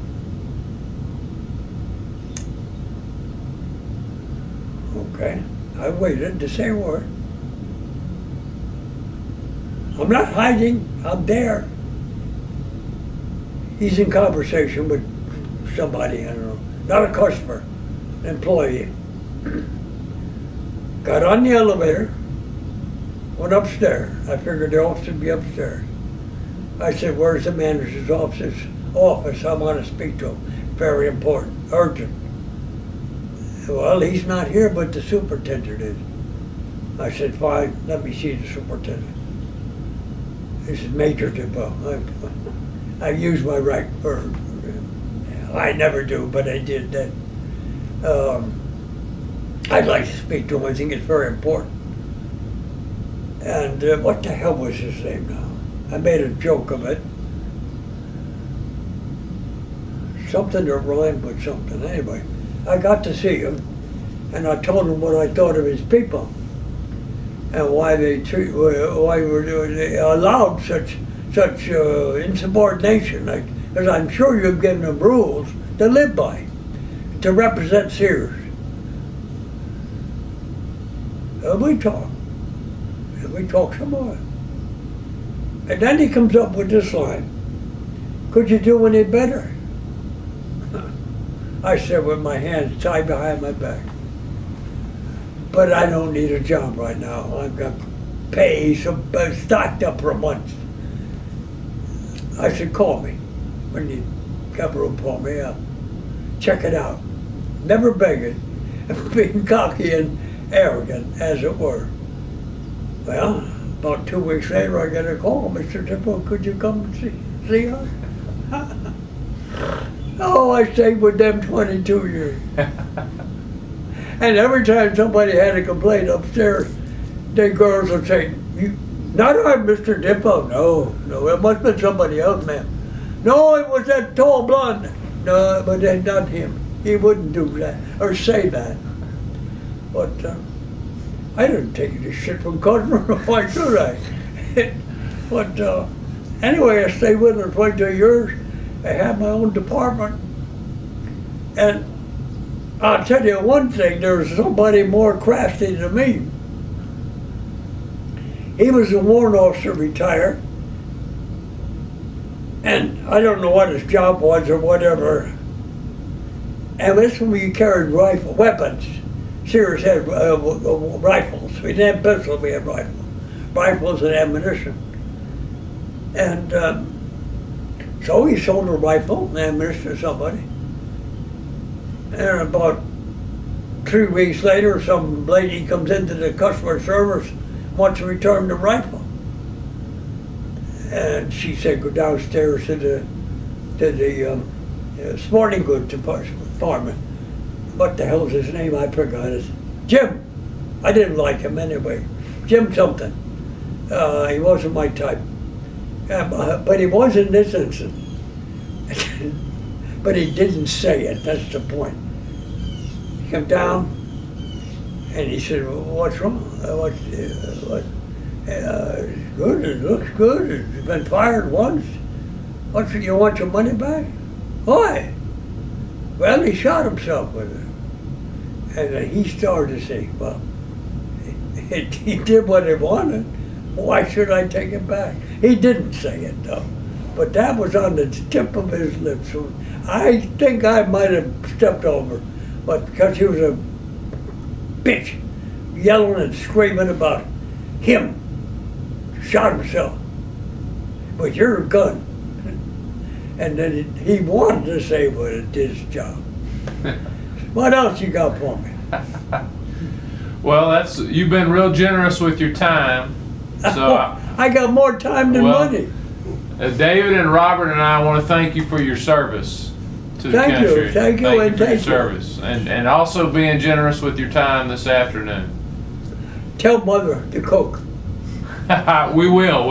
Okay, I waited to say a word. I'm not hiding, I'm there. He's in conversation with somebody, I don't know, not a customer, an employee. Got on the elevator, went upstairs. I figured the office would be upstairs. I said, where's the manager's office? I want to speak to him. Very important, urgent. Well, he's not here, but the superintendent is. I said, fine, let me see the superintendent. This is Major Dippo. I use my right word. I never do, but I did that. I'd like to speak to him. I think it's very important. And what the hell was his name now? I made a joke of it. Something that rhymed with something. Anyway, I got to see him, and I told him what I thought of his people and why they allowed such insubordination. Because I'm sure you've given them rules to live by, to represent Sears. And we talk some more. And then he comes up with this line: could you do any better? I said with my hands tied behind my back. But I don't need a job right now. I've got pay stocked up for a month. I said, call me when you got room for me. I'll check it out. Never begging, being cocky and arrogant, as it were. Well, about 2 weeks later, I get a call. Mr. Dippo, could you come and see us? Oh, I stayed with them 22 years. And every time somebody had a complaint upstairs, the girls would say, not I, Mr. Dippo. No, it must have been somebody else, ma'am. No, it was that tall blonde. No, but not him. He wouldn't do that, or say that. But I didn't take any shit from customers. Why should I? But anyway, I stayed with them 22 years. I had my own department. And I'll tell you one thing, there was somebody more crafty than me. He was a warrant officer, retired. And I don't know what his job was or whatever. And this when we carried weapons. Sears had rifles. We didn't have pistols, we had rifles. Rifles and ammunition. And so he sold a rifle and ammunition to somebody. And about 3 weeks later, some lady comes into the customer service, wants to return the rifle. And she said, go downstairs to the sporting goods department. What the hell is his name? I forgot it. Jim. I didn't like him anyway. Jim something. He wasn't my type. But he was in this instance. But he didn't say it, that's the point. He came down and he said, well, what's wrong? Good, it looks good, it's been fired once. You want your money back? Why? Well, he shot himself with it. And he started to say, well, he did what he wanted. Why should I take it back? He didn't say it though. But that was on the tip of his lips. So I think I might have stepped over, but because he was a bitch, yelling and screaming about him, shot himself with your gun. And then he wanted to say what it did his job. What else you got for me? Well, you've been real generous with your time. So I got more time than money. David and Robert and I want to thank you for your service to the country. Thank you, and for your service, and also being generous with your time this afternoon. Tell Mother to cook. We will.